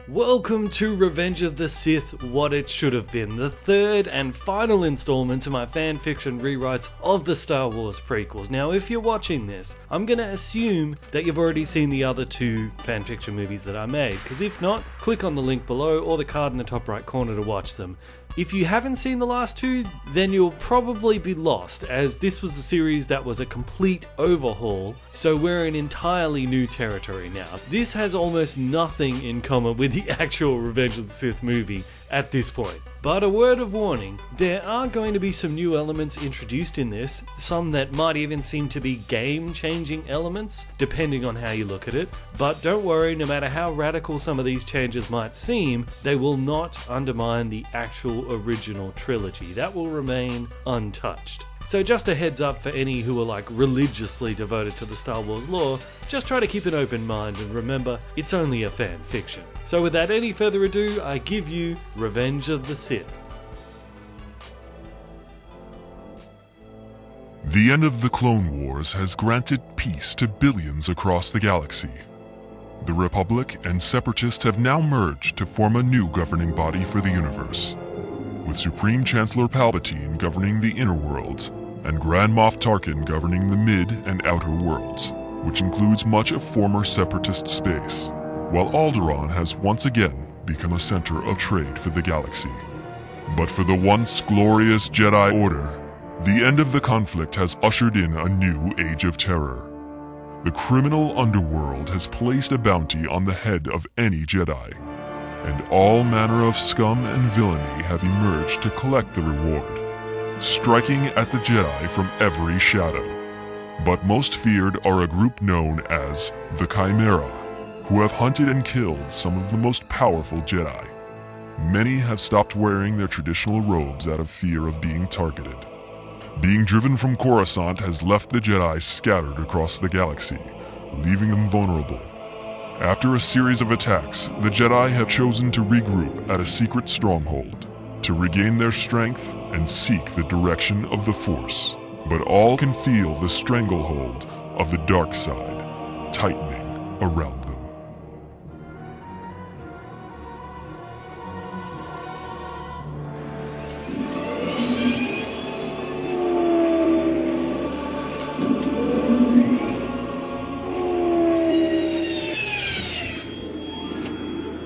Welcome to Revenge of the Sith, What It Should Have Been, the third and final installment to my fanfiction rewrites of the Star Wars prequels. Now, if you're watching this, I'm going to assume that you've already seen the other two fanfiction movies that I made, because if not, click on the link below or the card in the top right corner to watch them. If you haven't seen the last two, then you'll probably be lost, as this was a series that was a complete overhaul, so we're in entirely new territory now. This has almost nothing in common with the actual Revenge of the Sith movie at this point. But a word of warning, there are going to be some new elements introduced in this, some that might even seem to be game-changing elements, depending on how you look at it. But don't worry, no matter how radical some of these changes might seem, they will not undermine the actual original trilogy. That will remain untouched. So just a heads up for any who are religiously devoted to the Star Wars lore, just try to keep an open mind and remember, it's only a fan fiction. So without any further ado, I give you Revenge of the Sith. The end of the Clone Wars has granted peace to billions across the galaxy. The Republic and Separatists have now merged to form a new governing body for the universe, with Supreme Chancellor Palpitine governing the inner worlds, and Grand Moff Tarkin governing the mid and outer worlds, which includes much of former Separatist space, while Alderaan has once again become a center of trade for the galaxy. But for the once glorious Jedi Order, the end of the conflict has ushered in a new age of terror. The criminal underworld has placed a bounty on the head of any Jedi, and all manner of scum and villainy have emerged to collect the reward, striking at the Jedi from every shadow. But most feared are a group known as the Chimera, who have hunted and killed some of the most powerful Jedi. Many have stopped wearing their traditional robes out of fear of being targeted. Being driven from Coruscant has left the Jedi scattered across the galaxy, leaving them vulnerable. After a series of attacks, the Jedi have chosen to regroup at a secret stronghold, to regain their strength and seek the direction of the Force. But all can feel the stranglehold of the dark side tightening around them.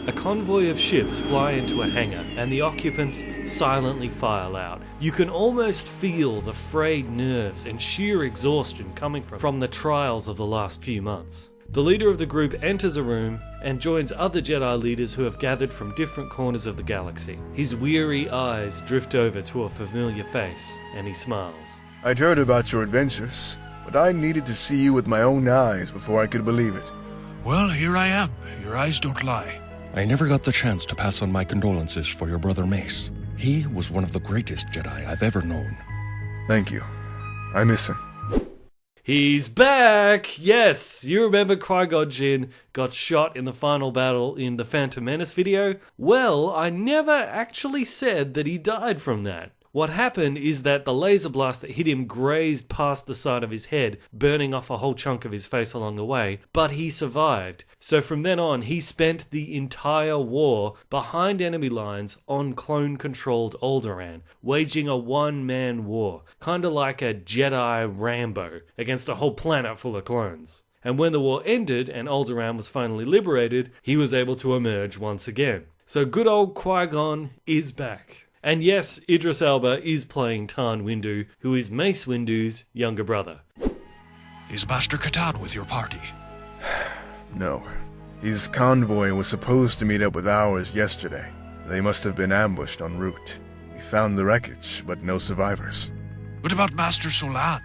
A convoy of ships fly into a hangar, and the occupants silently file out. You can almost feel the frayed nerves and sheer exhaustion coming from the trials of the last few months. The leader of the group enters a room and joins other Jedi leaders who have gathered from different corners of the galaxy. His weary eyes drift over to a familiar face, and he smiles. I'd heard about your adventures, but I needed to see you with my own eyes before I could believe it. Well, here I am. Your eyes don't lie. I never got the chance to pass on my condolences for your brother Mace. He was one of the greatest Jedi I've ever known. Thank you. I miss him. He's back! Yes, you remember Qui-gon Jinn got shot in the final battle in the Phantom Menace video? Well, I never actually said that he died from that. What happened is that the laser blast that hit him grazed past the side of his head, burning off a whole chunk of his face along the way, but he survived. So from then on, he spent the entire war behind enemy lines on clone-controlled Alderaan, waging a one-man war, kinda like a Jedi Rambo, against a whole planet full of clones. And when the war ended and Alderaan was finally liberated, he was able to emerge once again. So good old Qui-Gon is back. And yes, Idris Elba is playing Tann Windu, who is Mace Windu's younger brother. Is Master Katan with your party? No. His convoy was supposed to meet up with ours yesterday. They must have been ambushed en route. We found the wreckage, but no survivors. What about Master Solan?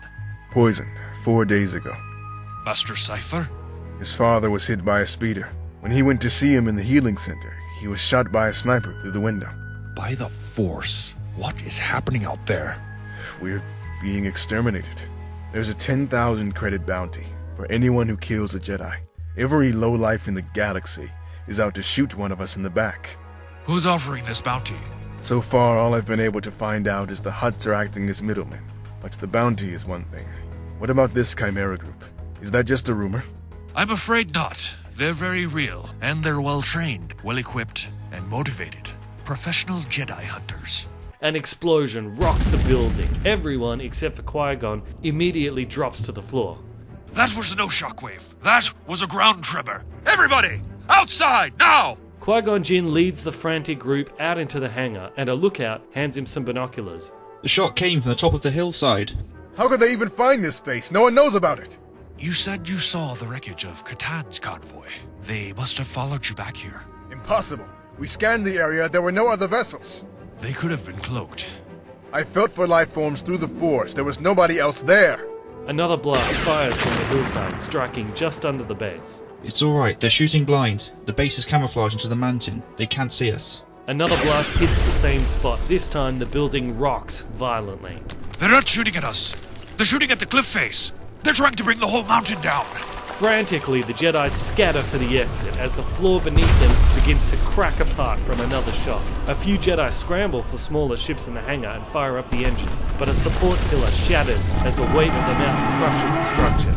Poisoned 4 days ago. Master Cypher? His father was hit by a speeder. When he went to see him in the healing center, he was shot by a sniper through the window. By the Force. What is happening out there? We're being exterminated. There's a 10,000 credit bounty for anyone who kills a Jedi. Every lowlife in the galaxy is out to shoot one of us in the back. Who's offering this bounty? So far, all I've been able to find out is the Hutts are acting as middlemen. But the bounty is one thing. What about this Chimera group? Is that just a rumor? I'm afraid not. They're very real, and they're well-trained, well-equipped, and motivated. Professional Jedi hunters. An explosion rocks the building. Everyone, except for Qui-gon, immediately drops to the floor. That was no shockwave. That was a ground tremor. Everybody, outside, now! Qui-Gon Jinn leads the frantic group out into the hangar, and a lookout hands him some binoculars. The shot came from the top of the hillside. How could they even find this space? No one knows about it. You said you saw the wreckage of Catan's convoy. They must have followed you back here. Impossible. We scanned the area, there were no other vessels. They could have been cloaked. I felt for life forms through the Force. There was nobody else there. Another blast fires from the hillside, striking just under the base. It's alright, they're shooting blind. The base is camouflaged into the mountain. They can't see us. Another blast hits the same spot. This time the building rocks violently. They're not shooting at us. They're shooting at the cliff face. They're trying to bring the whole mountain down. Frantically, the Jedi scatter for the exit as the floor beneath them begins to crack apart from another shot. A few Jedi scramble for smaller ships in the hangar and fire up the engines, but a support pillar shatters as the weight of the mountain crushes the structure.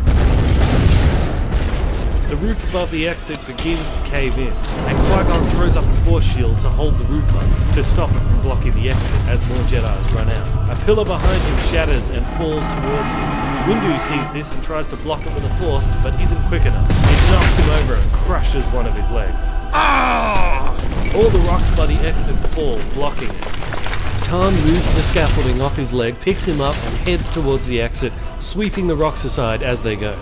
The roof above the exit begins to cave in, and Qui-Gon throws up a force shield to hold the roof up, to stop it from blocking the exit as more Jedi run out. A pillar behind him shatters and falls towards him. Windu sees this and tries to block it with a force, but isn't quick enough. It knocks him over and crushes one of his legs. All the rocks by the exit fall, blocking it. Tann moves the scaffolding off his leg, picks him up, and heads towards the exit, sweeping the rocks aside as they go.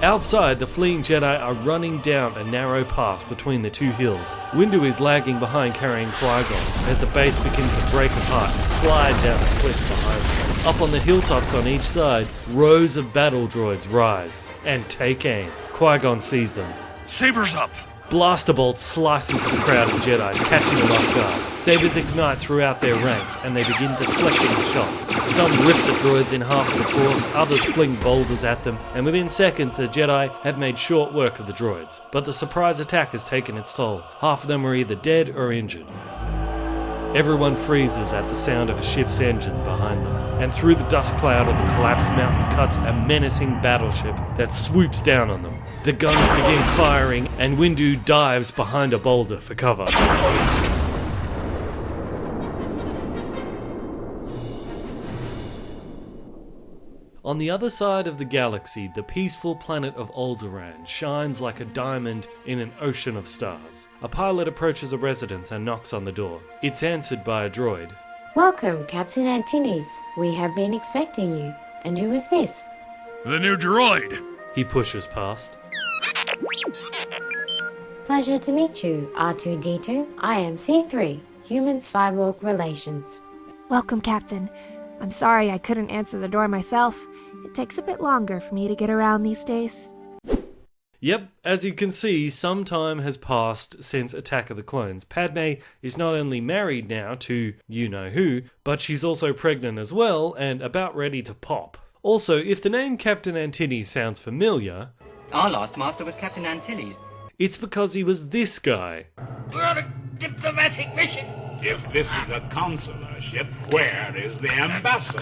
Outside, the fleeing Jedi are running down a narrow path between the two hills. Windu is lagging behind, carrying Qui-Gon, as the base begins to break apart and slide down the cliff behind them. Up on the hilltops on each side, rows of battle droids rise and take aim. Qui-Gon sees them. Sabers up! Blaster bolts slice into the crowd of Jedi, catching them off guard. Sabers ignite throughout their ranks, and they begin deflecting the shots. Some rip the droids in half with the Force, others fling boulders at them, and within seconds the Jedi have made short work of the droids. But the surprise attack has taken its toll. Half of them are either dead or injured. Everyone freezes at the sound of a ship's engine behind them, and through the dust cloud of the collapsed mountain cuts a menacing battleship that swoops down on them. The guns begin firing, and Windu dives behind a boulder for cover. On the other side of the galaxy, the peaceful planet of Alderaan shines like a diamond in an ocean of stars. A pilot approaches a residence and knocks on the door. It's answered by a droid. Welcome, Captain Antinees. We have been expecting you. And who is this? The new droid! He pushes past. Pleasure to meet you, R2-D2. I am C3, Human-Cyborg Relations. Welcome, Captain. I'm sorry I couldn't answer the door myself. It takes a bit longer for me to get around these days. Yep, as you can see, some time has passed since Attack of the Clones. Padme is not only married now to you-know-who, but she's also pregnant as well and about ready to pop. Also, if the name Captain Antinees sounds familiar... Our last master was Captain Antilles. It's because he was this guy. We're on a diplomatic mission. If this is a consular ship, where is the ambassador?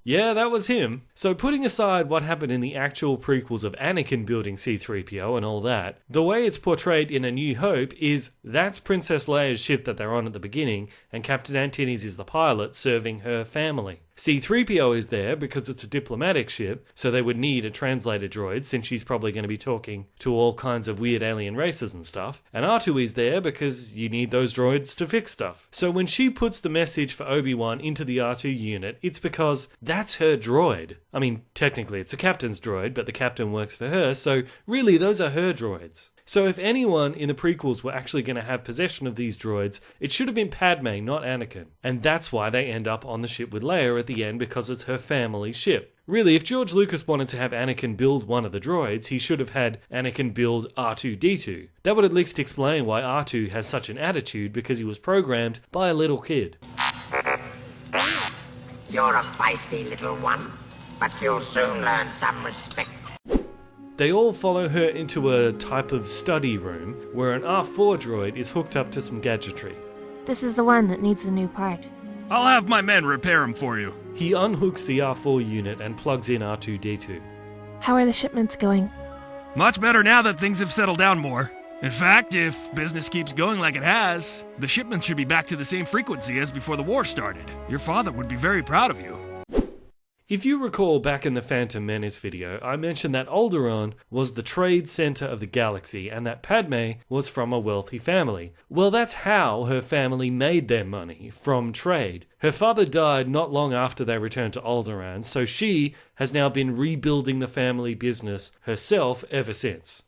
Yeah, that was him. So putting aside what happened in the actual prequels of Anakin building C-3PO and all that, the way it's portrayed in A New Hope is that's Princess Leia's ship that they're on at the beginning, and Captain Antinees is the pilot serving her family. C-3PO is there because it's a diplomatic ship, so they would need a translator droid since she's probably going to be talking to all kinds of weird alien races and stuff. And R2 is there because you need those droids to fix stuff. So when she puts the message for Obi-Wan into the R2 unit, it's because that's her droid. I mean, technically it's a captain's droid, but the captain works for her, so really those are her droids. So if anyone in the prequels were actually going to have possession of these droids, it should have been Padme, not Anakin. And that's why they end up on the ship with Leia at the end, because it's her family ship. Really, if George Lucas wanted to have Anakin build one of the droids, he should have had Anakin build R2-D2. That would at least explain why R2 has such an attitude, because he was programmed by a little kid. You're a feisty little one, but you'll soon learn some respect. They all follow her into a type of study room where an R4 droid is hooked up to some gadgetry. This is the one that needs a new part. I'll have my men repair him for you. He unhooks the R4 unit and plugs in R2-D2. How are the shipments going? Much better now that things have settled down more. In fact, if business keeps going like it has, the shipments should be back to the same frequency as before the war started. Your father would be very proud of you. If you recall back in the Phantom Menace video, I mentioned that Alderaan was the trade center of the galaxy and that Padme was from a wealthy family. Well, that's how her family made their money, from trade. Her father died not long after they returned to Alderaan, so she has now been rebuilding the family business herself ever since.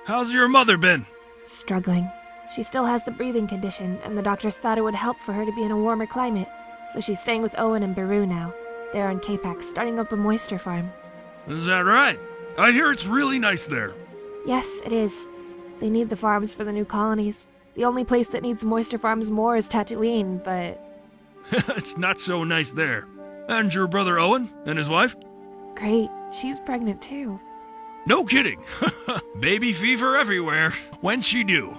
How's your mother been? Struggling. She still has the breathing condition, and the doctors thought it would help for her to be in a warmer climate. So she's staying with Owen and Beru now. They're on Capac, starting up a moisture farm. Is that right? I hear it's really nice there. Yes, it is. They need the farms for the new colonies. The only place that needs moisture farms more is Tatooine, but... It's not so nice there. And your brother Owen and his wife? Great. She's pregnant too. No kidding. Baby fever everywhere. When's she due?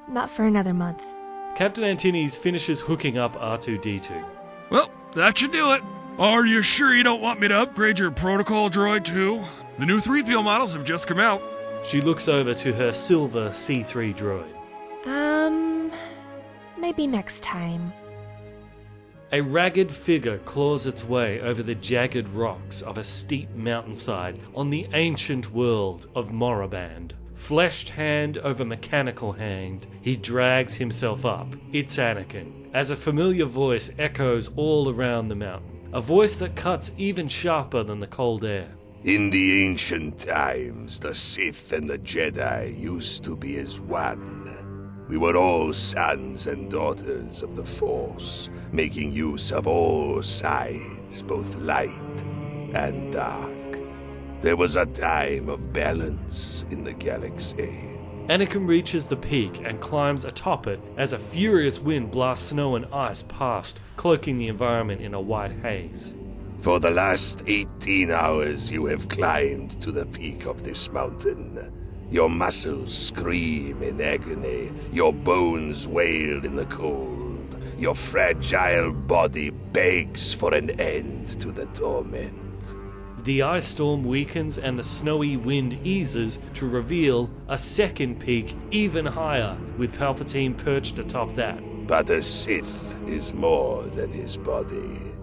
Not for another month. Captain Antinees finishes hooking up R2-D2. Well, that should do it. Are you sure you don't want me to upgrade your protocol droid too? The new 3PO models have just come out. She looks over to her silver C3 droid. Maybe next time. A ragged figure claws its way over the jagged rocks of a steep mountainside on the ancient world of Moraband. Fleshed hand over mechanical hand, he drags himself up. It's Anakin, as a familiar voice echoes all around the mountain. A voice that cuts even sharper than the cold air. In the ancient times, the Sith and the Jedi used to be as one. We were all sons and daughters of the Force, making use of all sides, both light and dark. There was a time of balance in the galaxy. Anakin reaches the peak and climbs atop it as a furious wind blasts snow and ice past, cloaking the environment in a white haze. For the last 18 hours you have climbed to the peak of this mountain. Your muscles scream in agony, your bones wail in the cold, your fragile body begs for an end to the torment. The ice storm weakens and the snowy wind eases to reveal a second peak even higher, with Palpitine perched atop that. But a Sith is more than his body,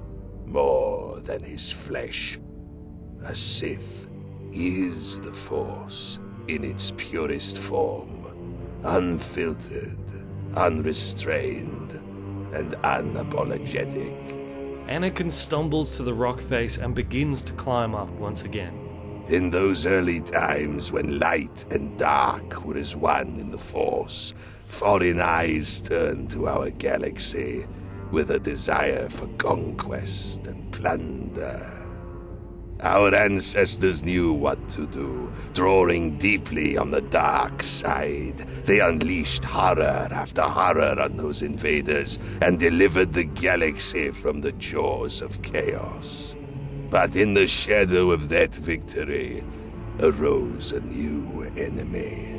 more than his flesh. A Sith is the Force in its purest form, unfiltered, unrestrained, and unapologetic. Anakin stumbles to the rock face and begins to climb up once again. In those early times when light and dark were as one in the Force, foreign eyes turned to our galaxy with a desire for conquest and plunder. Our ancestors knew what to do, drawing deeply on the dark side. They unleashed horror after horror on those invaders and delivered the galaxy from the jaws of chaos. But in the shadow of that victory arose a new enemy.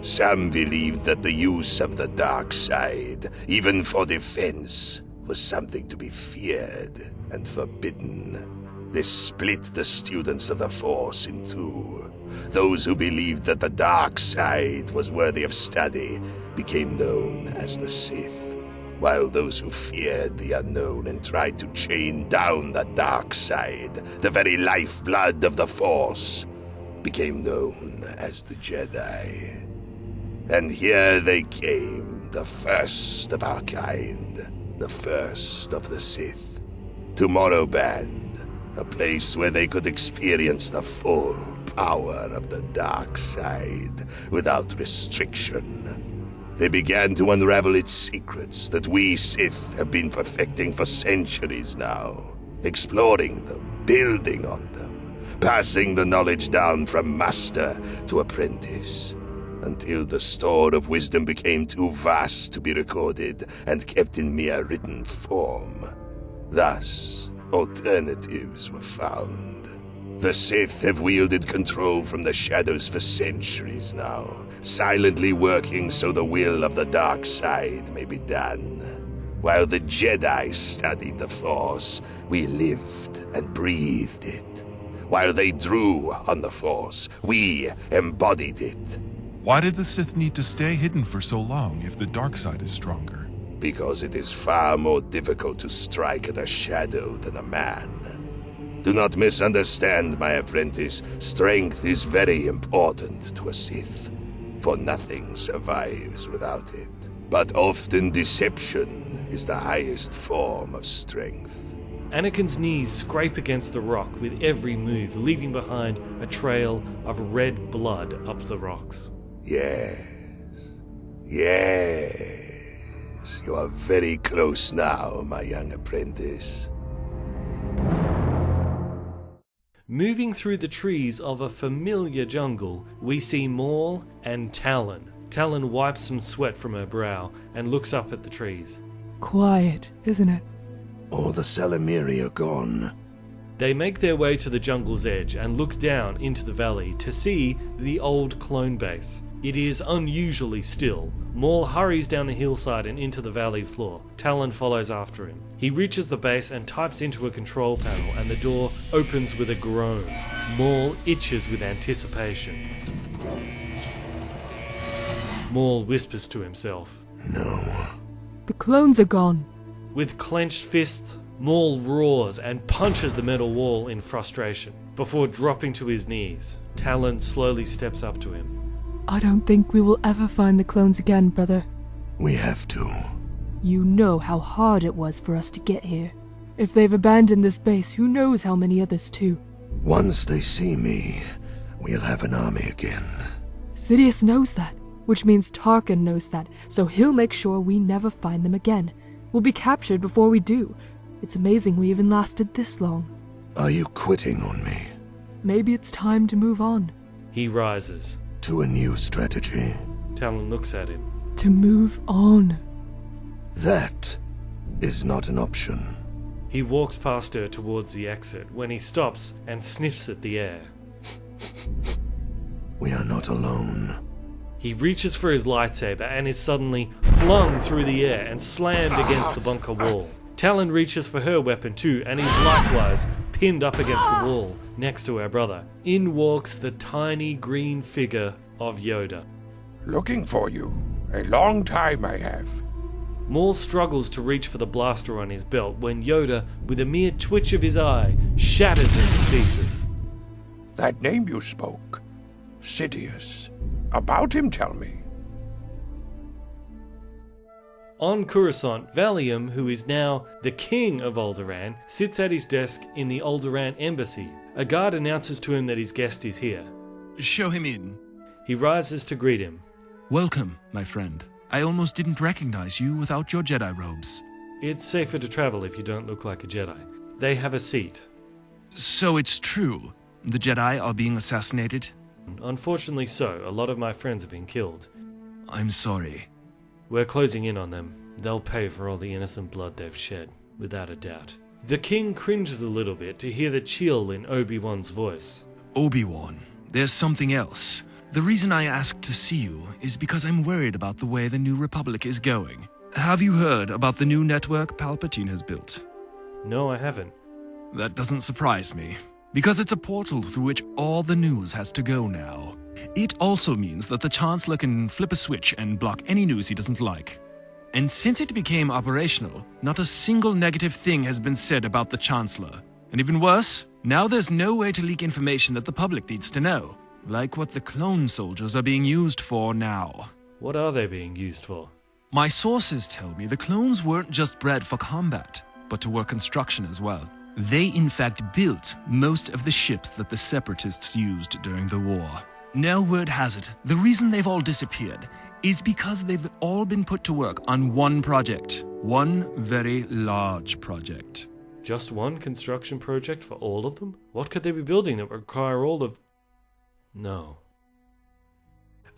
Some believed that the use of the dark side, even for defense, was something to be feared and forbidden. This split the students of the Force in two. Those who believed that the dark side was worthy of study became known as the Sith, while those who feared the unknown and tried to chain down the dark side, the very lifeblood of the Force, became known as the Jedi. And here they came, the first of our kind, the first of the Sith, to Moraband, a place where they could experience the full power of the dark side without restriction. They began to unravel its secrets that we Sith have been perfecting for centuries now, exploring them, building on them, passing the knowledge down from master to apprentice, until the store of wisdom became too vast to be recorded and kept in mere written form. Thus, alternatives were found. The Sith have wielded control from the shadows for centuries now, silently working so the will of the dark side may be done. While the Jedi studied the Force, we lived and breathed it. While they drew on the Force, we embodied it. Why did the Sith need to stay hidden for so long if the dark side is stronger? Because it is far more difficult to strike at a shadow than a man. Do not misunderstand, my apprentice. Strength is very important to a Sith, for nothing survives without it. But often deception is the highest form of strength. Anakin's knees scrape against the rock with every move, leaving behind a trail of red blood up the rocks. Yes. You are very close now, my young apprentice. Moving through the trees of a familiar jungle, we see Maul and Talon. Talon wipes some sweat from her brow and looks up at the trees. Quiet, isn't it? All the Salamiri are gone. They make their way to the jungle's edge and look down into the valley to see the old clone base. It is unusually still. Maul hurries down the hillside and into the valley floor. Talon follows after him. He reaches the base and types into a control panel, and the door opens with a groan. Maul itches with anticipation. Maul whispers to himself, "No." The clones are gone. With clenched fists, Maul roars and punches the metal wall in frustration. Before dropping to his knees, Talon slowly steps up to him. I don't think we will ever find the clones again, brother. We have to. You know how hard it was for us to get here. If they've abandoned this base, who knows how many others too. Once they see me, we'll have an army again. Sidious knows that, which means Tarkin knows that, so he'll make sure we never find them again. We'll be captured before we do. It's amazing we even lasted this long. Are you quitting on me? Maybe it's time to move on. He rises. To a new strategy. Talon looks at him. To move on. That is not an option. He walks past her towards the exit when he stops and sniffs at the air. We are not alone. He reaches for his lightsaber and is suddenly flung through the air and slammed against the bunker wall. Talon reaches for her weapon too and is likewise pinned up against the wall next to her brother. In walks the tiny green figure of Yoda. Looking for you. A long time I have. Maul struggles to reach for the blaster on his belt when Yoda, with a mere twitch of his eye, shatters him to pieces. That name you spoke. Sidious. About him, tell me. On Coruscant, Valium, who is now the king of Alderaan, sits at his desk in the Alderaan embassy. A guard announces to him that his guest is here. Show him in. He rises to greet him. Welcome, my friend. I almost didn't recognize you without your Jedi robes. It's safer to travel if you don't look like a Jedi. They have a seat. So it's true. The Jedi are being assassinated? Unfortunately so. A lot of my friends have been killed. I'm sorry. We're closing in on them. They'll pay for all the innocent blood they've shed, without a doubt. The king cringes a little bit to hear the chill in Obi-Wan's voice. Obi-Wan, there's something else. The reason I asked to see you is because I'm worried about the way the New Republic is going. Have you heard about the new network Palpitine has built? No, I haven't. That doesn't surprise me, because it's a portal through which all the news has to go now. It also means that the Chancellor can flip a switch and block any news he doesn't like. And since it became operational, not a single negative thing has been said about the Chancellor. And even worse, now there's no way to leak information that the public needs to know. Like what the clone soldiers are being used for now. What are they being used for? My sources tell me the clones weren't just bred for combat, but to work construction as well. They in fact built most of the ships that the Separatists used during the war. Now word has it, the reason they've all disappeared is because they've all been put to work on one project. One very large project. Just one construction project for all of them? What could they be building that would require all of... No.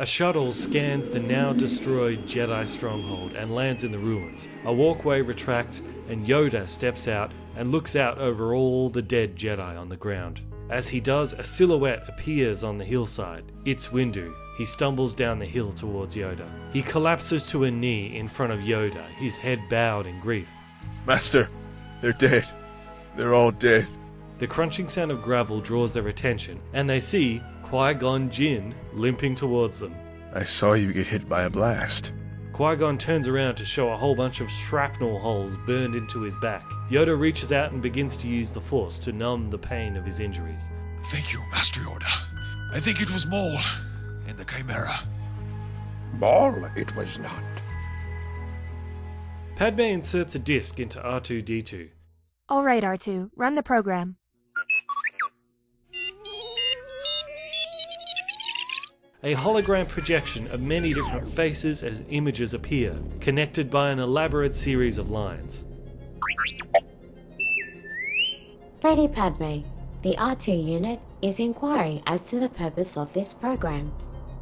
A shuttle scans the now destroyed Jedi stronghold and lands in the ruins. A walkway retracts and Yoda steps out and looks out over all the dead Jedi on the ground. As he does, a silhouette appears on the hillside. It's Windu. He stumbles down the hill towards Yoda. He collapses to a knee in front of Yoda, his head bowed in grief. Master, they're dead. They're all dead. The crunching sound of gravel draws their attention, and they see Qui-gon Jinn limping towards them. I saw you get hit by a blast. Qui-Gon turns around to show a whole bunch of shrapnel holes burned into his back. Yoda reaches out and begins to use the Force to numb the pain of his injuries. Thank you, Master Yoda. I think it was Maul and the Chimera. Maul it was not. Padme inserts a disc into R2-D2. Alright, R2, run the program. A hologram projection of many different faces as images appear, connected by an elaborate series of lines. Lady Padme, the R2 unit is inquiring as to the purpose of this program.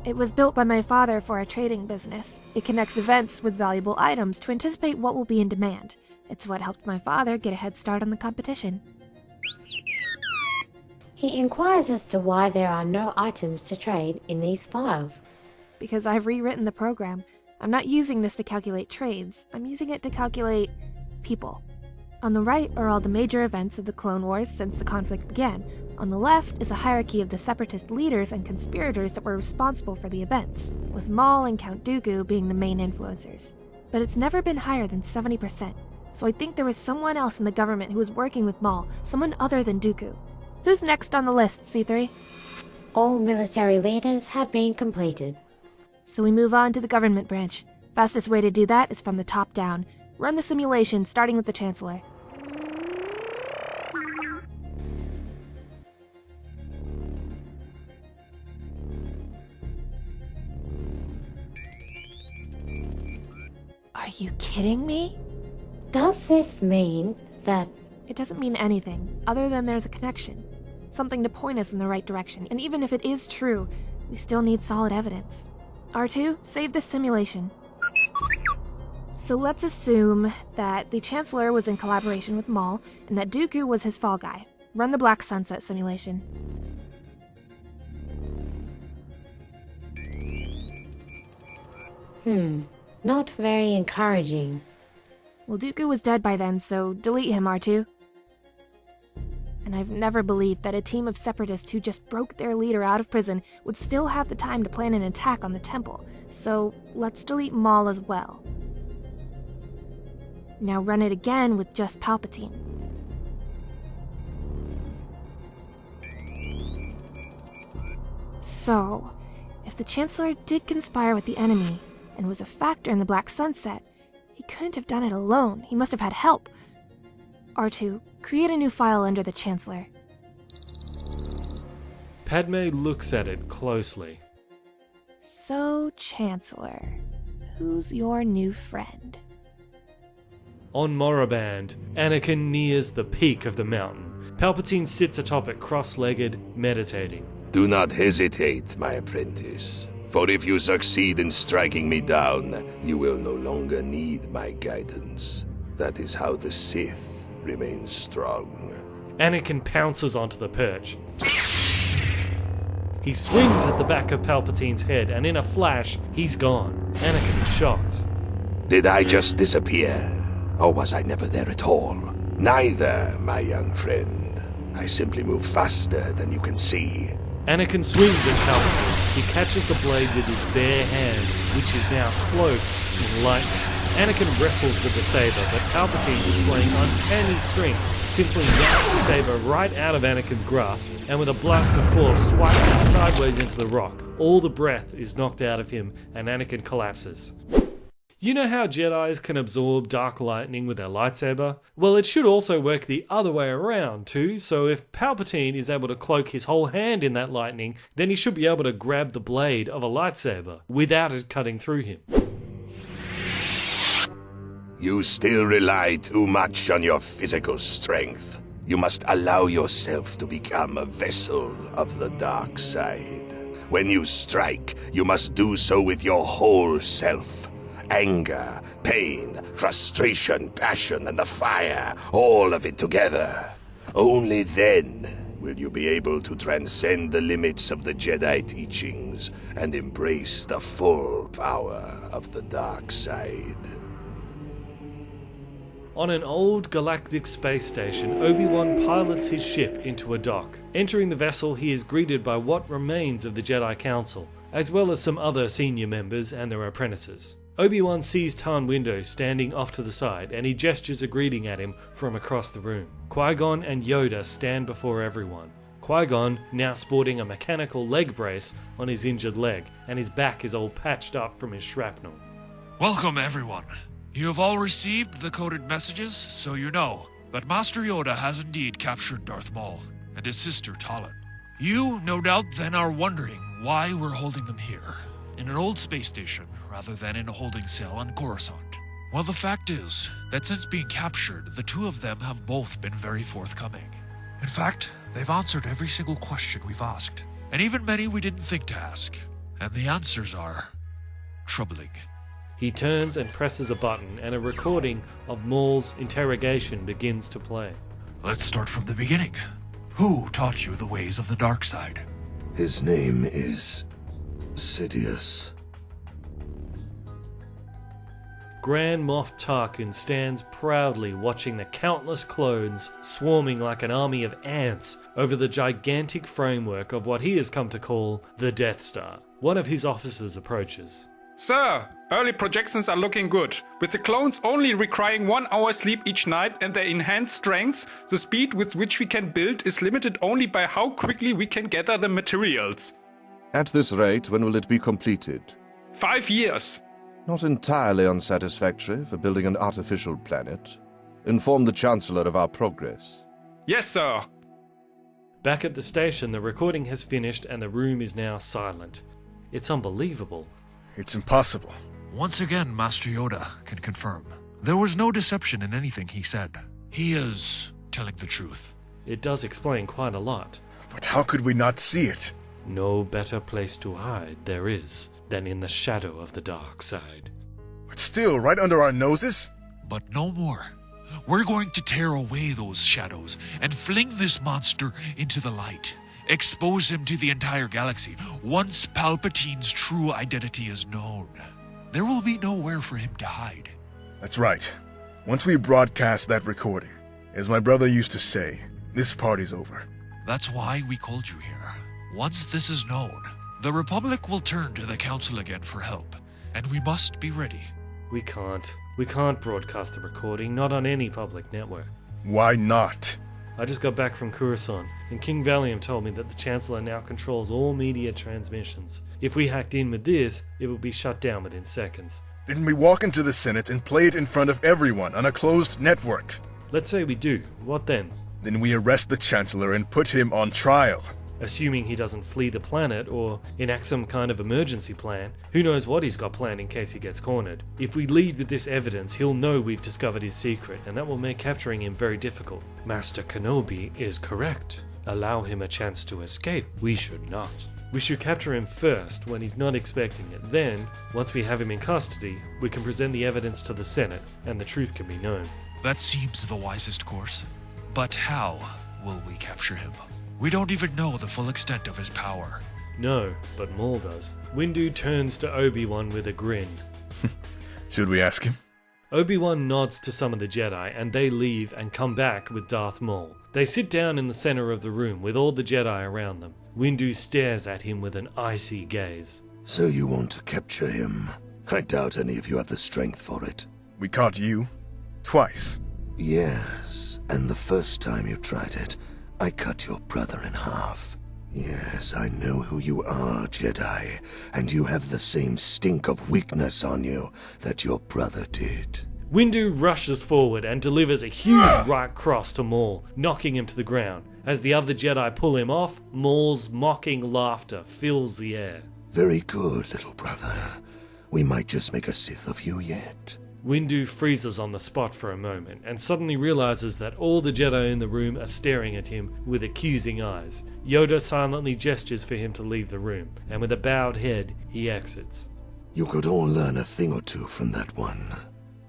It was built by my father for a trading business. It connects events with valuable items to anticipate what will be in demand. It's what helped my father get a head start on the competition. He inquires as to why there are no items to trade in these files. Because I've rewritten the program. I'm not using this to calculate trades. I'm using it to calculate people. On the right are all the major events of the Clone Wars since the conflict began. On the left is the hierarchy of the Separatist leaders and conspirators that were responsible for the events, with Maul and Count Dooku being the main influencers. But it's never been higher than 70%, so I think there was someone else in the government who was working with Maul, someone other than Dooku. Who's next on the list, C3? All military leaders have been completed. So we move on to the government branch. Fastest way to do that is from the top down. Run the simulation, starting with the Chancellor. Are you kidding me? Does this mean that... It doesn't mean anything, other than there's a connection. Something to point us in the right direction, and even if it is true, we still need solid evidence. R2, save this simulation. So let's assume that the Chancellor was in collaboration with Maul, and that Dooku was his fall guy. Run the Black Sunset simulation. Not very encouraging. Well, Dooku was dead by then, so delete him, R2. And I've never believed that a team of Separatists who just broke their leader out of prison would still have the time to plan an attack on the temple, so let's delete Maul as well. Now run it again with just Palpatine. So, if the Chancellor did conspire with the enemy, and was a factor in the Black Sunset, he couldn't have done it alone. He must have had help. R2, create a new file under the Chancellor. Padme looks at it closely. So, Chancellor, who's your new friend? On Moraband, Anakin nears the peak of the mountain. Palpatine sits atop it cross-legged, meditating. Do not hesitate, my apprentice. For if you succeed in striking me down, you will no longer need my guidance. That is how the Sith remain strong. Anakin pounces onto the perch. He swings at the back of Palpatine's head, and in a flash, he's gone. Anakin is shocked. Did I just disappear? Or was I never there at all? Neither, my young friend. I simply move faster than you can see. Anakin swings at Palpatine. He catches the blade with his bare hand, which is now cloaked in lightning. Anakin wrestles with the saber, but Palpatine, displaying uncanny strength, simply yanks the saber right out of Anakin's grasp, and with a blast of force swipes him sideways into the rock. All the breath is knocked out of him, and Anakin collapses. You know how Jedis can absorb dark lightning with their lightsaber? Well, it should also work the other way around too, so if Palpatine is able to cloak his whole hand in that lightning, then he should be able to grab the blade of a lightsaber without it cutting through him. You still rely too much on your physical strength. You must allow yourself to become a vessel of the dark side. When you strike, you must do so with your whole self. Anger, pain, frustration, passion, and the fire, all of it together. Only then will you be able to transcend the limits of the Jedi teachings and embrace the full power of the dark side. On an old galactic space station, Obi-Wan pilots his ship into a dock. Entering the vessel, he is greeted by what remains of the Jedi Council, as well as some other senior members and their apprentices. Obi-Wan sees Tann Windu standing off to the side, and he gestures a greeting at him from across the room. Qui-gon and Yoda stand before everyone. Qui-Gon now sporting a mechanical leg brace on his injured leg, and his back is all patched up from his shrapnel. Welcome, everyone. You have all received the coded messages, so you know that Master Yoda has indeed captured Darth Maul and his sister Talon. You, no doubt, then are wondering why we're holding them here, in an old space station, rather than in a holding cell on Coruscant. Well, the fact is that since being captured, the two of them have both been very forthcoming. In fact, they've answered every single question we've asked, and even many we didn't think to ask. And the answers are troubling. He turns and presses a button, and a recording of Maul's interrogation begins to play. Let's start from the beginning. Who taught you the ways of the dark side? His name is Sidious. Grand Moff Tarkin stands proudly watching the countless clones swarming like an army of ants over the gigantic framework of what he has come to call the Death Star. One of his officers approaches. Sir, early projections are looking good. With the clones only requiring 1 hour sleep each night and their enhanced strengths, the speed with which we can build is limited only by how quickly we can gather the materials. At this rate, when will it be completed? 5 years. Not entirely unsatisfactory for building an artificial planet. Inform the Chancellor of our progress. Yes, sir. Back at the station, the recording has finished and the room is now silent. It's unbelievable. It's impossible. Once again, Master Yoda can confirm. There was no deception in anything he said. He is telling the truth. It does explain quite a lot. But how could we not see it? No better place to hide there is than in the shadow of the dark side. But still, right under our noses? But no more. We're going to tear away those shadows and fling this monster into the light. Expose him to the entire galaxy. Once Palpatine's true identity is known, there will be nowhere for him to hide. That's right. Once we broadcast that recording, as my brother used to say, this party's over. That's why we called you here. Once this is known, the Republic will turn to the Council again for help, and we must be ready. We can't broadcast the recording, not on any public network. Why not? I just got back from Coruscant, and King Valium told me that the Chancellor now controls all media transmissions. If we hacked in with this, it would be shut down within seconds. Then we walk into the Senate and play it in front of everyone on a closed network. Let's say we do. What then? Then we arrest the Chancellor and put him on trial. Assuming he doesn't flee the planet or enact some kind of emergency plan. Who knows what he's got planned in case he gets cornered. If we lead with this evidence, he'll know we've discovered his secret, and that will make capturing him very difficult. Master Kenobi is correct. Allow him a chance to escape. We should not. We should capture him first when he's not expecting it. Then, once we have him in custody, we can present the evidence to the Senate, and the truth can be known. That seems the wisest course. But how will we capture him? We don't even know the full extent of his power. No, but Maul does. Windu turns to Obi-Wan with a grin. Should we ask him? Obi-Wan nods to some of the Jedi, and they leave and come back with Darth Maul. They sit down in the center of the room with all the Jedi around them. Windu stares at him with an icy gaze. So you want to capture him? I doubt any of you have the strength for it. We caught you. Twice. Yes, and the first time you tried it, I cut your brother in half. Yes, I know who you are, Jedi, and you have the same stink of weakness on you that your brother did. Windu rushes forward and delivers a huge right cross to Maul, knocking him to the ground. As the other Jedi pull him off, Maul's mocking laughter fills the air. Very good, little brother. We might just make a Sith of you yet. Windu freezes on the spot for a moment and suddenly realizes that all the Jedi in the room are staring at him with accusing eyes. Yoda silently gestures for him to leave the room, and with a bowed head, he exits. You could all learn a thing or two from that one.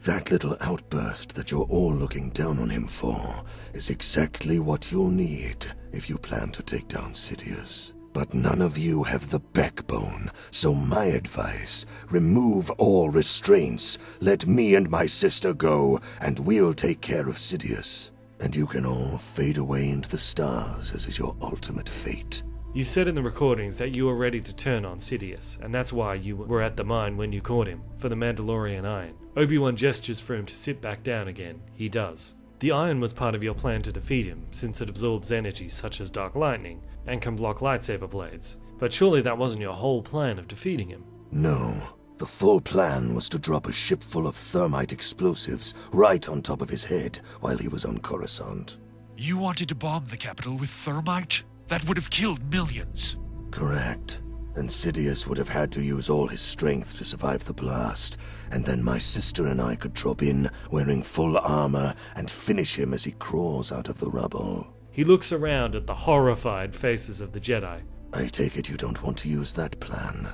That little outburst that you're all looking down on him for is exactly what you'll need if you plan to take down Sidious. But none of you have the backbone, so my advice, remove all restraints, let me and my sister go, and we'll take care of Sidious. And you can all fade away into the stars as is your ultimate fate. You said in the recordings that you were ready to turn on Sidious, and that's why you were at the mine when you caught him, for the Mandalorian iron. Obi-Wan gestures for him to sit back down again. He does. The iron was part of your plan to defeat him, since it absorbs energy such as dark lightning, and can block lightsaber blades. But surely that wasn't your whole plan of defeating him. No. The full plan was to drop a ship full of thermite explosives right on top of his head while he was on Coruscant. You wanted to bomb the capital with thermite? That would have killed millions. Correct. And Sidious would have had to use all his strength to survive the blast, and then my sister and I could drop in wearing full armor and finish him as he crawls out of the rubble. He looks around at the horrified faces of the Jedi. I take it you don't want to use that plan.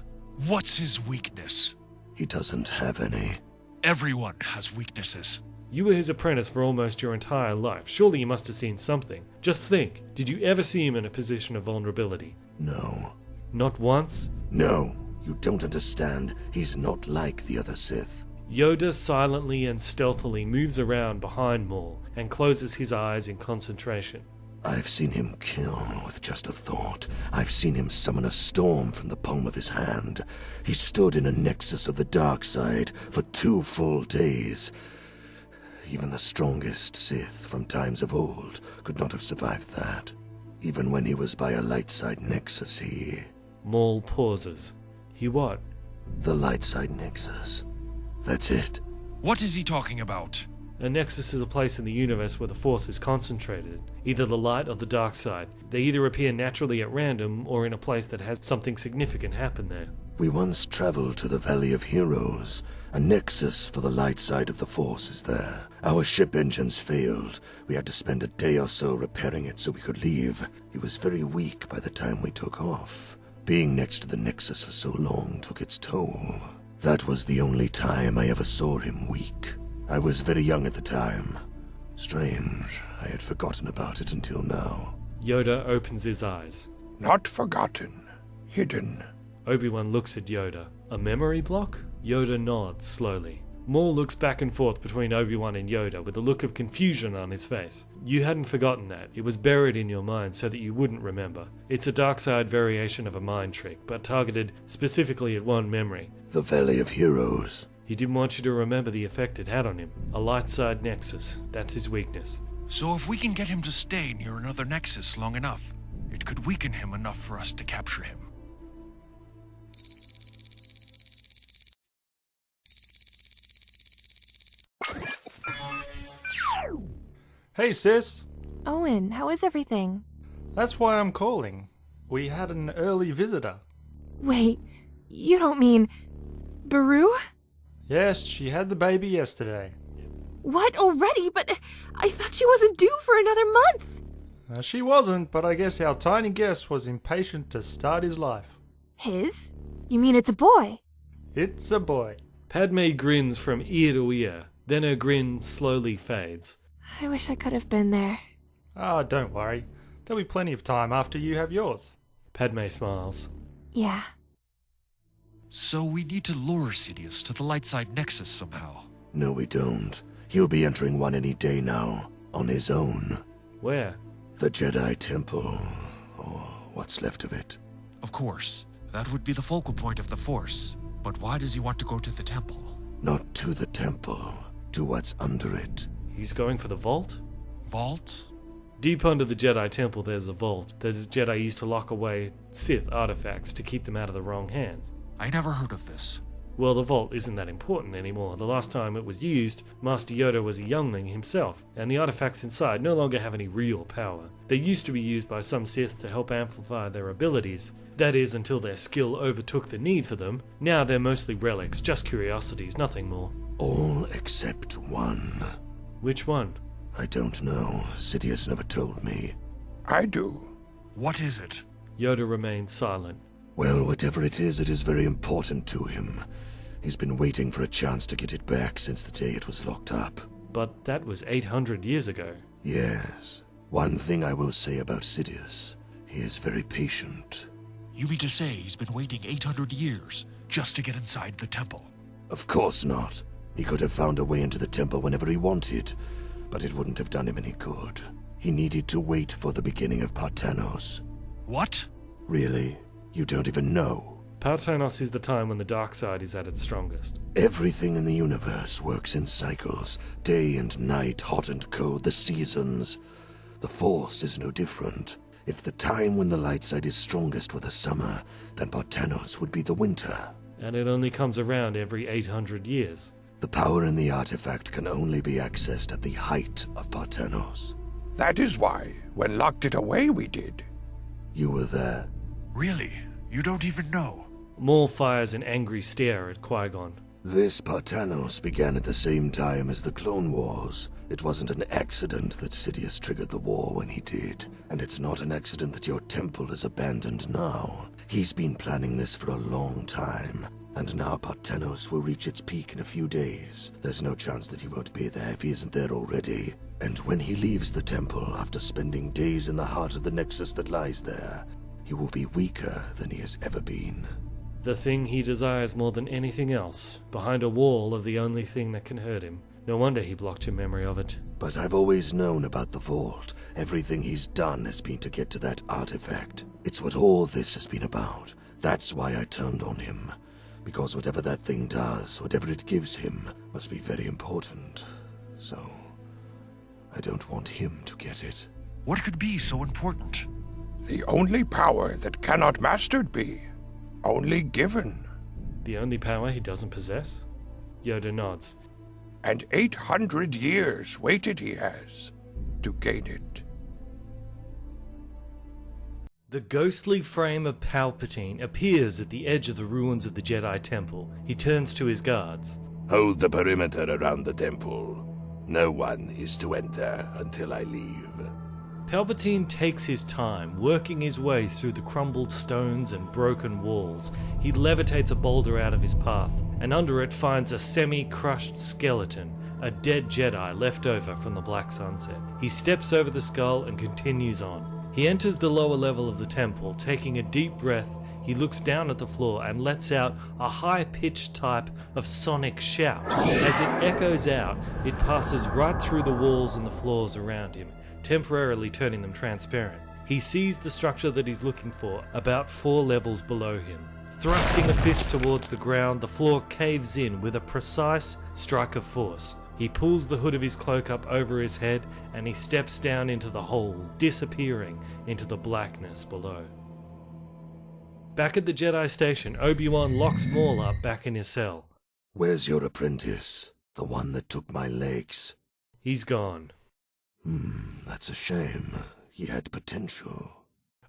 What's his weakness? He doesn't have any. Everyone has weaknesses. You were his apprentice for almost your entire life. Surely you must have seen something. Just think, did you ever see him in a position of vulnerability? No. Not once? No. You don't understand. He's not like the other Sith. Yoda silently and stealthily moves around behind Maul and closes his eyes in concentration. I've seen him kill with just a thought. I've seen him summon a storm from the palm of his hand. He stood in a nexus of the dark side for 2 full days. Even the strongest Sith from times of old could not have survived that. Even when he was by a light side nexus, he... Maul pauses. He what? The light side nexus. That's it. What is he talking about? A nexus is a place in the universe where the Force is concentrated, either the light or the dark side. They either appear naturally at random or in a place that has something significant happen there. We once traveled to the Valley of Heroes. A nexus for the light side of the Force is there. Our ship engines failed. We had to spend a day or so repairing it so we could leave. He was very weak by the time we took off. Being next to the nexus for so long took its toll. That was the only time I ever saw him weak. I was very young at the time. Strange, I had forgotten about it until now. Yoda opens his eyes. Not forgotten. Hidden. Obi-Wan looks at Yoda. A memory block? Yoda nods slowly. Maul looks back and forth between Obi-Wan and Yoda with a look of confusion on his face. You hadn't forgotten that. It was buried in your mind so that you wouldn't remember. It's a dark side variation of a mind trick, but targeted specifically at one memory. The Valley of Heroes. He didn't want you to remember the effect it had on him. A light side nexus. That's his weakness. So if we can get him to stay near another nexus long enough, it could weaken him enough for us to capture him. Hey, sis. Owen, how is everything? That's why I'm calling. We had an early visitor. Wait, you don't mean... Baru? Yes, she had the baby yesterday. What, already? But I thought she wasn't due for another month. She wasn't, but I guess our tiny guest was impatient to start his life. His? You mean it's a boy? It's a boy. Padme grins from ear to ear, then her grin slowly fades. I wish I could have been there. Ah, don't worry. There'll be plenty of time after you have yours. Padme smiles. Yeah. So we need to lure Sidious to the light side nexus somehow. No, we don't. He'll be entering one any day now, on his own. Where? The Jedi Temple, or what's left of it. Of course, that would be the focal point of the Force. But why does he want to go to the temple? Not to the temple, to what's under it. He's going for the vault? Vault? Deep under the Jedi Temple there's a vault that the Jedi used to lock away Sith artifacts to keep them out of the wrong hands. I never heard of this. Well, the vault isn't that important anymore. The last time it was used, Master Yoda was a youngling himself, and the artifacts inside no longer have any real power. They used to be used by some Sith to help amplify their abilities. That is, until their skill overtook the need for them. Now they're mostly relics, just curiosities, nothing more. All except one. Which one? I don't know. Sidious never told me. I do. What is it? Yoda remained silent. Well, whatever it is very important to him. He's been waiting for a chance to get it back since the day it was locked up. But that was 800 years ago. Yes. One thing I will say about Sidious. He is very patient. You mean to say he's been waiting 800 years just to get inside the temple? Of course not. He could have found a way into the temple whenever he wanted, but it wouldn't have done him any good. He needed to wait for the beginning of Parthenos. What? Really? You don't even know? Parthenos is the time when the dark side is at its strongest. Everything in the universe works in cycles. Day and night, hot and cold, the seasons. The Force is no different. If the time when the light side is strongest were the summer, then Parthenos would be the winter. And it only comes around every 800 years. The power in the artifact can only be accessed at the height of Parthenos. That is why, when locked it away, we did. You were there. Really? You don't even know? Maul fires an angry stare at Qui-gon. This Parthenos began at the same time as the Clone Wars. It wasn't an accident that Sidious triggered the war when he did, and it's not an accident that your temple is abandoned now. He's been planning this for a long time, and now Parthenos will reach its peak in a few days. There's no chance that he won't be there if he isn't there already. And when he leaves the temple after spending days in the heart of the nexus that lies there, he will be weaker than he has ever been. The thing he desires more than anything else, behind a wall of the only thing that can hurt him. No wonder he blocked your memory of it. But I've always known about the vault. Everything he's done has been to get to that artifact. It's what all this has been about. That's why I turned on him. Because whatever that thing does, whatever it gives him, must be very important. So, I don't want him to get it. What could be so important? The only power that cannot mastered be. Only given. The only power he doesn't possess? Yoda nods. And 800 years waited he has to gain it. The ghostly frame of Palpitine appears at the edge of the ruins of the Jedi Temple. He turns to his guards. Hold the perimeter around the temple. No one is to enter until I leave. Palpatine takes his time, working his way through the crumbled stones and broken walls. He levitates a boulder out of his path, and under it finds a semi-crushed skeleton, a dead Jedi left over from the Black Sunset. He steps over the skull and continues on. He enters the lower level of the temple, taking a deep breath. He looks down at the floor and lets out a high-pitched type of sonic shout. As it echoes out, it passes right through the walls and the floors around him, temporarily turning them transparent. He sees the structure that he's looking for, about 4 levels below him. Thrusting a fist towards the ground, the floor caves in with a precise strike of force. He pulls the hood of his cloak up over his head, and he steps down into the hole, disappearing into the blackness below. Back at the Jedi station, Obi-Wan locks Maul up back in his cell. Where's your apprentice? The one that took my legs? He's gone. That's a shame. He had potential.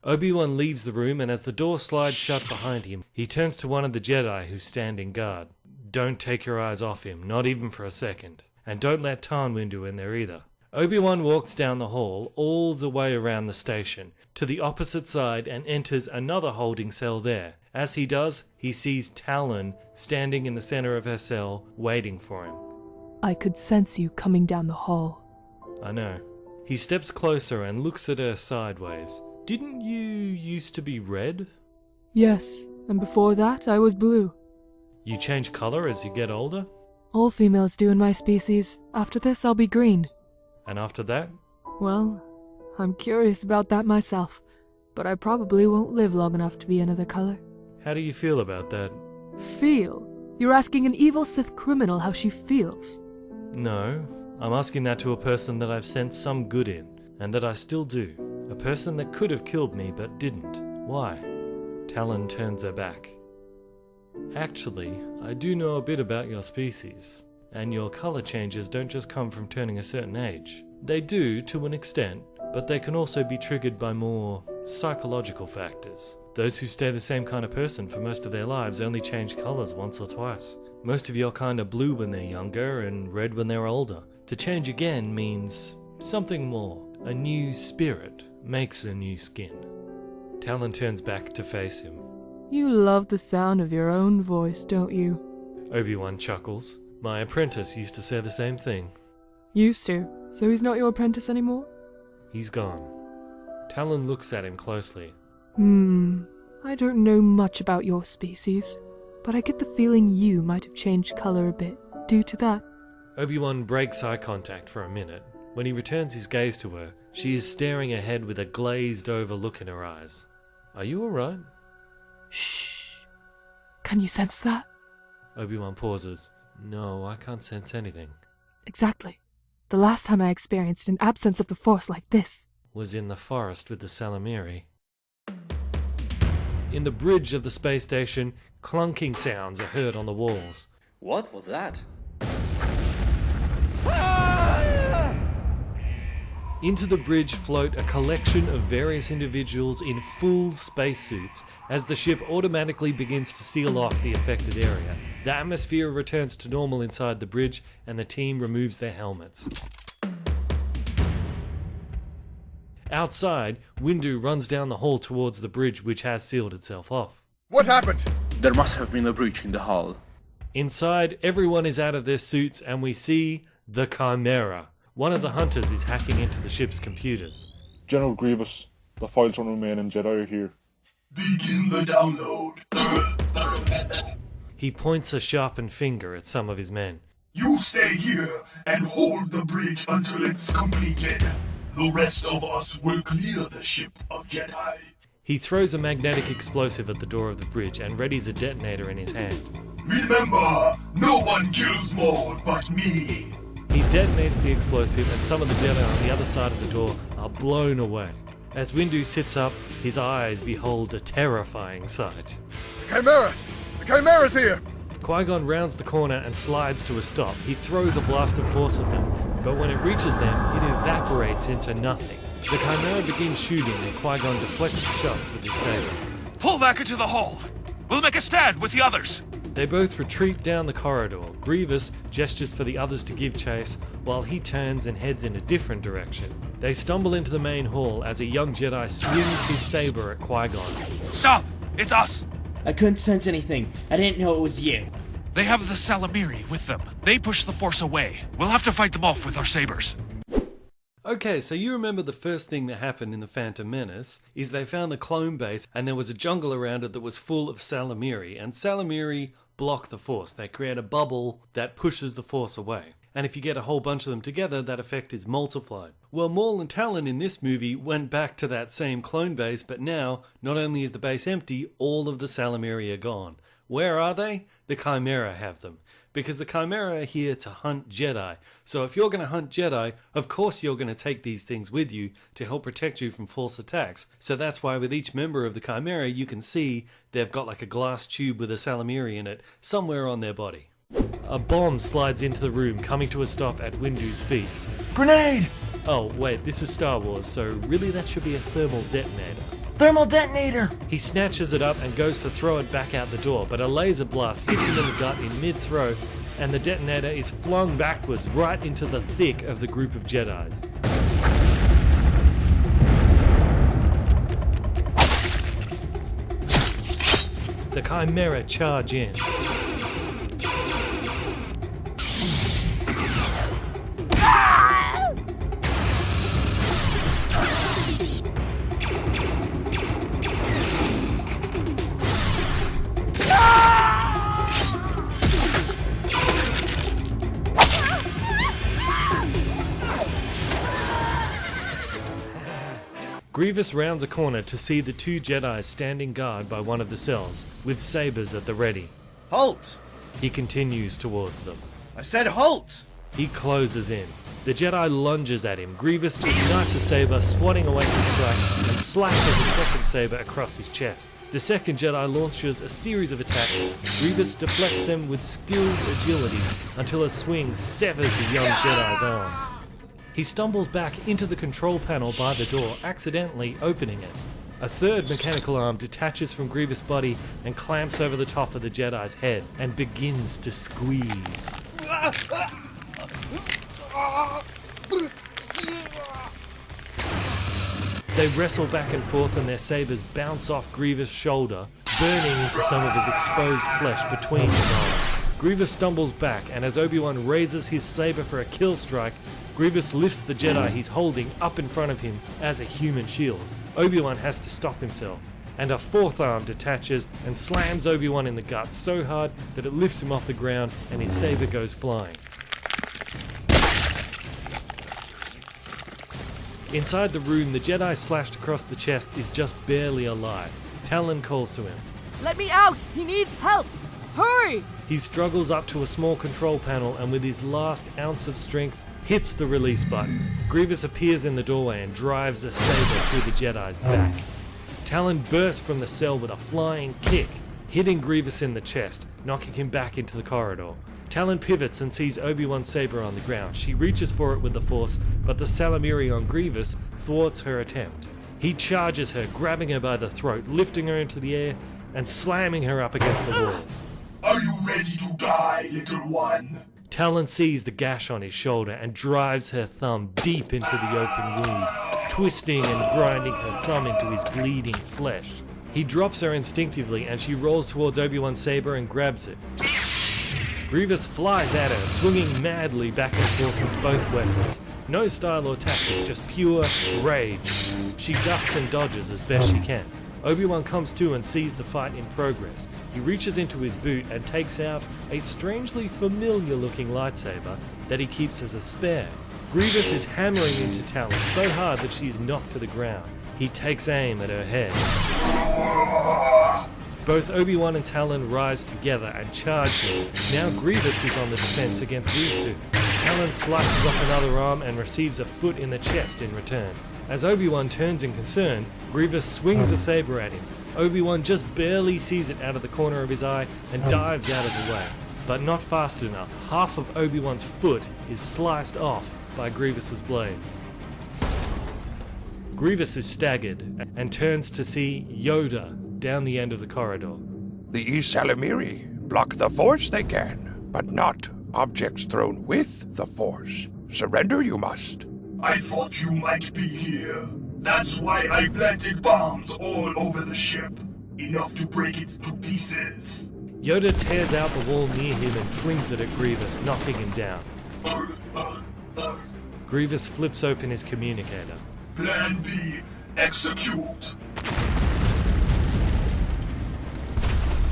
Obi-Wan leaves the room, and as the door slides shut behind him, he turns to one of the Jedi who stand in guard. Don't take your eyes off him, not even for a second. And don't let Tann Windu in there either. Obi-Wan walks down the hall, all the way around the station, to the opposite side and enters another holding cell there. As he does, he sees Talon standing in the center of her cell, waiting for him. I could sense you coming down the hall. I know. He steps closer and looks at her sideways. Didn't you used to be red? Yes, and before that I was blue. You change color as you get older? All females do in my species. After this I'll be green. And after that? Well, I'm curious about that myself, but I probably won't live long enough to be another color. How do you feel about that? Feel? You're asking an evil Sith criminal how she feels. No, I'm asking that to a person that I've sensed some good in, and that I still do. A person that could have killed me but didn't. Why? Talon turns her back. Actually, I do know a bit about your species, and your color changes don't just come from turning a certain age. They do, to an extent, but they can also be triggered by more psychological factors. Those who stay the same kind of person for most of their lives only change colors once or twice. Most of your kind are blue when they're younger and red when they're older. To change again means something more. A new spirit makes a new skin. Talon turns back to face him. You love the sound of your own voice, don't you? Obi-Wan chuckles. My apprentice used to say the same thing. Used to? So he's not your apprentice anymore? He's gone. Talon looks at him closely. I don't know much about your species, but I get the feeling you might have changed color a bit due to that. Obi-Wan breaks eye contact for a minute. When he returns his gaze to her, she is staring ahead with a glazed-over look in her eyes. Are you alright? Shh. Can you sense that? Obi-Wan pauses. No, I can't sense anything. Exactly. The last time I experienced an absence of the Force like this was in the forest with the Salamiri. In the bridge of the space station, clunking sounds are heard on the walls. What was that? Into the bridge float a collection of various individuals in full spacesuits as the ship automatically begins to seal off the affected area. The atmosphere returns to normal inside the bridge and the team removes their helmets. Outside, Windu runs down the hall towards the bridge which has sealed itself off. What happened? There must have been a breach in the hull. Inside, everyone is out of their suits and we see the Chimera. One of the hunters is hacking into the ship's computers. General Grievous, the files on remaining Jedi are here. Begin the download. He points a sharpened finger at some of his men. You stay here and hold the bridge until it's completed. The rest of us will clear the ship of Jedi. He throws a magnetic explosive at the door of the bridge and readies a detonator in his hand. Remember, no one kills Maul but me. He detonates the explosive and some of the Jedi on the other side of the door are blown away. As Windu sits up, his eyes behold a terrifying sight. The Chimera! The Chimera's here! Qui-gon rounds the corner and slides to a stop. He throws a blast of force at them, but when it reaches them, it evaporates into nothing. The Chimera begins shooting and Qui-Gon deflects the shots with his saber. Pull back into the hall! We'll make a stand with the others! They both retreat down the corridor. Grievous gestures for the others to give chase, while he turns and heads in a different direction. They stumble into the main hall as a young Jedi swings his saber at Qui-Gon. Stop! It's us! I couldn't sense anything. I didn't know it was you. They have the Salamiri with them. They push the Force away. We'll have to fight them off with our sabers. Okay, so you remember the first thing that happened in The Phantom Menace is they found the clone base and there was a jungle around it that was full of Salamiri, and Salamiri block the Force. They create a bubble that pushes the Force away. And if you get a whole bunch of them together, that effect is multiplied. Well, Maul and Talon in this movie went back to that same clone base, but now, not only is the base empty, all of the Salamiri are gone. Where are they? The Chimera have them. Because the Chimera are here to hunt Jedi. So if you're going to hunt Jedi, of course you're going to take these things with you to help protect you from false attacks. So that's why with each member of the Chimera, you can see they've got like a glass tube with a Salamiri in it somewhere on their body. A bomb slides into the room, coming to a stop at Windu's feet. Grenade! Oh, wait, this is Star Wars, so really that should be a thermal detonator. Thermal detonator! He snatches it up and goes to throw it back out the door, but a laser blast hits him in the gut in mid-throw, and the detonator is flung backwards right into the thick of the group of Jedis. The Chimera charge in. Grievous rounds a corner to see the two Jedi standing guard by one of the cells, with sabers at the ready. Halt! He continues towards them. I said halt! He closes in. The Jedi lunges at him. Grievous ignites a saber, swatting away his strike, and slashes a second saber across his chest. The second Jedi launches a series of attacks. Grievous deflects them with skilled agility until a swing severs the young Jedi's arm. He stumbles back into the control panel by the door, accidentally opening it. A third mechanical arm detaches from Grievous' body and clamps over the top of the Jedi's head and begins to squeeze. They wrestle back and forth and their sabers bounce off Grievous' shoulder, burning into some of his exposed flesh between his arms. Grievous stumbles back, and as Obi-Wan raises his saber for a kill strike, Grievous lifts the Jedi he's holding up in front of him as a human shield. Obi-Wan has to stop himself, and a fourth arm detaches and slams Obi-Wan in the gut so hard that it lifts him off the ground and his saber goes flying. Inside the room, the Jedi slashed across the chest is just barely alive. Talon calls to him. Let me out! He needs help! Hurry! He struggles up to a small control panel and with his last ounce of strength, hits the release button. Grievous appears in the doorway and drives a saber through the Jedi's back. Talon bursts from the cell with a flying kick, hitting Grievous in the chest, knocking him back into the corridor. Talon pivots and sees Obi-Wan's saber on the ground. She reaches for it with the Force, but the Salamiri on Grievous thwarts her attempt. He charges her, grabbing her by the throat, lifting her into the air, and slamming her up against the wall. Are you ready to die, little one? Talon sees the gash on his shoulder and drives her thumb deep into the open wound, twisting and grinding her thumb into his bleeding flesh. He drops her instinctively and she rolls towards Obi-Wan's saber and grabs it. Grievous flies at her, swinging madly back and forth with both weapons. No style or tactic, just pure rage. She ducks and dodges as best she can. Obi-Wan comes to and sees the fight in progress. He reaches into his boot and takes out a strangely familiar-looking lightsaber that he keeps as a spare. Grievous is hammering into Talon so hard that she is knocked to the ground. He takes aim at her head. Both Obi-Wan and Talon rise together and charge him. Now Grievous is on the defense against these two. Talon slices off another arm and receives a foot in the chest in return. As Obi-Wan turns in concern, Grievous swings a saber at him. Obi-Wan just barely sees it out of the corner of his eye and dives out of the way. But not fast enough. Half of Obi-Wan's foot is sliced off by Grievous's blade. Grievous is staggered and turns to see Yoda down the end of the corridor. The Salamiri block the Force they can, but not objects thrown with the Force. Surrender you must. I thought you might be here. That's why I planted bombs all over the ship. Enough to break it to pieces. Yoda tears out the wall near him and flings it at Grievous, knocking him down. Grievous flips open his communicator. Plan B, execute.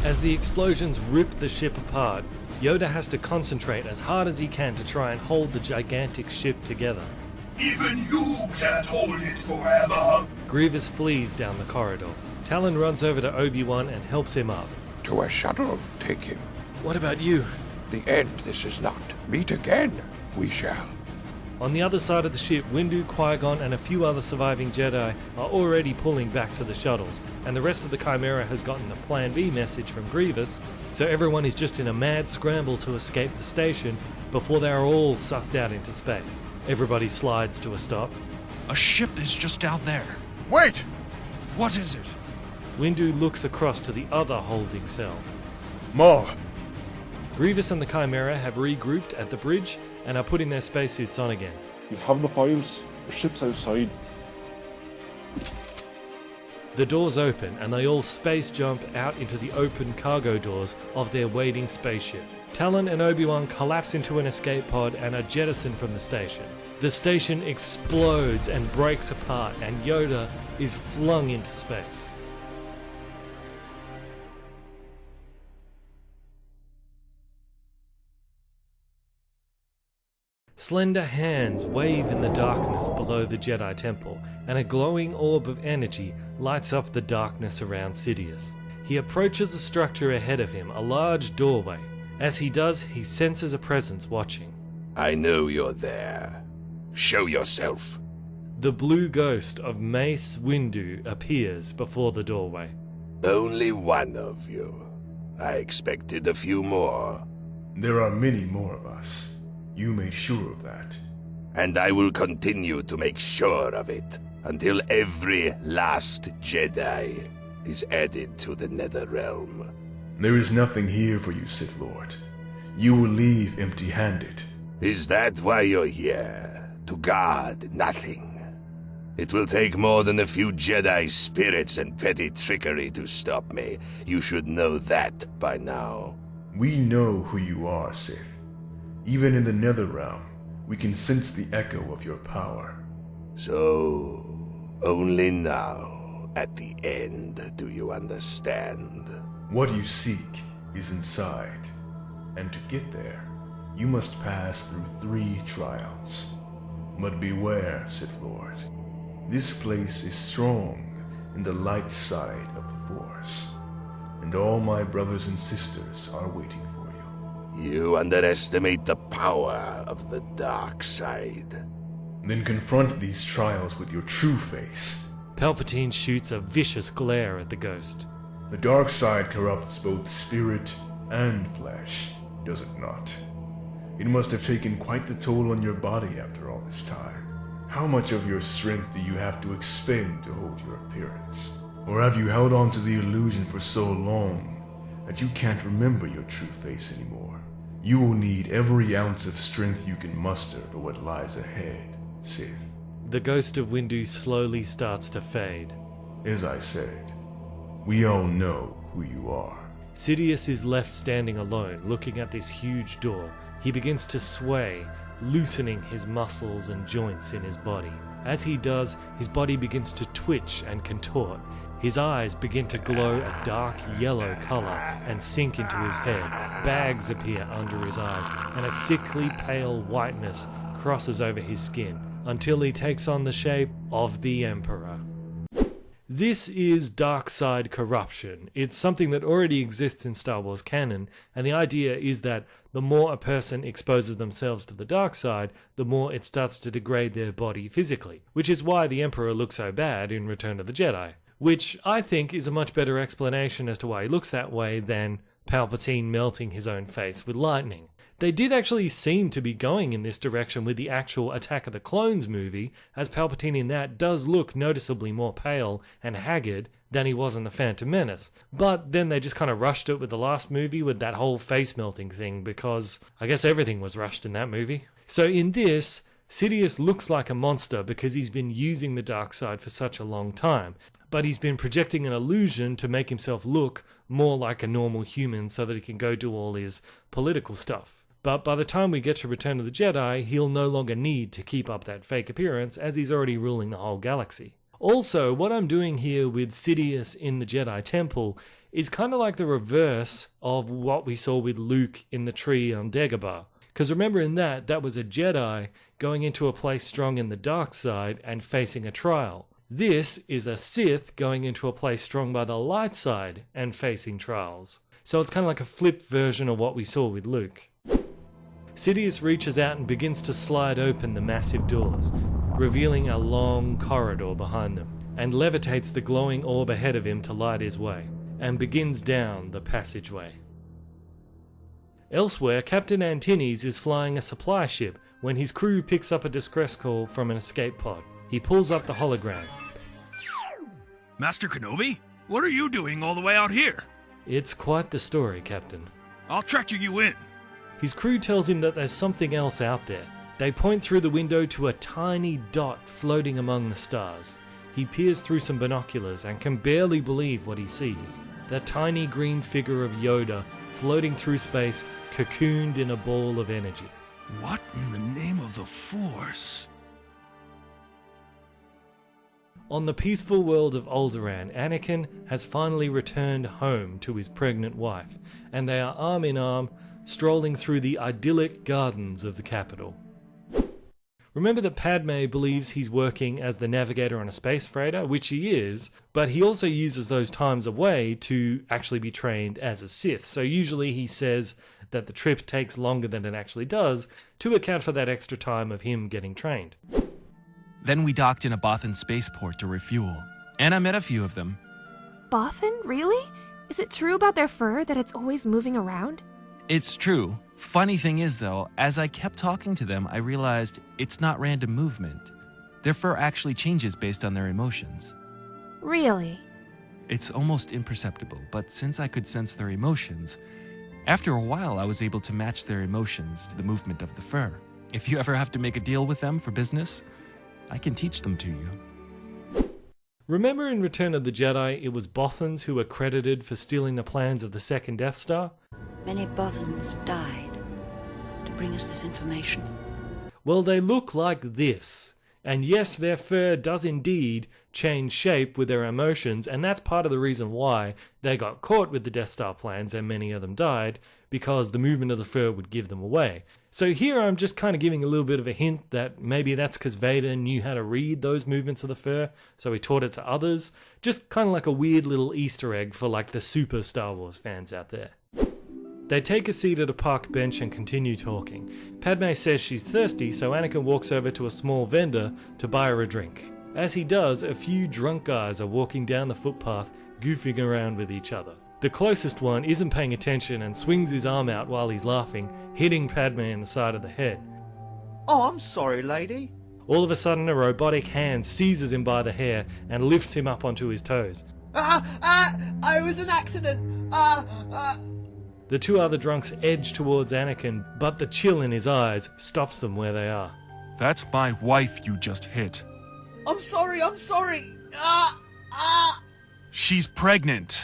As the explosions rip the ship apart, Yoda has to concentrate as hard as he can to try and hold the gigantic ship together. Even you can't hold it forever. Grievous flees down the corridor. Talon runs over to Obi-Wan and helps him up. To a shuttle, take him. What about you? The end this is not. Meet again, we shall. On the other side of the ship, Windu, Qui-gon and a few other surviving Jedi are already pulling back to the shuttles, and the rest of the Chimera has gotten a Plan B message from Grievous, so everyone is just in a mad scramble to escape the station before they are all sucked out into space. Everybody slides to a stop. A ship is just down there. Wait! What is it? Windu looks across to the other holding cell. Maul! Grievous and the Chimera have regrouped at the bridge and are putting their spacesuits on again. You have the files. The ship's outside. The doors open and they all space jump out into the open cargo doors of their waiting spaceship. Talon and Obi-Wan collapse into an escape pod and are jettisoned from the station. The station explodes and breaks apart and Yoda is flung into space. Slender hands wave in the darkness below the Jedi Temple, and a glowing orb of energy lights up the darkness around Sidious. He approaches a structure ahead of him, a large doorway. As he does, he senses a presence watching. I know you're there. Show yourself. The blue ghost of Mace Windu appears before the doorway. Only one of you. I expected a few more. There are many more of us. You made sure of that. And I will continue to make sure of it until every last Jedi is added to the Netherrealm. There is nothing here for you, Sith Lord. You will leave empty-handed. Is that why you're here? To guard nothing? It will take more than a few Jedi spirits and petty trickery to stop me. You should know that by now. We know who you are, Sith. Even in the Netherrealm, we can sense the echo of your power. So, only now, At the end, do you understand? What you seek is inside, and to get there, you must pass through 3 trials. But beware, Sith Lord. This place is strong in the light side of the Force, and all my brothers and sisters are waiting for you. You underestimate the power of the dark side. Then confront these trials with your true face. Palpatine shoots a vicious glare at the ghost. The dark side corrupts both spirit and flesh, does it not? It must have taken quite the toll on your body after all this time. How much of your strength do you have to expend to hold your appearance? Or have you held on to the illusion for so long that you can't remember your true face anymore? You will need every ounce of strength you can muster for what lies ahead, Sith. The ghost of Windu slowly starts to fade. As I said, we all know who you are. Sidious is left standing alone, looking at this huge door. He begins to sway, loosening his muscles and joints in his body. As he does, his body begins to twitch and contort. His eyes begin to glow a dark yellow color and sink into his head. Bags appear under his eyes, and a sickly pale whiteness crosses over his skin, until he takes on the shape of the Emperor. This is dark side corruption. It's something that already exists in Star Wars canon, and the idea is that the more a person exposes themselves to the dark side, the more it starts to degrade their body physically, which is why the Emperor looks so bad in Return of the Jedi, which I think is a much better explanation as to why he looks that way than Palpatine melting his own face with lightning. They did actually seem to be going in this direction with the actual Attack of the Clones movie, as Palpatine in that does look noticeably more pale and haggard than he was in The Phantom Menace. But then they just kind of rushed it with the last movie with that whole face melting thing, because I guess everything was rushed in that movie. So in this, Sidious looks like a monster because he's been using the dark side for such a long time, but he's been projecting an illusion to make himself look more like a normal human so that he can go do all his political stuff. But by the time we get to Return of the Jedi, he'll no longer need to keep up that fake appearance, as he's already ruling the whole galaxy. Also, what I'm doing here with Sidious in the Jedi Temple is kind of like the reverse of what we saw with Luke in the tree on Dagobah. Because remember in that was a Jedi going into a place strong in the dark side and facing a trial. This is a Sith going into a place strong by the light side and facing trials. So it's kind of like a flipped version of what we saw with Luke. Sidious reaches out and begins to slide open the massive doors, revealing a long corridor behind them, and levitates the glowing orb ahead of him to light his way, and begins down the passageway. Elsewhere, Captain Antinees is flying a supply ship when his crew picks up a distress call from an escape pod. He pulls up the hologram. Master Kenobi? What are you doing all the way out here? It's quite the story, Captain. I'll tractor you in. His crew tells him that there's something else out there. They point through the window to a tiny dot floating among the stars. He peers through some binoculars and can barely believe what he sees. That tiny green figure of Yoda floating through space, cocooned in a ball of energy. What in the name of the Force? On the peaceful world of Alderaan, Anakin has finally returned home to his pregnant wife, and they are arm in arm, strolling through the idyllic gardens of the capital. Remember that Padme believes he's working as the navigator on a space freighter, which he is, but he also uses those times away to actually be trained as a Sith. So usually he says that the trip takes longer than it actually does to account for that extra time of him getting trained. Then we docked in a Bothan spaceport to refuel, and I met a few of them. Bothan? Really? Is it true about their fur that it's always moving around? It's true. Funny thing is, though, as I kept talking to them, I realized it's not random movement. Their fur actually changes based on their emotions. Really? It's almost imperceptible, but since I could sense their emotions, after a while I was able to match their emotions to the movement of the fur. If you ever have to make a deal with them for business, I can teach them to you. Remember in Return of the Jedi, it was Bothans who were credited for stealing the plans of the second Death Star? Many Bothans died to bring us this information. Well, they look like this, And yes, their fur does indeed change shape with their emotions, and that's part of the reason why they got caught with the Death Star plans and many of them died, because the movement of the fur would give them away. So here I'm just kind of giving a little bit of a hint that maybe that's because Vader knew how to read those movements of the fur, so he taught it to others. Just kind of like a weird little Easter egg for like the super Star Wars fans out there. They take a seat at a park bench and continue talking. Padme says she's thirsty, so Anakin walks over to a small vendor to buy her a drink. As he does, a few drunk guys are walking down the footpath, goofing around with each other. The closest one isn't paying attention and swings his arm out while he's laughing, hitting Padme in the side of the head. Oh, I'm sorry, lady. All of a sudden, a robotic hand seizes him by the hair and lifts him up onto his toes. It was an accident. The two other drunks edge towards Anakin, but the chill in his eyes stops them where they are. That's my wife you just hit. I'm sorry. She's pregnant.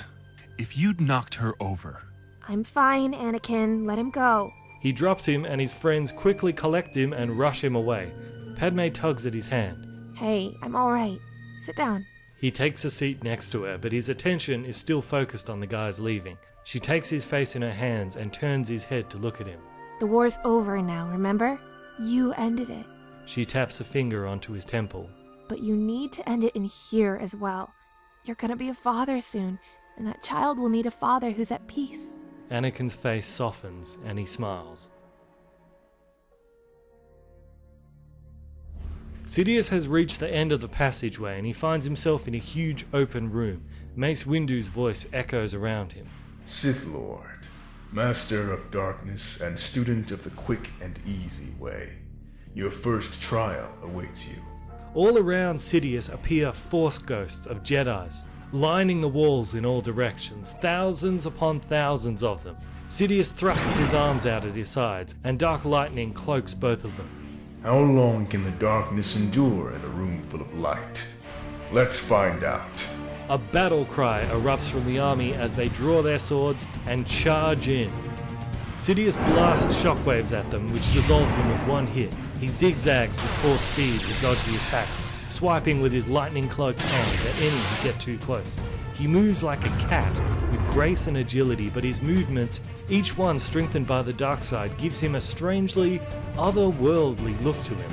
If you'd knocked her over. I'm fine, Anakin. Let him go. He drops him and his friends quickly collect him and rush him away. Padme tugs at his hand. Hey, I'm alright. Sit down. He takes a seat next to her, but his attention is still focused on the guys leaving. She takes his face in her hands and turns his head to look at him. The war's over now, remember? You ended it. She taps a finger onto his temple. But you need to end it in here as well. You're gonna be a father soon, and that child will need a father who's at peace. Anakin's face softens and he smiles. Sidious has reached the end of the passageway and he finds himself in a huge open room. Mace Windu's voice echoes around him. Sith Lord, Master of Darkness and student of the quick and easy way, your first trial awaits you. All around Sidious appear Force ghosts of Jedis, lining the walls in all directions, thousands upon thousands of them. Sidious thrusts his arms out at his sides, and dark lightning cloaks both of them. How long can the darkness endure in a room full of light? Let's find out. A battle cry erupts from the army as they draw their swords and charge in. Sidious blasts shockwaves at them, which dissolves them with one hit. He zigzags with full speed to dodge the attacks, swiping with his lightning-cloaked hands at any who get too close. He moves like a cat, with grace and agility, but his movements, each one strengthened by the dark side, gives him a strangely otherworldly look to him.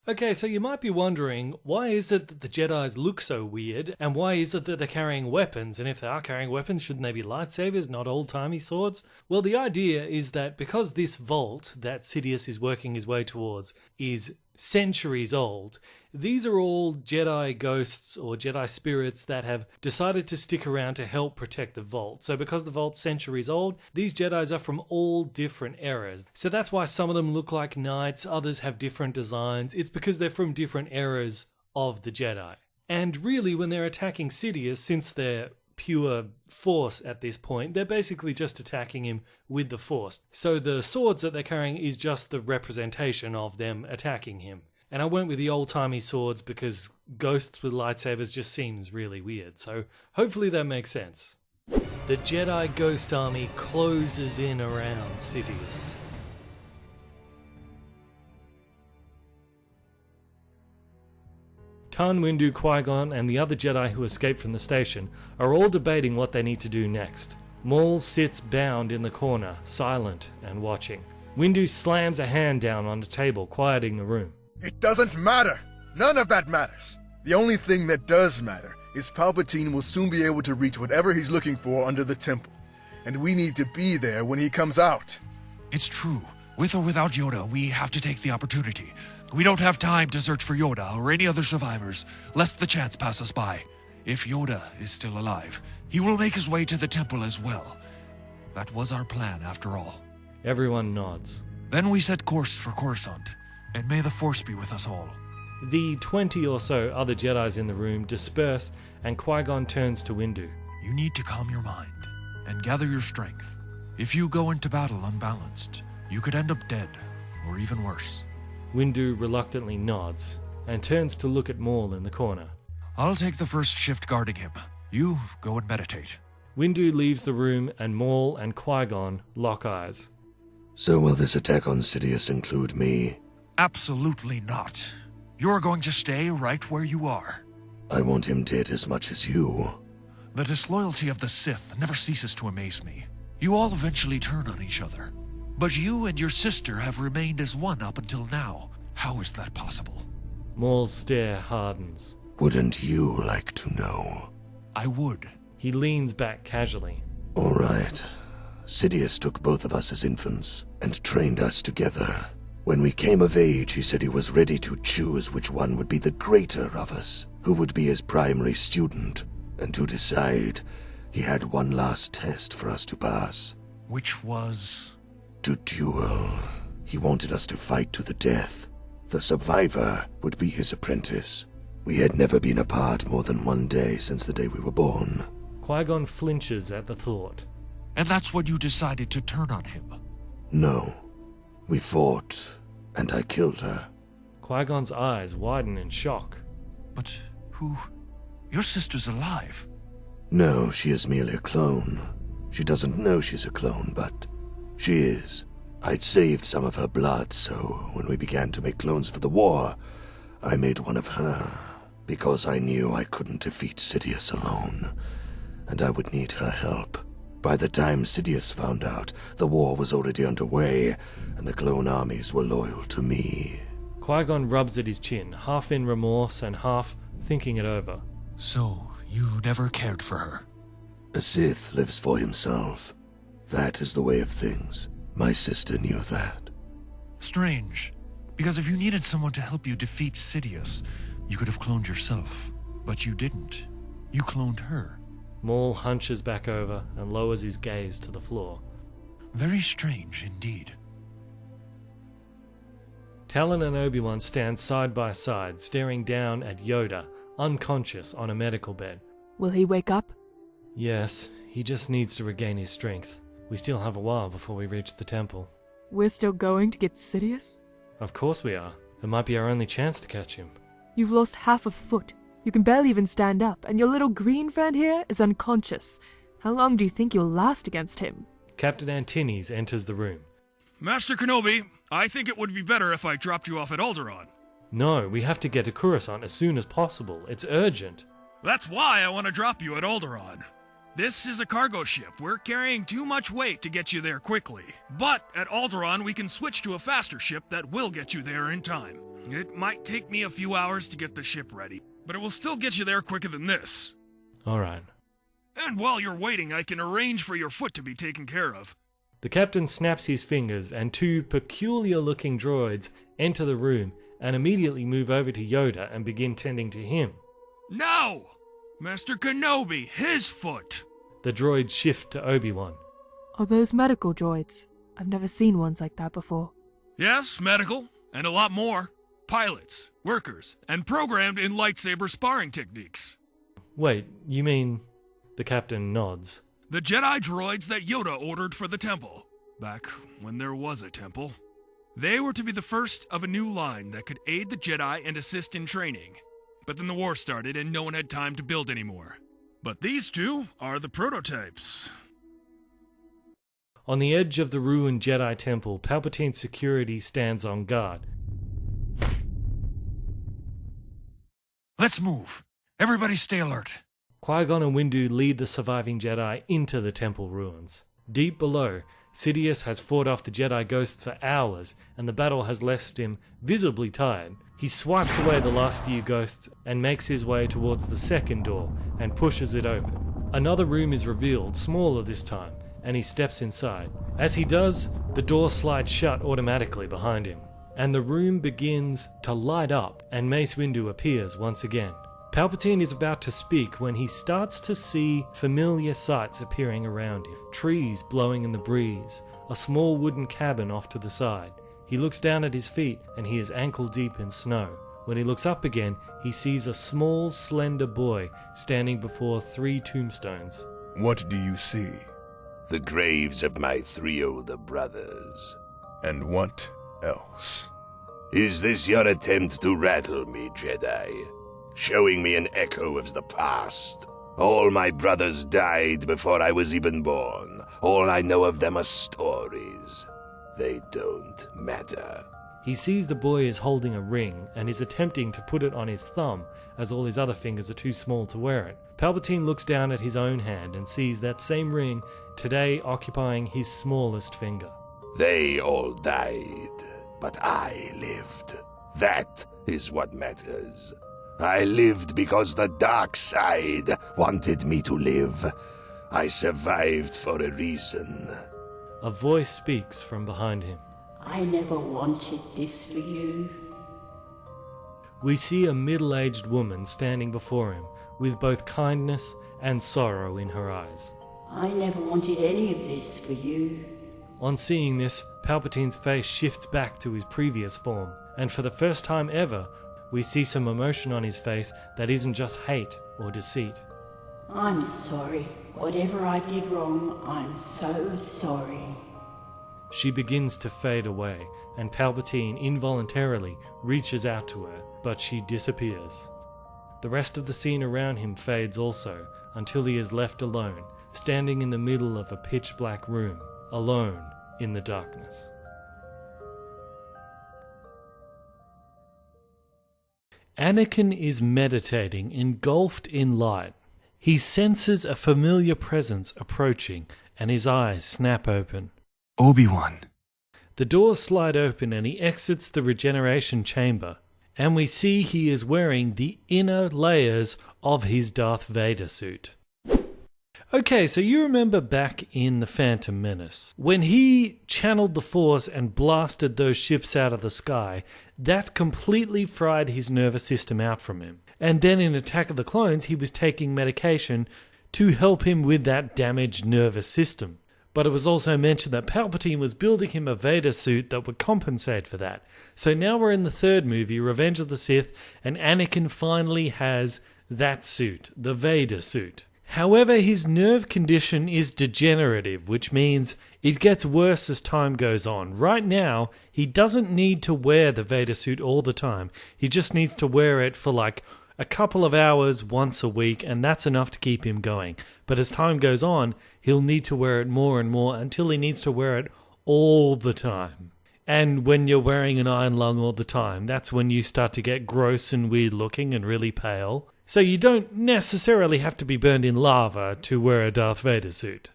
Okay, so you might be wondering, why is it that the Jedis look so weird, and why is it that they're carrying weapons, and if they are carrying weapons, shouldn't they be lightsabers, not old-timey swords? Well, the idea is that because this vault that Sidious is working his way towards is centuries old, these are all Jedi ghosts or Jedi spirits that have decided to stick around to help protect the vault. So because the vault's centuries old, these Jedis are from all different eras. So that's why some of them look like knights, others have different designs. It's because they're from different eras of the Jedi. And really, when they're attacking Sidious, since they're pure force at this point, they're basically just attacking him with the force. So the swords that they're carrying is just the representation of them attacking him. And I went with the old-timey swords because ghosts with lightsabers just seems really weird, so hopefully that makes sense. The Jedi Ghost Army closes in around Sidious. Tann, Windu, Qui-gon, and the other Jedi who escaped from the station are all debating what they need to do next. Maul sits bound in the corner, silent and watching. Windu slams a hand down on the table, quieting the room. It doesn't matter! None of that matters! The only thing that does matter is Palpatine will soon be able to reach whatever he's looking for under the temple. And we need to be there when he comes out. It's true. With or without Yoda, we have to take the opportunity. We don't have time to search for Yoda or any other survivors, lest the chance pass us by. If Yoda is still alive, he will make his way to the temple as well. That was our plan, after all. Everyone nods. Then we set course for Coruscant, and may the Force be with us all. The 20 or so other Jedis in the room disperse, and Qui-Gon turns to Windu. You need to calm your mind and gather your strength. If you go into battle unbalanced, you could end up dead, or even worse. Windu reluctantly nods, and turns to look at Maul in the corner. I'll take the first shift guarding him. You go and meditate. Windu leaves the room, and Maul and Qui-Gon lock eyes. So will this attack on Sidious include me? Absolutely not. You're going to stay right where you are. I want him dead as much as you. The disloyalty of the Sith never ceases to amaze me. You all eventually turn on each other. But you and your sister have remained as one up until now. How is that possible? Maul's stare hardens. Wouldn't you like to know? I would. He leans back casually. All right. Sidious took both of us as infants and trained us together. When we came of age, he said he was ready to choose which one would be the greater of us, who would be his primary student, and to decide, he had one last test for us to pass. Which was? To duel. He wanted us to fight to the death. The survivor would be his apprentice. We had never been apart more than one day since the day we were born. Qui-gon flinches at the thought. And that's when you decided to turn on him? No. We fought, and I killed her. Qui-Gon's eyes widen in shock. But who? Your sister's alive. No, she is merely a clone. She doesn't know she's a clone, but she is. I'd saved some of her blood, so when we began to make clones for the war, I made one of her, because I knew I couldn't defeat Sidious alone, and I would need her help. By the time Sidious found out, the war was already underway, and the clone armies were loyal to me. Qui-Gon rubs at his chin, half in remorse and half thinking it over. So, you never cared for her? A Sith lives for himself. That is the way of things. My sister knew that. Strange, because if you needed someone to help you defeat Sidious, you could have cloned yourself. But you didn't. You cloned her. Maul hunches back over and lowers his gaze to the floor. Very strange indeed. Talon and Obi-Wan stand side by side, staring down at Yoda, unconscious on a medical bed. Will he wake up? Yes, he just needs to regain his strength. We still have a while before we reach the temple. We're still going to get Sidious? Of course we are. It might be our only chance to catch him. You've lost half a foot. You can barely even stand up, and your little green friend here is unconscious. How long do you think you'll last against him? Captain Antinees enters the room. Master Kenobi, I think it would be better if I dropped you off at Alderaan. No, we have to get to Coruscant as soon as possible. It's urgent. That's why I want to drop you at Alderaan. This is a cargo ship. We're carrying too much weight to get you there quickly. But at Alderaan, we can switch to a faster ship that will get you there in time. It might take me a few hours to get the ship ready, but it will still get you there quicker than this. All right. And while you're waiting, I can arrange for your foot to be taken care of. The captain snaps his fingers, and two peculiar-looking droids enter the room and immediately move over to Yoda and begin tending to him. No! Master Kenobi, his foot! The droids shift to Obi-Wan. Are those medical droids? I've never seen ones like that before. Yes, medical, and a lot more. Pilots, workers, and programmed in lightsaber sparring techniques. Wait, you mean... The captain nods. The Jedi droids that Yoda ordered for the temple, back when there was a temple. They were to be the first of a new line that could aid the Jedi and assist in training. But then the war started and no one had time to build anymore. But these two are the prototypes. On the edge of the ruined Jedi temple, Palpitine's security stands on guard. Let's move. Everybody stay alert. Qui-Gon and Windu lead the surviving Jedi into the temple ruins. Deep below, Sidious has fought off the Jedi ghosts for hours, and the battle has left him visibly tired. He swipes away the last few ghosts and makes his way towards the second door and pushes it open. Another room is revealed, smaller this time, and he steps inside. As he does, the door slides shut automatically behind him, and the room begins to light up, and Mace Windu appears once again. Palpatine is about to speak when he starts to see familiar sights appearing around him. Trees blowing in the breeze, a small wooden cabin off to the side. He looks down at his feet and he is ankle deep in snow. When he looks up again, he sees a small, slender boy standing before 3 tombstones. What do you see? The graves of my 3 older brothers. And what else? Is this your attempt to rattle me, Jedi? Showing me an echo of the past? All my brothers died before I was even born. All I know of them are stories. They don't matter. He sees the boy is holding a ring and is attempting to put it on his thumb, as all his other fingers are too small to wear it. Palpatine looks down at his own hand and sees that same ring today occupying his smallest finger. They all died, but I lived. That is what matters. I lived because the dark side wanted me to live. I survived for a reason. A voice speaks from behind him. I never wanted this for you. We see a middle-aged woman standing before him, with both kindness and sorrow in her eyes. I never wanted any of this for you. On seeing this, Palpatine's face shifts back to his previous form, and for the first time ever, we see some emotion on his face that isn't just hate or deceit. I'm sorry. Whatever I did wrong, I'm so sorry. She begins to fade away, and Palpatine involuntarily reaches out to her, but she disappears. The rest of the scene around him fades also, until he is left alone, standing in the middle of a pitch-black room, alone in the darkness. Anakin is meditating, engulfed in light. He senses a familiar presence approaching, and his eyes snap open. Obi-Wan. The doors slide open and he exits the regeneration chamber, and we see he is wearing the inner layers of his Darth Vader suit. Okay, so you remember back in The Phantom Menace, when he channeled the Force and blasted those ships out of the sky, that completely fried his nervous system out from him. And then in Attack of the Clones, he was taking medication to help him with that damaged nervous system. But it was also mentioned that Palpatine was building him a Vader suit that would compensate for that. So now we're in the third movie, Revenge of the Sith, and Anakin finally has that suit, the Vader suit. However, his nerve condition is degenerative, which means it gets worse as time goes on. Right now, he doesn't need to wear the Vader suit all the time. He just needs to wear it for like a couple of hours once a week, and that's enough to keep him going. But as time goes on, he'll need to wear it more and more until he needs to wear it all the time. And when you're wearing an iron lung all the time, that's when you start to get gross and weird looking and really pale. So you don't necessarily have to be burned in lava to wear a Darth Vader suit.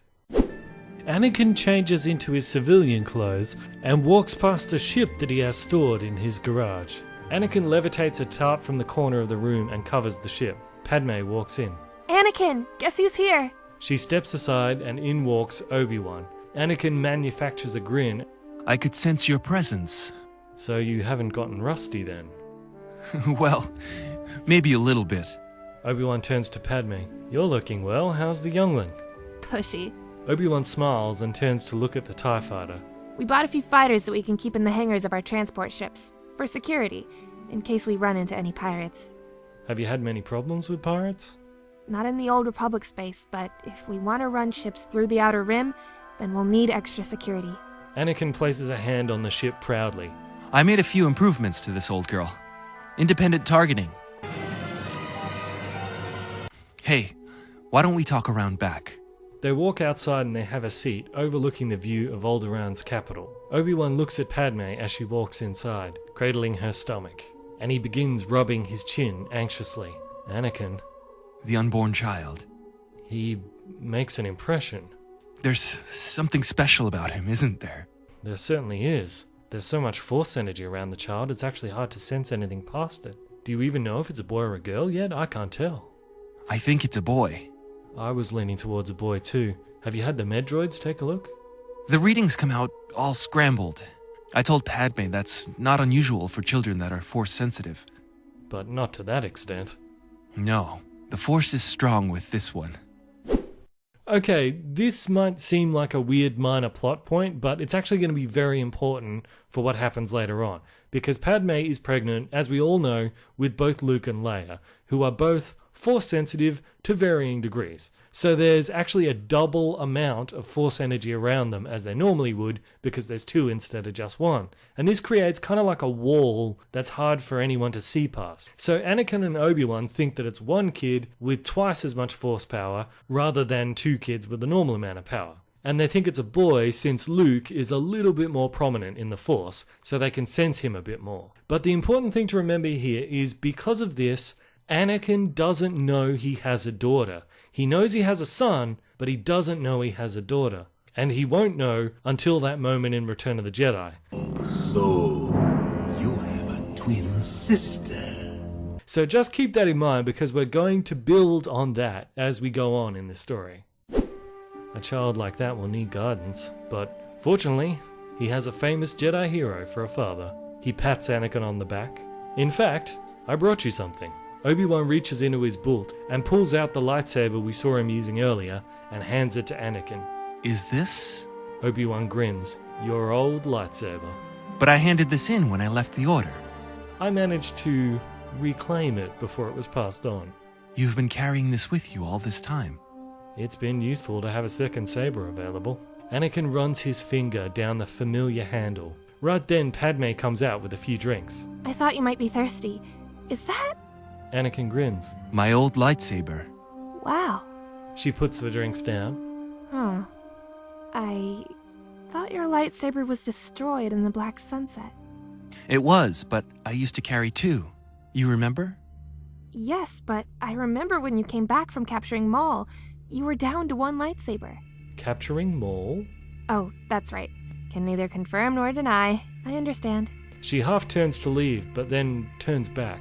Anakin changes into his civilian clothes and walks past a ship that he has stored in his garage. Anakin levitates a tarp from the corner of the room and covers the ship. Padme walks in. Anakin, guess who's here? She steps aside and in walks Obi-Wan. Anakin manufactures a grin. I could sense your presence. So you haven't gotten rusty then? Well, maybe a little bit. Obi-Wan turns to Padme. You're looking well, how's the youngling? Pushy. Obi-Wan smiles and turns to look at the TIE fighter. We bought a few fighters that we can keep in the hangars of our transport ships, for security, in case we run into any pirates. Have you had many problems with pirates? Not in the Old Republic space, but if we want to run ships through the Outer Rim, then we'll need extra security. Anakin places a hand on the ship proudly. I made a few improvements to this old girl. Independent targeting. Hey, why don't we talk around back? They walk outside and they have a seat overlooking the view of Alderaan's capital. Obi-Wan looks at Padme as she walks inside, cradling her stomach, and he begins rubbing his chin anxiously. Anakin. The unborn child. He makes an impression. There's something special about him, isn't there? There certainly is. There's so much Force energy around the child, it's actually hard to sense anything past it. Do you even know if it's a boy or a girl yet? I can't tell. I think it's a boy. I was leaning towards a boy too. Have you had the med droids take a look? The readings come out all scrambled. I told Padme that's not unusual for children that are Force sensitive. But not to that extent. No, the Force is strong with this one. Okay, this might seem like a weird minor plot point, but it's actually going to be very important for what happens later on. Because Padme is pregnant, as we all know, with both Luke and Leia, who are both Force sensitive to varying degrees. So there's actually a double amount of Force energy around them as they normally would, because there's two instead of just one. And this creates kind of like a wall that's hard for anyone to see past. So Anakin and Obi-Wan think that it's one kid with twice as much Force power, rather than two kids with the normal amount of power. And they think it's a boy since Luke is a little bit more prominent in the Force, so they can sense him a bit more. But the important thing to remember here is because of this, Anakin doesn't know he has a daughter. He knows he has a son, but he doesn't know he has a daughter. And he won't know until that moment in Return of the Jedi. So, you have a twin sister. So just keep that in mind because we're going to build on that as we go on in this story. A child like that will need guidance, but fortunately, he has a famous Jedi hero for a father. He pats Anakin on the back. In fact, I brought you something. Obi-Wan reaches into his belt and pulls out the lightsaber we saw him using earlier and hands it to Anakin. Is this? Obi-Wan grins. Your old lightsaber. But I handed this in when I left the Order. I managed to reclaim it before it was passed on. You've been carrying this with you all this time. It's been useful to have a second saber available. Anakin runs his finger down the familiar handle. Right then, Padme comes out with a few drinks. I thought you might be thirsty. Is that? Anakin grins. My old lightsaber. Wow. She puts the drinks down. Huh. I thought your lightsaber was destroyed in the Black Sunset. It was, but I used to carry two. You remember? Yes, but I remember when you came back from capturing Maul, you were down to one lightsaber. Capturing Maul? Oh, that's right. Can neither confirm nor deny. I understand. She half turns to leave, but then turns back.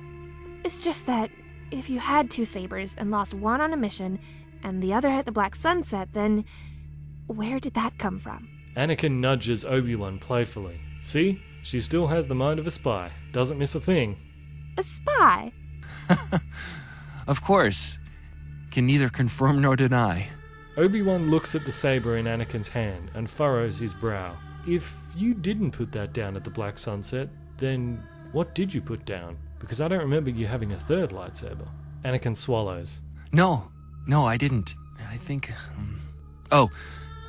It's just that if you had two sabers and lost one on a mission and the other at the Black Sunset, then where did that come from? Anakin nudges Obi-Wan playfully. See? She still has the mind of a spy. Doesn't miss a thing. A spy? Of course. Can neither confirm nor deny. Obi-Wan looks at the saber in Anakin's hand and furrows his brow. If you didn't put that down at the Black Sunset, then what did you put down? Because I don't remember you having a third lightsaber. Anakin swallows. No, I didn't. I think... Oh,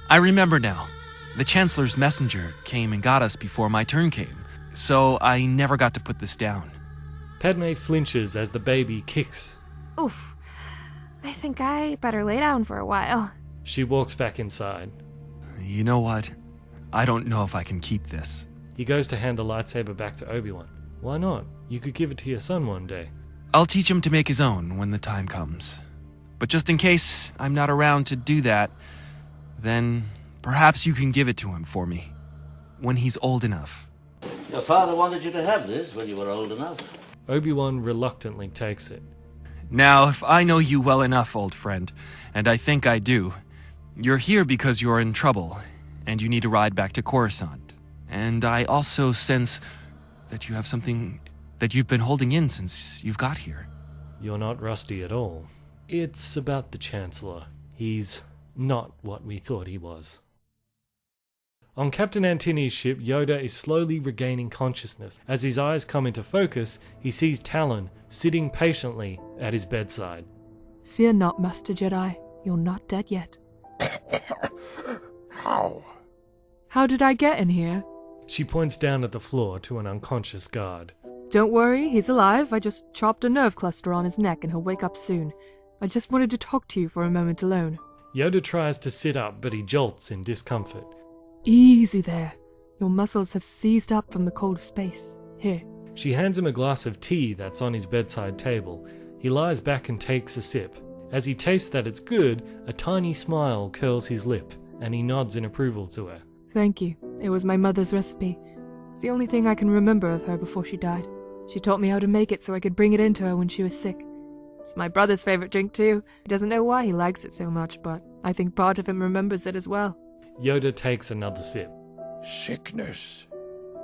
I remember now. The Chancellor's messenger came and got us before my turn came, so I never got to put this down. Padme flinches as the baby kicks. Oof. I think I better lay down for a while. She walks back inside. You know what? I don't know if I can keep this. He goes to hand the lightsaber back to Obi-Wan. Why not? You could give it to your son one day. I'll teach him to make his own when the time comes. But just in case I'm not around to do that, then perhaps you can give it to him for me. When he's old enough. Your father wanted you to have this when you were old enough. Obi-Wan reluctantly takes it. Now, if I know you well enough, old friend, and I think I do, you're here because you're in trouble, and you need a ride back to Coruscant. And I also sense that you have something that you've been holding in since you've got here. You're not rusty at all. It's about the Chancellor. He's not what we thought he was. On Captain Antinees' ship, Yoda is slowly regaining consciousness. As his eyes come into focus, he sees Talon sitting patiently at his bedside. Fear not, Master Jedi. You're not dead yet. How? How did I get in here? She points down at the floor to an unconscious guard. Don't worry, he's alive. I just chopped a nerve cluster on his neck and he'll wake up soon. I just wanted to talk to you for a moment alone. Yoda tries to sit up, but he jolts in discomfort. Easy there. Your muscles have seized up from the cold of space. Here. She hands him a glass of tea that's on his bedside table. He lies back and takes a sip. As he tastes that it's good, a tiny smile curls his lip, and he nods in approval to her. Thank you. It was my mother's recipe. It's the only thing I can remember of her before she died. She taught me how to make it so I could bring it in to her when she was sick. It's my brother's favorite drink too. He doesn't know why he likes it so much, but I think part of him remembers it as well. Yoda takes another sip. Sickness?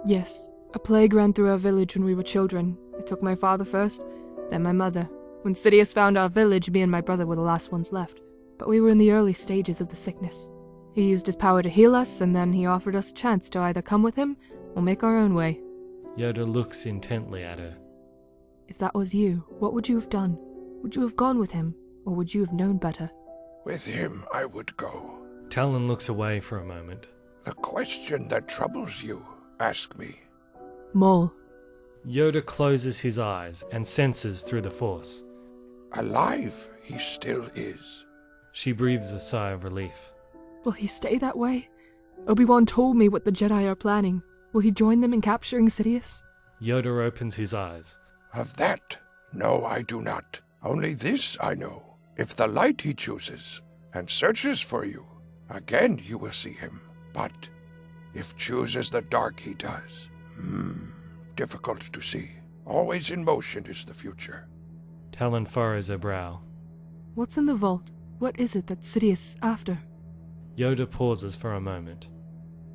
Yes. A plague ran through our village when we were children. It took my father first, then my mother. When Sidious found our village, me and my brother were the last ones left. But we were in the early stages of the sickness. He used his power to heal us, and then he offered us a chance to either come with him or make our own way. Yoda looks intently at her. If that was you, what would you have done? Would you have gone with him, or would you have known better? With him, I would go. Talon looks away for a moment. The question that troubles you, ask me. Maul. Yoda closes his eyes and senses through the Force. Alive, he still is. She breathes a sigh of relief. Will he stay that way? Obi-Wan told me what the Jedi are planning. Will he join them in capturing Sidious? Yoda opens his eyes. Of that, no, I do not. Only this I know. If the light he chooses and searches for you, again you will see him. But if chooses the dark he does, difficult to see. Always in motion is the future. Talon furrows her brow. What's in the vault? What is it that Sidious is after? Yoda pauses for a moment.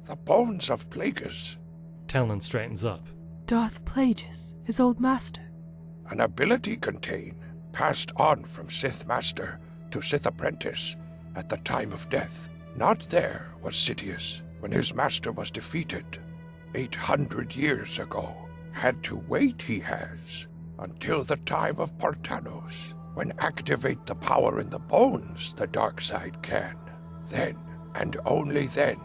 The bones of Plagueis. Talon straightens up. Darth Plagueis, his old master. An ability contained, passed on from Sith Master to Sith Apprentice at the time of death. Not there was Sidious when his master was defeated 800 years ago. Had to wait, he has, until the time of Partanos, when activate the power in the bones the dark side can. Then, and only then,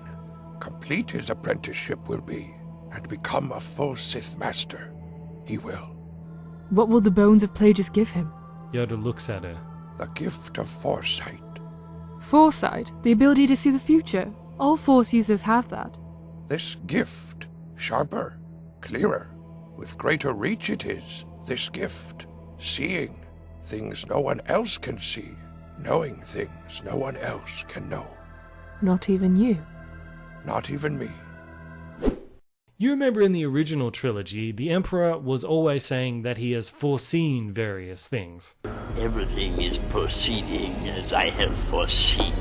complete his apprenticeship will be, and become a full Sith Master. He will. What will the bones of Plagueis give him? Yoda looks at her. The gift of foresight. Foresight? The ability to see the future? All Force users have that. This gift, sharper, clearer, with greater reach it is. This gift, seeing things no one else can see, knowing things no one else can know. Not even you. Not even me. You remember in the original trilogy, the Emperor was always saying that he has foreseen various things. Everything is proceeding as I have foreseen.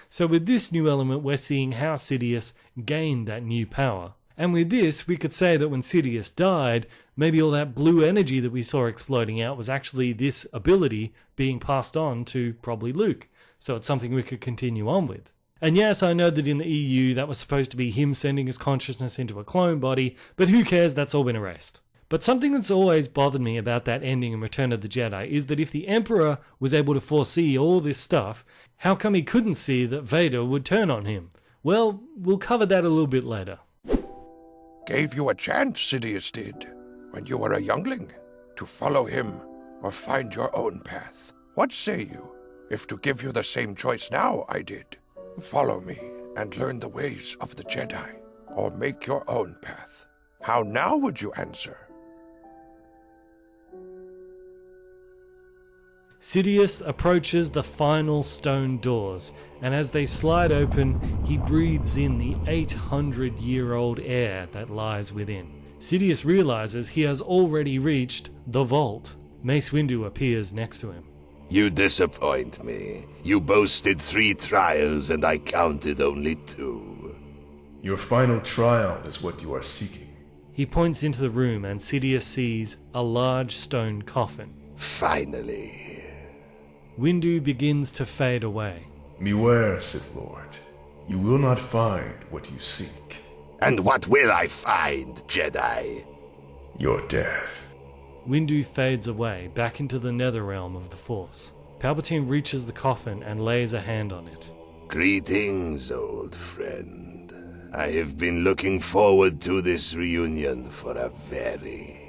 So with this new element, we're seeing how Sidious gained that new power. And with this, we could say that when Sidious died, maybe all that blue energy that we saw exploding out was actually this ability being passed on to probably Luke. So it's something we could continue on with. And yes, I know that in the EU that was supposed to be him sending his consciousness into a clone body, but who cares, that's all been erased. But something that's always bothered me about that ending in Return of the Jedi is that if the Emperor was able to foresee all this stuff, how come he couldn't see that Vader would turn on him? Well, we'll cover that a little bit later. Gave you a chance, Sidious did, when you were a youngling, to follow him or find your own path. What say you, if to give you the same choice now I did? Follow me and learn the ways of the Jedi, or make your own path. How now would you answer? Sidious approaches the final stone doors, and as they slide open, he breathes in the 800-year-old air that lies within. Sidious realizes he has already reached the vault. Mace Windu appears next to him. You disappoint me. You boasted 3 trials and I counted only 2. Your final trial is what you are seeking. He points into the room and Sidious sees a large stone coffin. Finally. Windu begins to fade away. Beware, Sith Lord. You will not find what you seek. And what will I find, Jedi? Your death. Windu fades away, back into the netherrealm of the Force. Palpatine reaches the coffin and lays a hand on it. Greetings, old friend. I have been looking forward to this reunion for a very,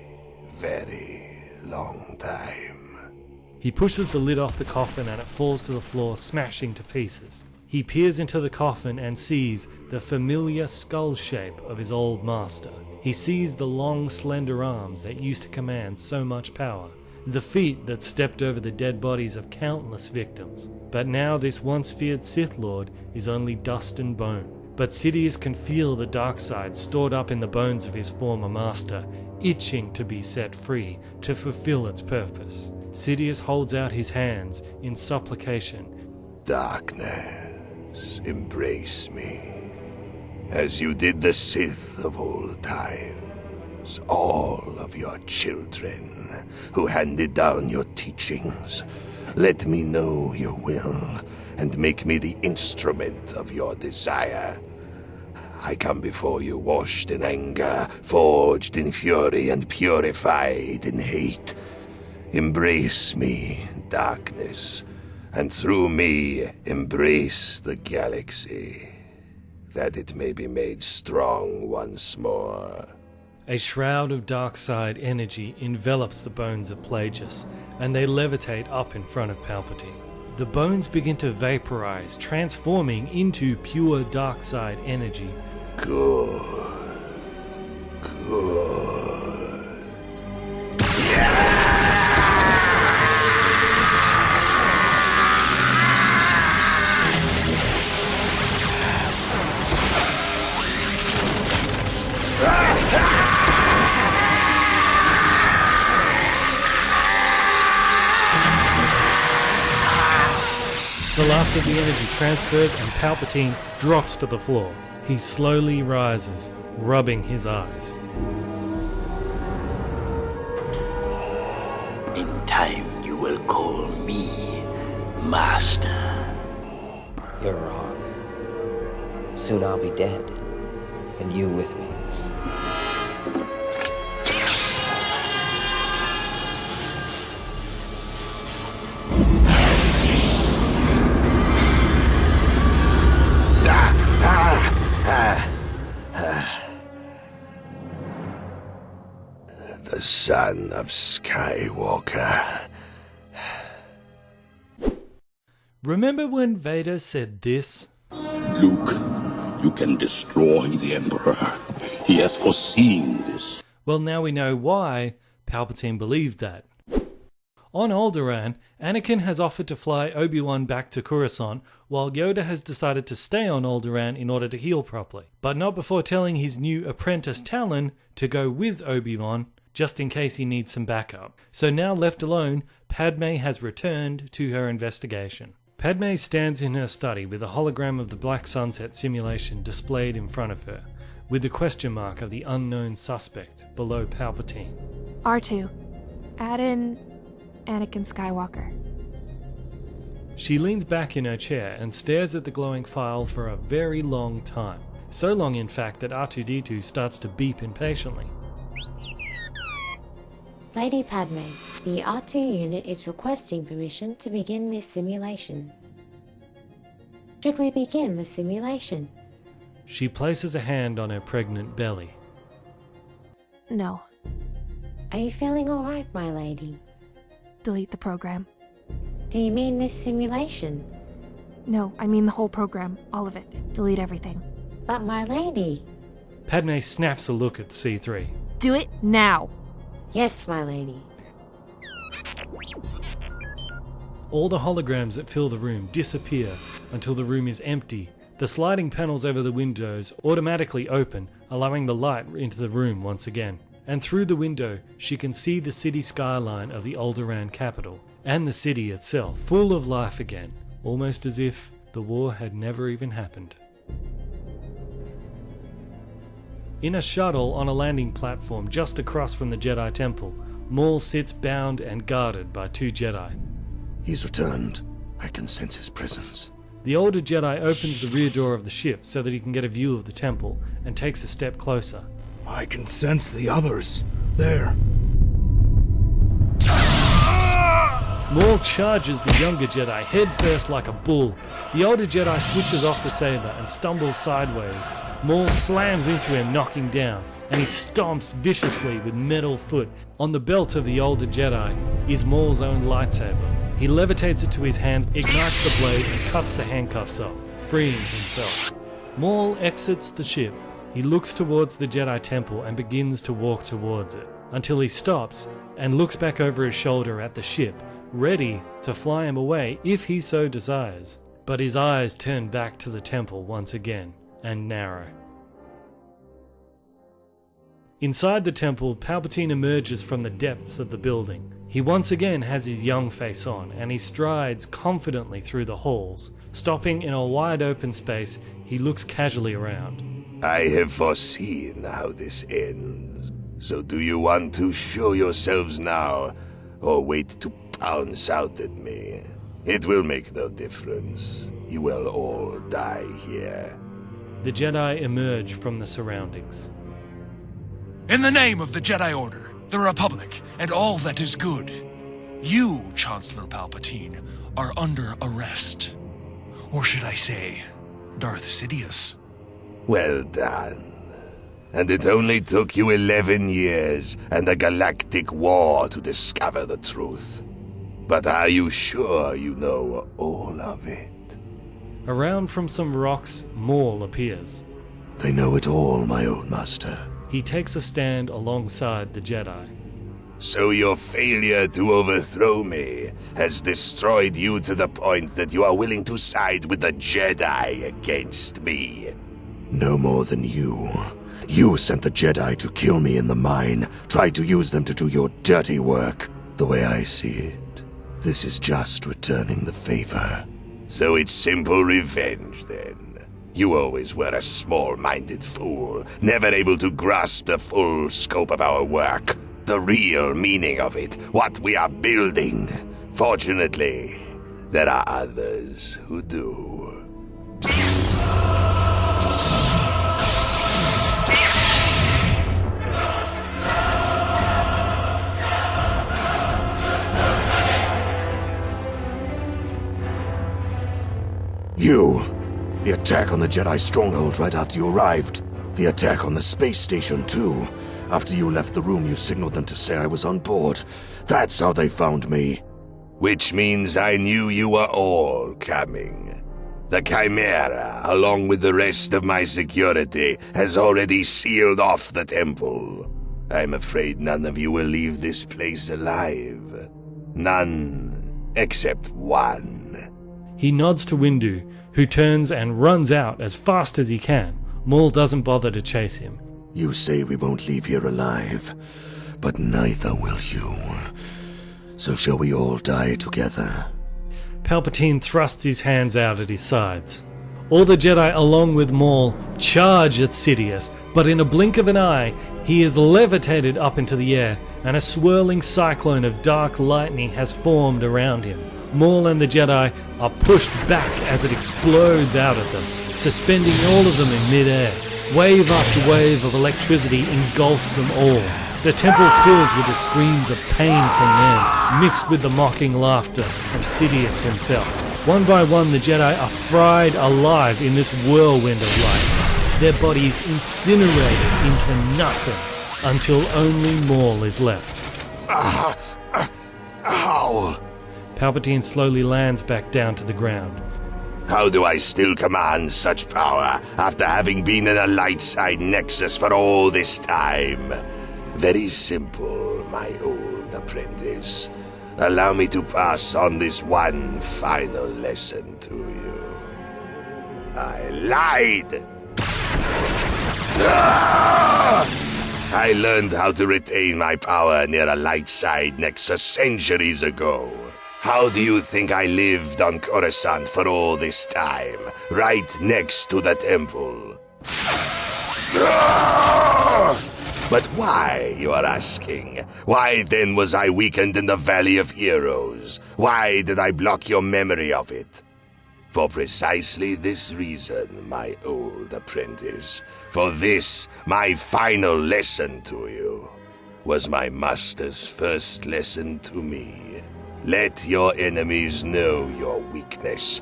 very long time. He pushes the lid off the coffin and it falls to the floor, smashing to pieces. He peers into the coffin and sees the familiar skull shape of his old master. He sees the long, slender arms that used to command so much power, the feet that stepped over the dead bodies of countless victims. But now this once feared Sith Lord is only dust and bone. But Sidious can feel the dark side stored up in the bones of his former master, itching to be set free, to fulfill its purpose. Sidious holds out his hands in supplication. Darkness, embrace me. As you did the Sith of old times, all of your children who handed down your teachings, let me know your will and make me the instrument of your desire. I come before you washed in anger, forged in fury, and purified in hate. Embrace me, darkness, and through me embrace the galaxy, that it may be made strong once more. A shroud of dark side energy envelops the bones of Plagueis, and they levitate up in front of Palpatine. The bones begin to vaporize, transforming into pure dark side energy. Good. The last of the energy transfers and Palpatine drops to the floor. He slowly rises, rubbing his eyes. In time you will call me Master. You're wrong. Soon I'll be dead, and you with me. The son of Skywalker. Remember when Vader said this? Luke, you can destroy the Emperor. He has foreseen this. Well, now we know why Palpatine believed that. On Alderaan, Anakin has offered to fly Obi-Wan back to Coruscant, while Yoda has decided to stay on Alderaan in order to heal properly, but not before telling his new apprentice Talon to go with Obi-Wan, just in case he needs some backup. So now left alone, Padme has returned to her investigation. Padme stands in her study with a hologram of the Black Sunset simulation displayed in front of her, with the question mark of the unknown suspect below Palpatine. R2, add in Anakin Skywalker. She leans back in her chair and stares at the glowing file for a very long time. So long, in fact, that R2-D2 starts to beep impatiently. Lady Padme, the R2 unit is requesting permission to begin this simulation. Should we begin the simulation? She places a hand on her pregnant belly. No. Are you feeling alright, my lady? Delete the program. Do you mean this simulation? No, I mean the whole program. All of it. Delete everything. But my lady... Padme snaps a look at C3. Do it now! Yes, my lady. All the holograms that fill the room disappear until the room is empty. The sliding panels over the windows automatically open, allowing the light into the room once again. And through the window, she can see the city skyline of the Alderaan capital, and the city itself, full of life again, almost as if the war had never even happened. In a shuttle on a landing platform just across from the Jedi Temple, Maul sits bound and guarded by two Jedi. He's returned. I can sense his presence. The older Jedi opens the rear door of the ship so that he can get a view of the temple, and takes a step closer. I can sense the others. There. Maul charges the younger Jedi headfirst like a bull. The older Jedi switches off the saber and stumbles sideways. Maul slams into him, knocking down, and he stomps viciously with metal foot. On the belt of the older Jedi is Maul's own lightsaber. He levitates it to his hands, ignites the blade, and cuts the handcuffs off, freeing himself. Maul exits the ship. He looks towards the Jedi Temple and begins to walk towards it, until he stops and looks back over his shoulder at the ship, ready to fly him away if he so desires. But his eyes turn back to the temple once again, and narrow. Inside the temple, Palpatine emerges from the depths of the building. He once again has his young face on, and he strides confidently through the halls. Stopping in a wide open space, he looks casually around. I have foreseen how this ends. So do you want to show yourselves now, or wait to pounce out at me? It will make no difference. You will all die here. The Jedi emerge from the surroundings. In the name of the Jedi Order, the Republic, and all that is good, you, Chancellor Palpatine, are under arrest. Or should I say, Darth Sidious. Well done. And it only took you 11 years and a galactic war to discover the truth. But are you sure you know all of it? Around from some rocks, Maul appears. They know it all, my old master. He takes a stand alongside the Jedi. So your failure to overthrow me has destroyed you to the point that you are willing to side with the Jedi against me. No more than you. You sent the Jedi to kill me in the mine, tried to use them to do your dirty work. The way I see it, this is just returning the favor. So it's simple revenge, then. You always were a small-minded fool, never able to grasp the full scope of our work, the real meaning of it, what we are building. Fortunately, there are others who do. The attack on the Jedi stronghold right after you arrived. The attack on the space station, too. After you left the room, you signaled them to say I was on board. That's how they found me. Which means I knew you were all coming. The Chimera, along with the rest of my security, has already sealed off the temple. I'm afraid none of you will leave this place alive. None except one. He nods to Windu, who turns and runs out as fast as he can. Maul doesn't bother to chase him. You say we won't leave here alive, but neither will you. So shall we all die together? Palpatine thrusts his hands out at his sides. All the Jedi, along with Maul, charge at Sidious, but in a blink of an eye, he is levitated up into the air, and a swirling cyclone of dark lightning has formed around him. Maul and the Jedi are pushed back as it explodes out at them, suspending all of them in mid-air. Wave after wave of electricity engulfs them all. The temple fills with the screams of pain from men, mixed with the mocking laughter of Sidious himself. One by one, the Jedi are fried alive in this whirlwind of light, their bodies incinerated into nothing, until only Maul is left. How? Palpatine slowly lands back down to the ground. How do I still command such power after having been in a light side nexus for all this time? Very simple, my old apprentice. Allow me to pass on this one final lesson to you. I lied! I learned how to retain my power near a light side nexus centuries ago. How do you think I lived on Coruscant for all this time, right next to the temple? But why, you are asking? Why then was I weakened in the Valley of Heroes? Why did I block your memory of it? For precisely this reason, my old apprentice. For this, my final lesson to you, was my master's first lesson to me. Let your enemies know your weakness,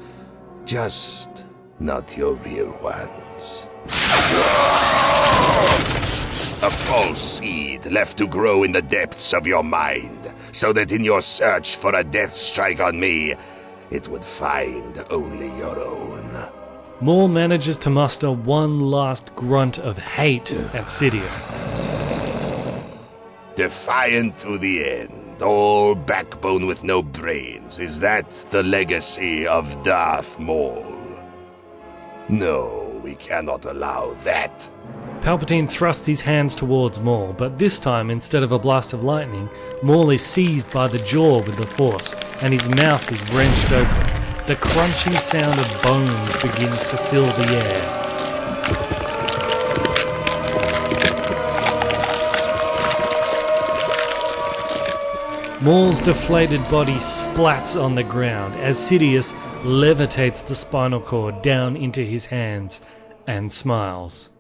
just not your real ones. A false seed left to grow in the depths of your mind, so that in your search for a death strike on me, it would find only your own. Maul manages to muster one last grunt of hate at Sidious. Defiant to the end, all backbone with no brains, is that the legacy of Darth Maul? No, we cannot allow that. Palpatine thrusts his hands towards Maul, but this time, instead of a blast of lightning, Maul is seized by the jaw with the Force, and his mouth is wrenched open. The crunching sound of bones begins to fill the air. Maul's deflated body splats on the ground as Sidious levitates the spinal cord down into his hands and smiles.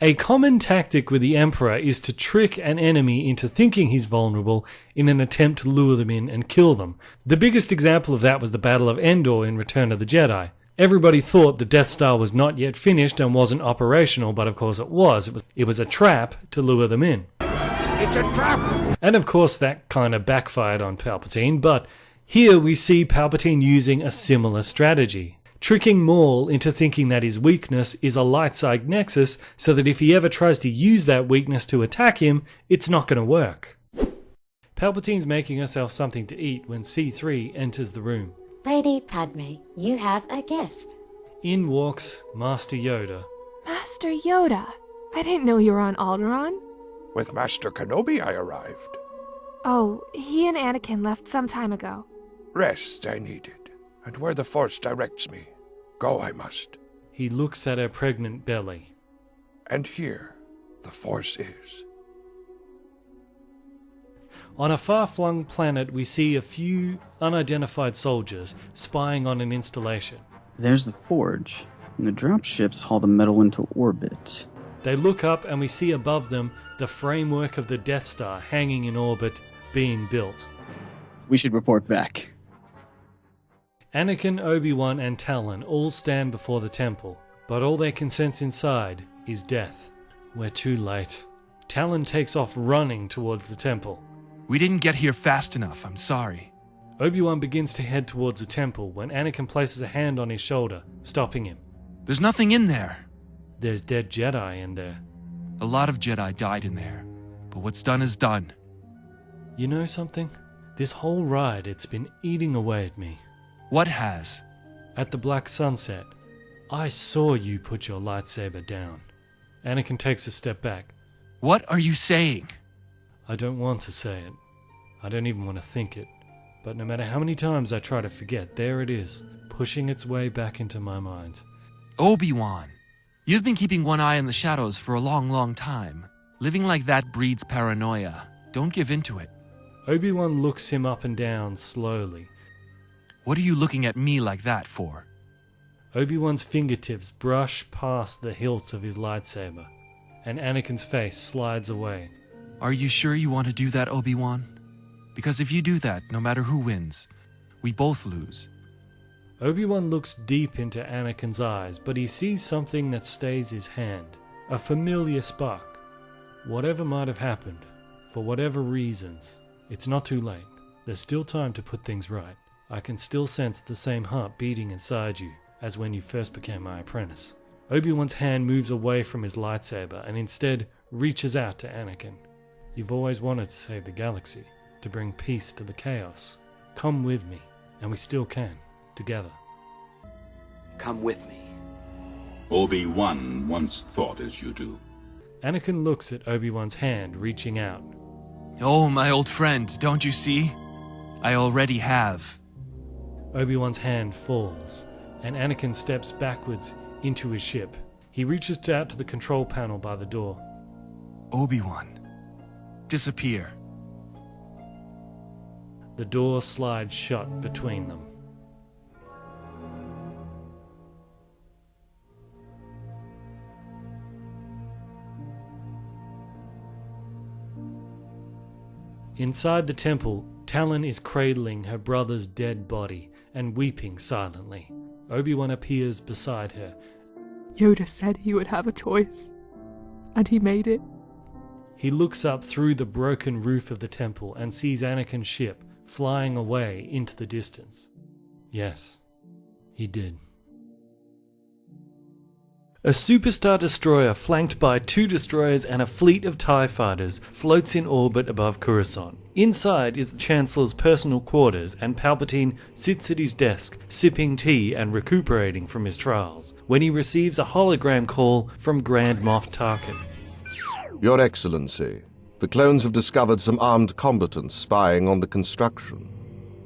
A common tactic with the Emperor is to trick an enemy into thinking he's vulnerable in an attempt to lure them in and kill them. The biggest example of that was the Battle of Endor in Return of the Jedi. Everybody thought the Death Star was not yet finished and wasn't operational, but of course it was. It was a trap to lure them in. It's a trap! And of course that kind of backfired on Palpatine, but Here we see Palpatine using a similar strategy, tricking Maul into thinking that his weakness is a light side nexus so that if he ever tries to use that weakness to attack him, it's not going to work. Palpatine's making herself something to eat when C3 enters the room. Lady Padme, you have a guest. In walks Master Yoda. Master Yoda? I didn't know you were on Alderaan. With Master Kenobi I arrived. Oh, he and Anakin left some time ago. Rest I needed, and where the Force directs me, go I must. He looks at her pregnant belly. And here the Force is. On a far-flung planet, we see a few unidentified soldiers spying on an installation. There's the forge, and the dropships haul the metal into orbit. They look up and we see above them the framework of the Death Star hanging in orbit, being built. We should report back. Anakin, Obi-Wan and Talon all stand before the temple, but all they can sense inside is death. We're too late. Talon takes off running towards the temple. We didn't get here fast enough, I'm sorry. Obi-Wan begins to head towards the temple when Anakin places a hand on his shoulder, stopping him. There's nothing in there. There's dead Jedi in there. A lot of Jedi died in there, but what's done is done. You know something? This whole ride, it's been eating away at me. What has? At the Black Sunset, I saw you put your lightsaber down. Anakin takes a step back. What are you saying? I don't want to say it. I don't even want to think it. But no matter how many times I try to forget, there it is, pushing its way back into my mind. Obi-Wan, you've been keeping one eye in the shadows for a long, long time. Living like that breeds paranoia. Don't give in to it. Obi-Wan looks him up and down slowly. What are you looking at me like that for? Obi-Wan's fingertips brush past the hilt of his lightsaber, and Anakin's face slides away. Are you sure you want to do that, Obi-Wan? Because if you do that, no matter who wins, we both lose. Obi-Wan looks deep into Anakin's eyes, but he sees something that stays his hand. A familiar spark. Whatever might have happened, for whatever reasons, it's not too late. There's still time to put things right. I can still sense the same heart beating inside you as when you first became my apprentice. Obi-Wan's hand moves away from his lightsaber and instead reaches out to Anakin. You've always wanted to save the galaxy, to bring peace to the chaos. Come with me, and we still can, together. Come with me. Obi-Wan once thought as you do. Anakin looks at Obi-Wan's hand reaching out. Oh, my old friend, don't you see? I already have. Obi-Wan's hand falls, and Anakin steps backwards into his ship. He reaches out to the control panel by the door. Obi-Wan, disappear. The door slides shut between them. Inside the temple, Talon is cradling her brother's dead body and weeping silently. Obi-Wan appears beside her. Yoda said he would have a choice, and he made it. He looks up through the broken roof of the temple and sees Anakin's ship flying away into the distance. Yes, he did. A superstar destroyer flanked by 2 destroyers and a fleet of TIE fighters floats in orbit above Coruscant. Inside is the Chancellor's personal quarters, and Palpatine sits at his desk, sipping tea and recuperating from his trials, when he receives a hologram call from Grand Moff Tarkin. Your Excellency, the clones have discovered some armed combatants spying on the construction.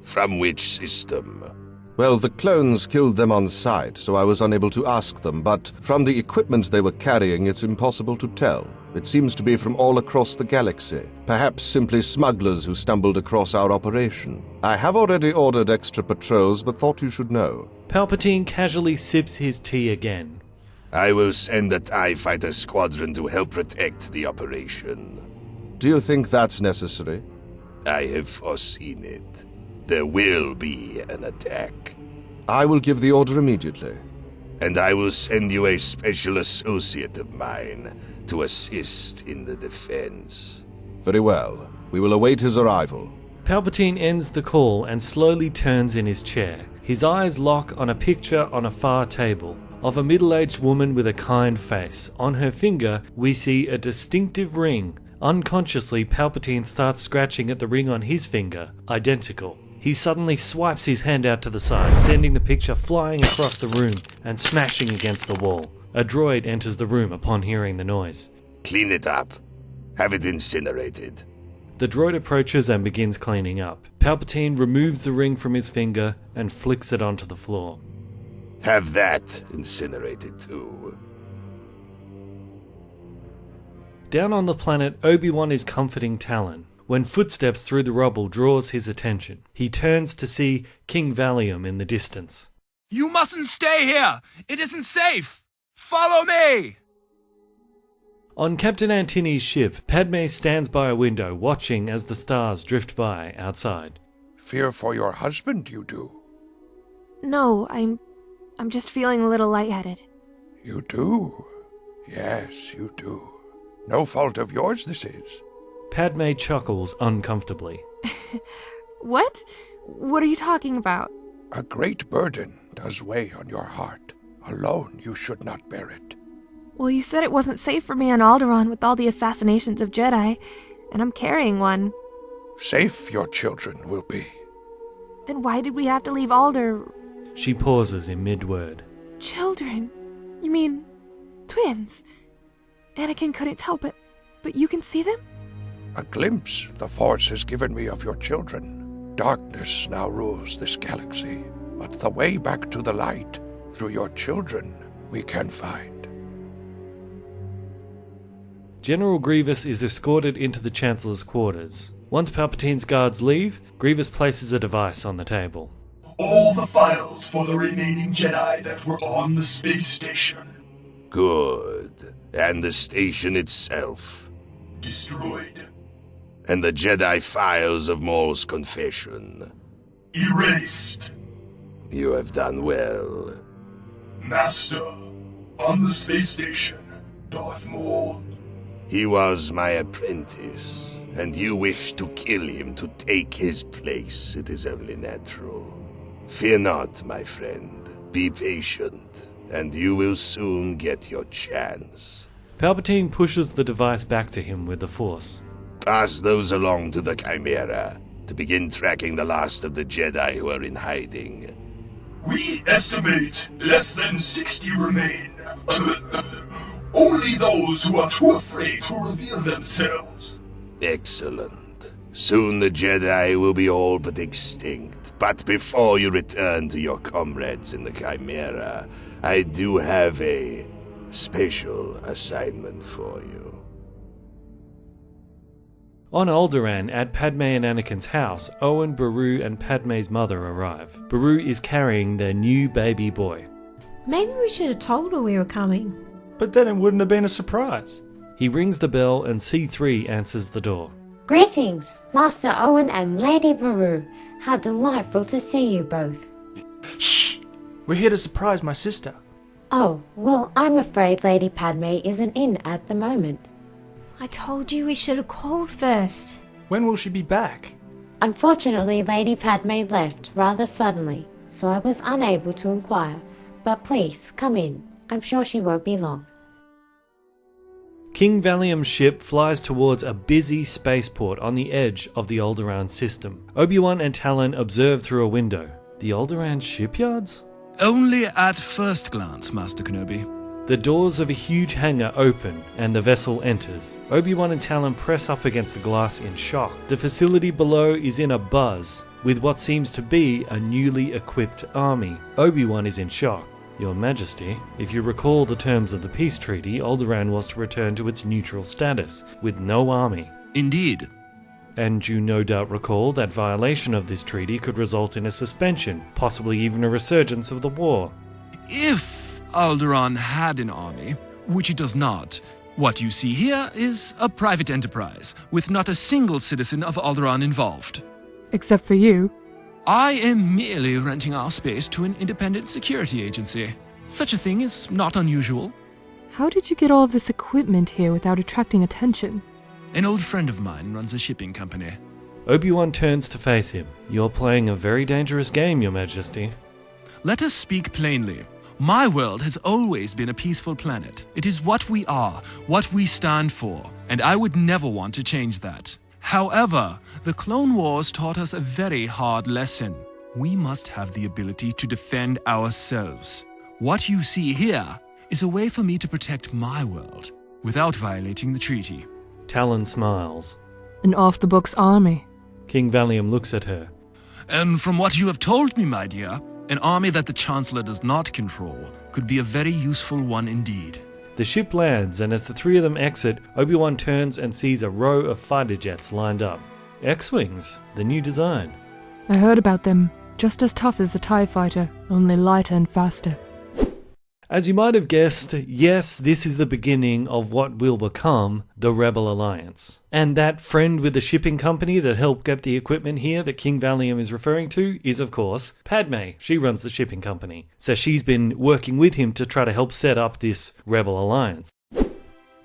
From which system? Well, the clones killed them on sight, so I was unable to ask them, but from the equipment they were carrying, it's impossible to tell. It seems to be from all across the galaxy. Perhaps simply smugglers who stumbled across our operation. I have already ordered extra patrols, but thought you should know. Palpatine casually sips his tea again. I will send a TIE fighter squadron to help protect the operation. Do you think that's necessary? I have foreseen it. There will be an attack. I will give the order immediately. And I will send you a special associate of mine to assist in the defense. Very well. We will await his arrival. Palpatine ends the call and slowly turns in his chair. His eyes lock on a picture on a far table of a middle-aged woman with a kind face. On her finger, we see a distinctive ring. Unconsciously, Palpatine starts scratching at the ring on his finger, identical. He suddenly swipes his hand out to the side, sending the picture flying across the room and smashing against the wall. A droid enters the room upon hearing the noise. Clean it up. Have it incinerated. The droid approaches and begins cleaning up. Palpatine removes the ring from his finger and flicks it onto the floor. Have that incinerated too. Down on the planet, Obi-Wan is comforting Talon, when footsteps through the rubble draws his attention. He turns to see King Valium in the distance. You mustn't stay here! It isn't safe! Follow me! On Captain Antinees' ship, Padme stands by a window, watching as the stars drift by outside. Fear for your husband, you do? No, I'm just feeling a little lightheaded. You do? Yes, you do. No fault of yours this is. Padme chuckles uncomfortably. What? What are you talking about? A great burden does weigh on your heart. Alone you should not bear it. Well, you said it wasn't safe for me on Alderaan with all the assassinations of Jedi, and I'm carrying one. Safe your children will be. Then why did we have to leave Alder? She pauses in mid-word. Children? You mean twins? Anakin couldn't help it, but you can see them? A glimpse the Force has given me of your children. Darkness now rules this galaxy, but the way back to the light, through your children, we can find. General Grievous is escorted into the Chancellor's quarters. Once Palpatine's guards leave, Grievous places a device on the table. All the files for the remaining Jedi that were on the space station. Good. And the station itself? Destroyed. And the Jedi files of Maul's confession? Erased. You have done well. Master, on the space station, Darth Maul. He was my apprentice, and you wish to kill him to take his place. It is only natural. Fear not, my friend. Be patient, and you will soon get your chance. Palpatine pushes the device back to him with the Force. Pass those along to the Chimera to begin tracking the last of the Jedi who are in hiding. We estimate less than 60 remain. Only those who are too afraid to reveal themselves. Excellent. Soon the Jedi will be all but extinct. But before you return to your comrades in the Chimera, I do have a special assignment for you. On Alderaan, at Padme and Anakin's house, Owen, Beru, and Padme's mother arrive. Beru is carrying their new baby boy. Maybe we should have told her we were coming. But then it wouldn't have been a surprise. He rings the bell and C3 answers the door. Greetings, Master Owen and Lady Beru. How delightful to see you both. Shh! We're here to surprise my sister. Oh, well, I'm afraid Lady Padme isn't in at the moment. I told you we should have called first. When will she be back? Unfortunately, Lady Padme left rather suddenly, so I was unable to inquire. But please, come in. I'm sure she won't be long. King Valium's ship flies towards a busy spaceport on the edge of the Alderaan system. Obi-Wan and Talon observe through a window. The Alderaan shipyards? Only at first glance, Master Kenobi. The doors of a huge hangar open and the vessel enters. Obi-Wan and Talon press up against the glass in shock. The facility below is in a buzz with what seems to be a newly equipped army. Obi-Wan is in shock. Your Majesty, if you recall the terms of the peace treaty, Alderaan was to return to its neutral status, with no army. Indeed. And you no doubt recall that violation of this treaty could result in a suspension, possibly even a resurgence of the war. If Alderaan had an army, which it does not, what you see here is a private enterprise, with not a single citizen of Alderaan involved. Except for you. I am merely renting our space to an independent security agency. Such a thing is not unusual. How did you get all of this equipment here without attracting attention? An old friend of mine runs a shipping company. Obi-Wan turns to face him. You're playing a very dangerous game, Your Majesty. Let us speak plainly. My world has always been a peaceful planet. It is what we are, what we stand for, and I would never want to change that. However, the Clone Wars taught us a very hard lesson. We must have the ability to defend ourselves. What you see here is a way for me to protect my world without violating the treaty. Talon smiles. An off-the-books army. King Valium looks at her. And from what you have told me, my dear, an army that the Chancellor does not control could be a very useful one indeed. The ship lands, and as the three of them exit, Obi-Wan turns and sees a row of fighter jets lined up. X-Wings, the new design. I heard about them. Just as tough as the TIE fighter, only lighter and faster. As you might have guessed, yes, this is the beginning of what will become the Rebel Alliance. And that friend with the shipping company that helped get the equipment here that King Valium is referring to is, of course, Padme. She runs the shipping company. So she's been working with him to try to help set up this Rebel Alliance.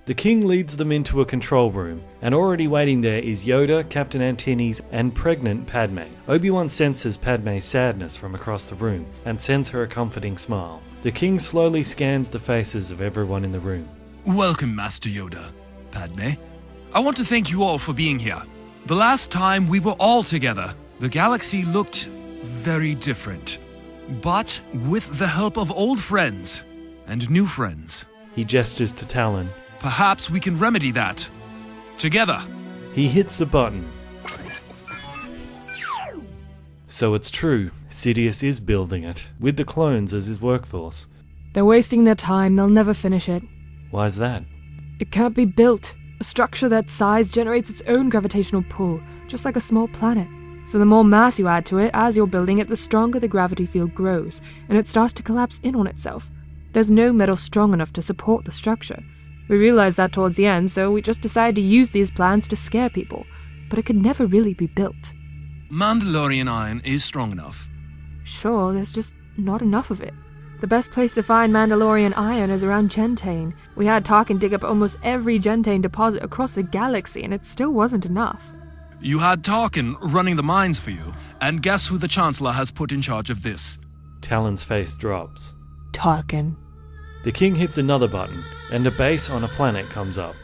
The king leads them into a control room, and already waiting there is Yoda, Captain Antinees, and pregnant Padme. Obi-Wan senses Padme's sadness from across the room, and sends her a comforting smile. The king slowly scans the faces of everyone in the room. Welcome, Master Yoda. Padme, I want to thank you all for being here. The last time we were all together, the galaxy looked very different. But with the help of old friends and new friends, he gestures to Talon. Perhaps we can remedy that. Together. He hits the button. So it's true, Sidious is building it, with the clones as his workforce. They're wasting their time, they'll never finish it. Why's that? It can't be built. A structure that size generates its own gravitational pull, just like a small planet. So the more mass you add to it as you're building it, the stronger the gravity field grows, and it starts to collapse in on itself. There's no metal strong enough to support the structure. We realized that towards the end, so we just decided to use these plans to scare people, but it could never really be built. Mandalorian iron is strong enough. Sure, there's just not enough of it. The best place to find Mandalorian iron is around Gentane. We had Tarkin dig up almost every Gentane deposit across the galaxy, and it still wasn't enough. You had Tarkin running the mines for you, and guess who the Chancellor has put in charge of this? Talon's face drops. Tarkin. The king hits another button, and a base on a planet comes up.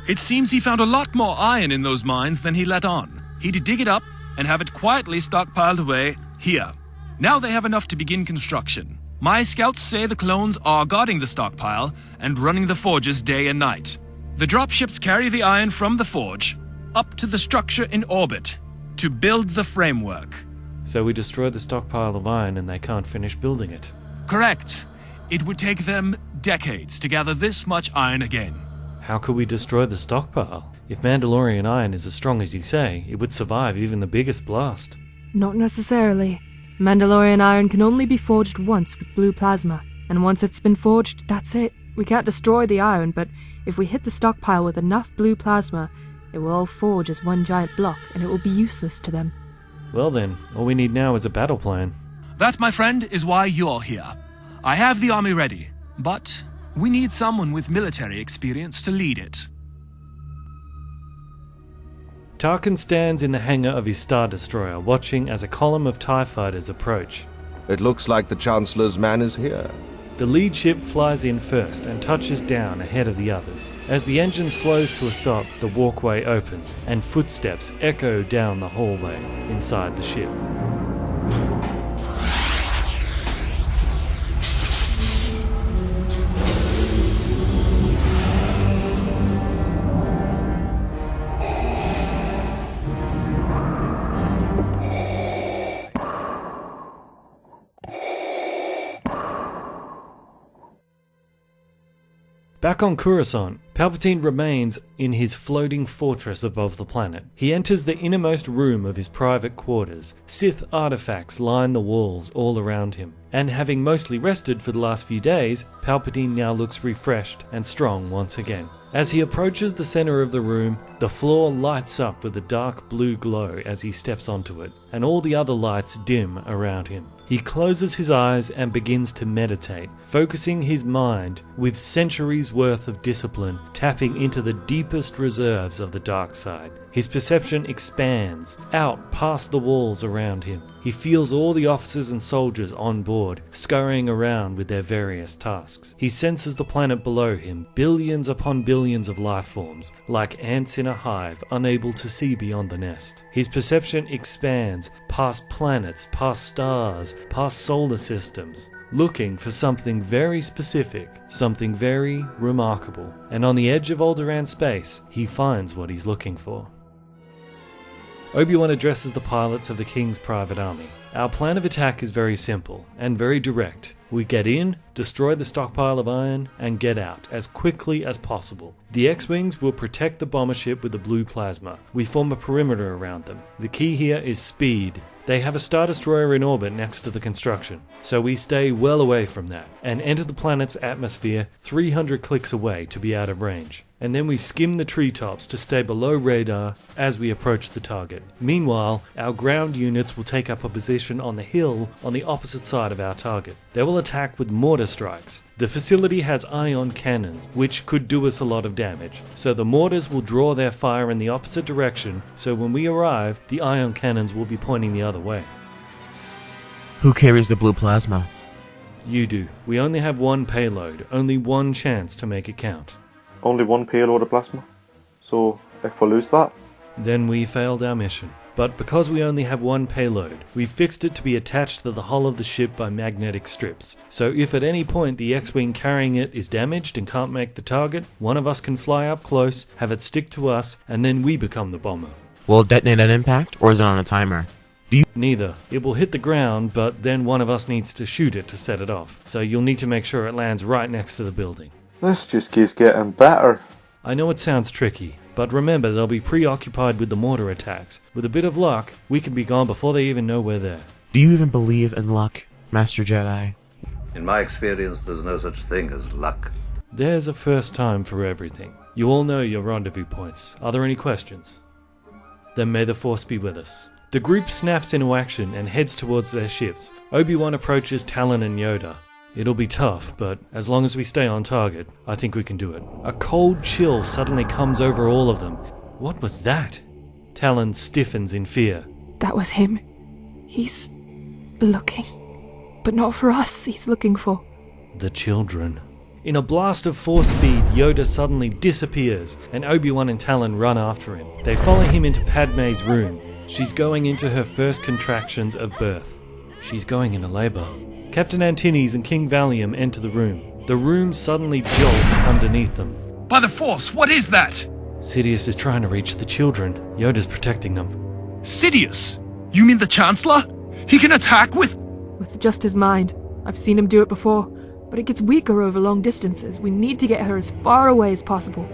It seems he found a lot more iron in those mines than he let on. He'd dig it up and have it quietly stockpiled away here. Now they have enough to begin construction. My scouts say the clones are guarding the stockpile and running the forges day and night. The dropships carry the iron from the forge up to the structure in orbit to build the framework. So we destroy the stockpile of iron and they can't finish building it. Correct. It would take them decades to gather this much iron again. How could we destroy the stockpile? If Mandalorian iron is as strong as you say, it would survive even the biggest blast. Not necessarily. Mandalorian iron can only be forged once with blue plasma, and once it's been forged, that's it. We can't destroy the iron, but if we hit the stockpile with enough blue plasma, it will all forge as one giant block, and it will be useless to them. Well then, all we need now is a battle plan. That, my friend, is why you're here. I have the army ready, but we need someone with military experience to lead it. Tarkin stands in the hangar of his Star Destroyer, watching as a column of TIE fighters approach. It looks like the Chancellor's man is here. The lead ship flies in first and touches down ahead of the others. As the engine slows to a stop, the walkway opens, and footsteps echo down the hallway inside the ship. Back on Coruscant, Palpatine remains in his floating fortress above the planet. He enters the innermost room of his private quarters. Sith artifacts line the walls all around him. And having mostly rested for the last few days, Palpatine now looks refreshed and strong once again. As he approaches the center of the room, the floor lights up with a dark blue glow as he steps onto it, and all the other lights dim around him. He closes his eyes and begins to meditate, focusing his mind with centuries worth of discipline tapping into the deepest reserves of the dark side. His perception expands out past the walls around him. He feels all the officers and soldiers on board, scurrying around with their various tasks. He senses the planet below him, billions upon billions of life forms, like ants in a hive, unable to see beyond the nest. His perception expands past planets, past stars, past solar systems, looking for something very specific, something very remarkable. And on the edge of Alderaan space, he finds what he's looking for. Obi-Wan addresses the pilots of the King's private army. Our plan of attack is very simple and very direct. We get in, destroy the stockpile of iron, and get out as quickly as possible. The X-Wings will protect the bomber ship with the blue plasma. We form a perimeter around them. The key here is speed. They have a Star Destroyer in orbit next to the construction, so we stay well away from that, and enter the planet's atmosphere 300 clicks away to be out of range. And then we skim the treetops to stay below radar as we approach the target. Meanwhile, our ground units will take up a position on the hill on the opposite side of our target. They will attack with mortar strikes. The facility has ion cannons, which could do us a lot of damage, so the mortars will draw their fire in the opposite direction, so when we arrive, the ion cannons will be pointing the other way. Who carries the blue plasma? You do. We only have one payload, only one chance to make it count. Only one payload of plasma? So, if we lose that? Then we failed our mission. But because we only have one payload, we fixed it to be attached to the hull of the ship by magnetic strips. So if at any point the X-Wing carrying it is damaged and can't make the target, one of us can fly up close, have it stick to us, and then we become the bomber. Will it detonate at impact, or is it on a timer? Neither. It will hit the ground, but then one of us needs to shoot it to set it off. So you'll need to make sure it lands right next to the building. This just keeps getting better. I know it sounds tricky, but remember they'll be preoccupied with the mortar attacks. With a bit of luck, we can be gone before they even know we're there. Do you even believe in luck, Master Jedi? In my experience, there's no such thing as luck. There's a first time for everything. You all know your rendezvous points. Are there any questions? Then may the Force be with us. The group snaps into action and heads towards their ships. Obi-Wan approaches Talon and Yoda. It'll be tough, but as long as we stay on target, I think we can do it. A cold chill suddenly comes over all of them. What was that? Talon stiffens in fear. That was him. He's looking. But not for us, he's looking for the children. In a blast of force speed, Yoda suddenly disappears, and Obi-Wan and Talon run after him. They follow him into Padme's room. She's going into her first contractions of birth. She's going into labor. Captain Antinees and King Valium enter the room. The room suddenly jolts underneath them. By the Force, what is that? Sidious is trying to reach the children. Yoda's protecting them. Sidious? You mean the Chancellor? He can attack with just his mind. I've seen him do it before, but it gets weaker over long distances. We need to get her as far away as possible.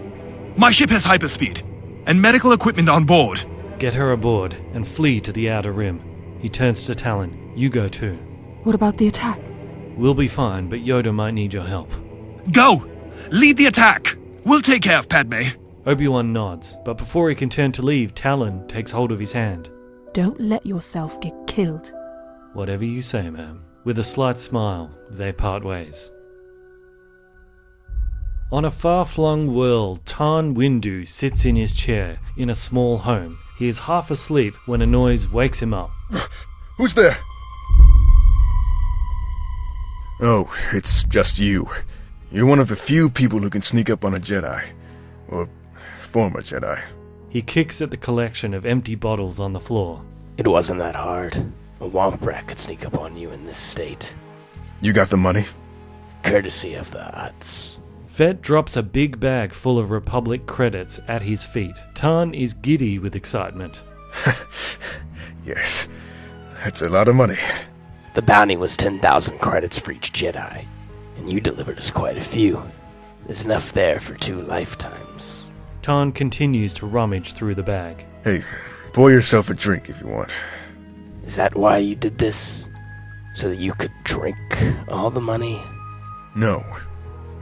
My ship has hyperspeed, and medical equipment on board. Get her aboard, and flee to the outer rim. He turns to Talon. You go too. What about the attack? We'll be fine, but Yoda might need your help. Go! Lead the attack! We'll take care of Padme. Obi-Wan nods, but before he can turn to leave, Talon takes hold of his hand. Don't let yourself get killed. Whatever you say, ma'am. With a slight smile, they part ways. On a far-flung world, Tann Windu sits in his chair in a small home. He is half asleep when a noise wakes him up. Who's there? Oh, it's just you. You're one of the few people who can sneak up on a Jedi. Or former Jedi. He kicks at the collection of empty bottles on the floor. It wasn't that hard. A womp rat could sneak up on you in this state. You got the money? Courtesy of the Hutts. Fett drops a big bag full of Republic credits at his feet. Tann is giddy with excitement. Yes, that's a lot of money. The bounty was 10,000 credits for each Jedi, and you delivered us quite a few. There's enough there for 2 lifetimes. Tann continues to rummage through the bag. Hey, pour yourself a drink if you want. Is that why you did this? So that you could drink all the money? No.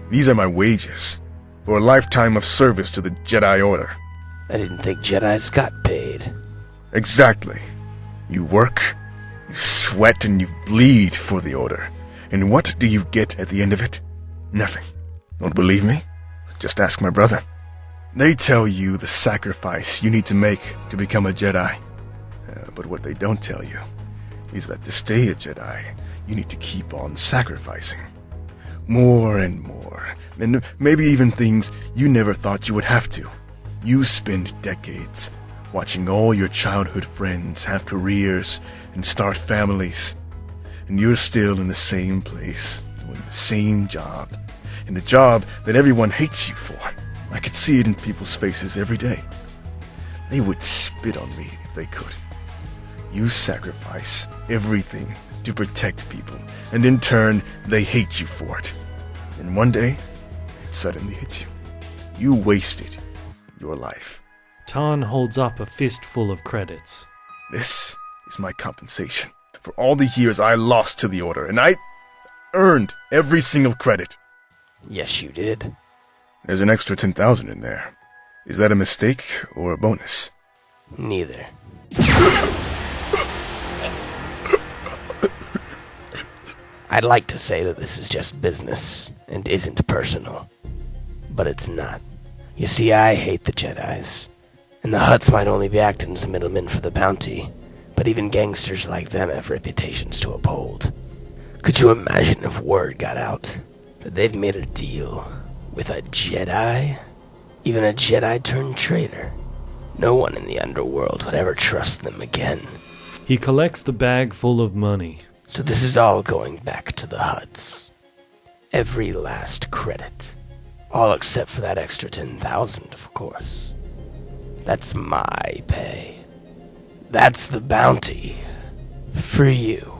These are my wages. For a lifetime of service to the Jedi Order. I didn't think Jedis got paid. Exactly. You work, you sweat, and you bleed for the Order. And what do you get at the end of it? Nothing. Don't believe me? Just ask my brother. They tell you the sacrifice you need to make to become a Jedi. But what they don't tell you is that to stay a Jedi, you need to keep on sacrificing. More and more. And maybe even things you never thought you would have to. You spend decades watching all your childhood friends have careers and start families. And you're still in the same place, doing the same job. And a job that everyone hates you for. I could see it in people's faces every day. They would spit on me if they could. You sacrifice everything to protect people, and in turn, they hate you for it. And one day, it suddenly hits you. You wasted your life. Tann holds up a fistful of credits. This is my compensation for all the years I lost to the Order, and I earned every single credit. Yes, you did. There's an extra 10,000 in there. Is that a mistake or a bonus? Neither. I'd like to say that this is just business and isn't personal, but it's not. You see, I hate the Jedis, and the Hutts might only be acting as middlemen for the bounty, but even gangsters like them have reputations to uphold. Could you imagine if word got out that they've made a deal with a Jedi? Even a Jedi turned traitor. No one in the underworld would ever trust them again. He collects the bag full of money. So this is all going back to the Hutts. Every last credit. All except for that extra 10,000, of course. That's my pay. That's the bounty. For you.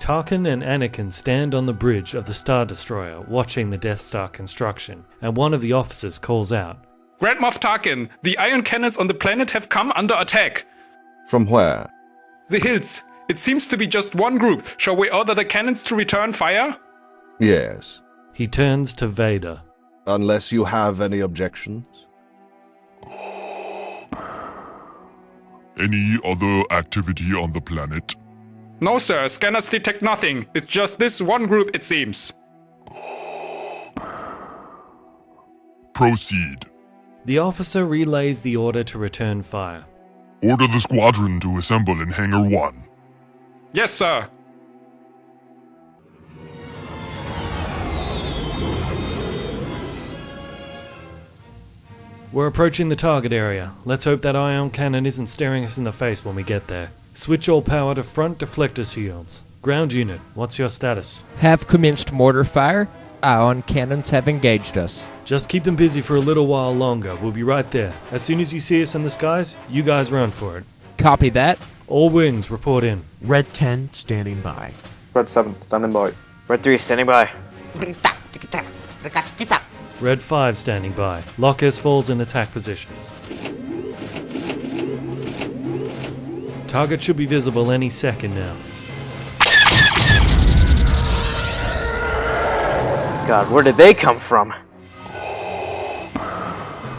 Tarkin and Anakin stand on the bridge of the Star Destroyer watching the Death Star construction, and one of the officers calls out, Grand Moff Tarkin, the ion cannons on the planet have come under attack. From where? The hills. It seems to be just one group. Shall we order the cannons to return fire? Yes. He turns to Vader. Unless you have any objections? Any other activity on the planet? No, sir. Scanners detect nothing. It's just this one group, it seems. Proceed. The officer relays the order to return fire. Order the squadron to assemble in Hangar 1. Yes, sir. We're approaching the target area. Let's hope that ion cannon isn't staring us in the face when we get there. Switch all power to front deflector shields. Ground unit, what's your status? Have commenced mortar fire. Ion cannons have engaged us. Just keep them busy for a little while longer. We'll be right there. As soon as you see us in the skies, you guys run for it. Copy that. All wings, report in. Red 10, standing by. Red 7, standing by. Red 3, standing by. Red 5, standing by. Lock S-falls in attack positions. Target should be visible any second now. God, where did they come from?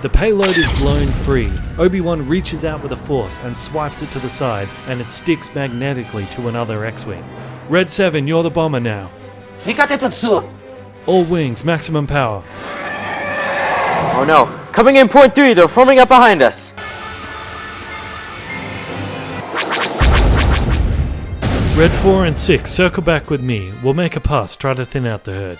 The payload is blown free. Obi-Wan reaches out with a force and swipes it to the side, and it sticks magnetically to another X-Wing. Red 7, you're the bomber now. All wings, maximum power. Oh no, coming in point 3, they're forming up behind us. Red 4 and 6, circle back with me. We'll make a pass, try to thin out the herd.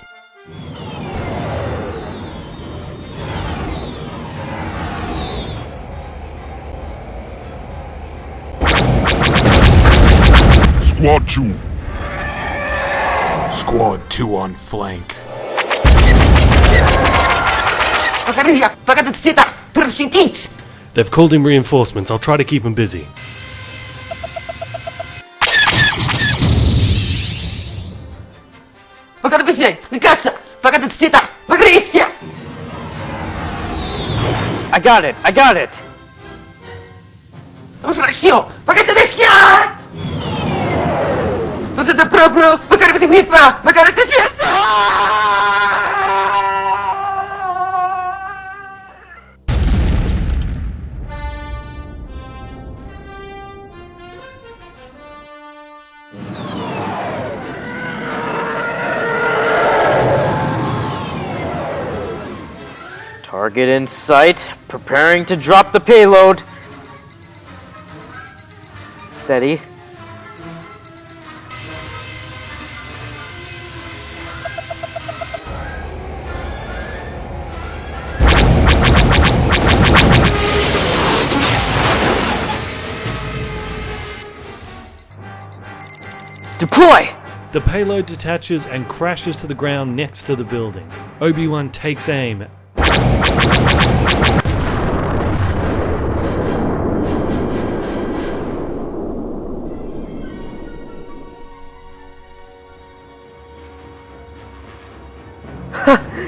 Squad 2. Squad 2 on flank. They've called in reinforcements. I'll try to keep them busy. I got it! I got it! Target in sight, preparing to drop the payload. Steady. Deploy! The payload detaches and crashes to the ground next to the building. Obi-Wan takes aim.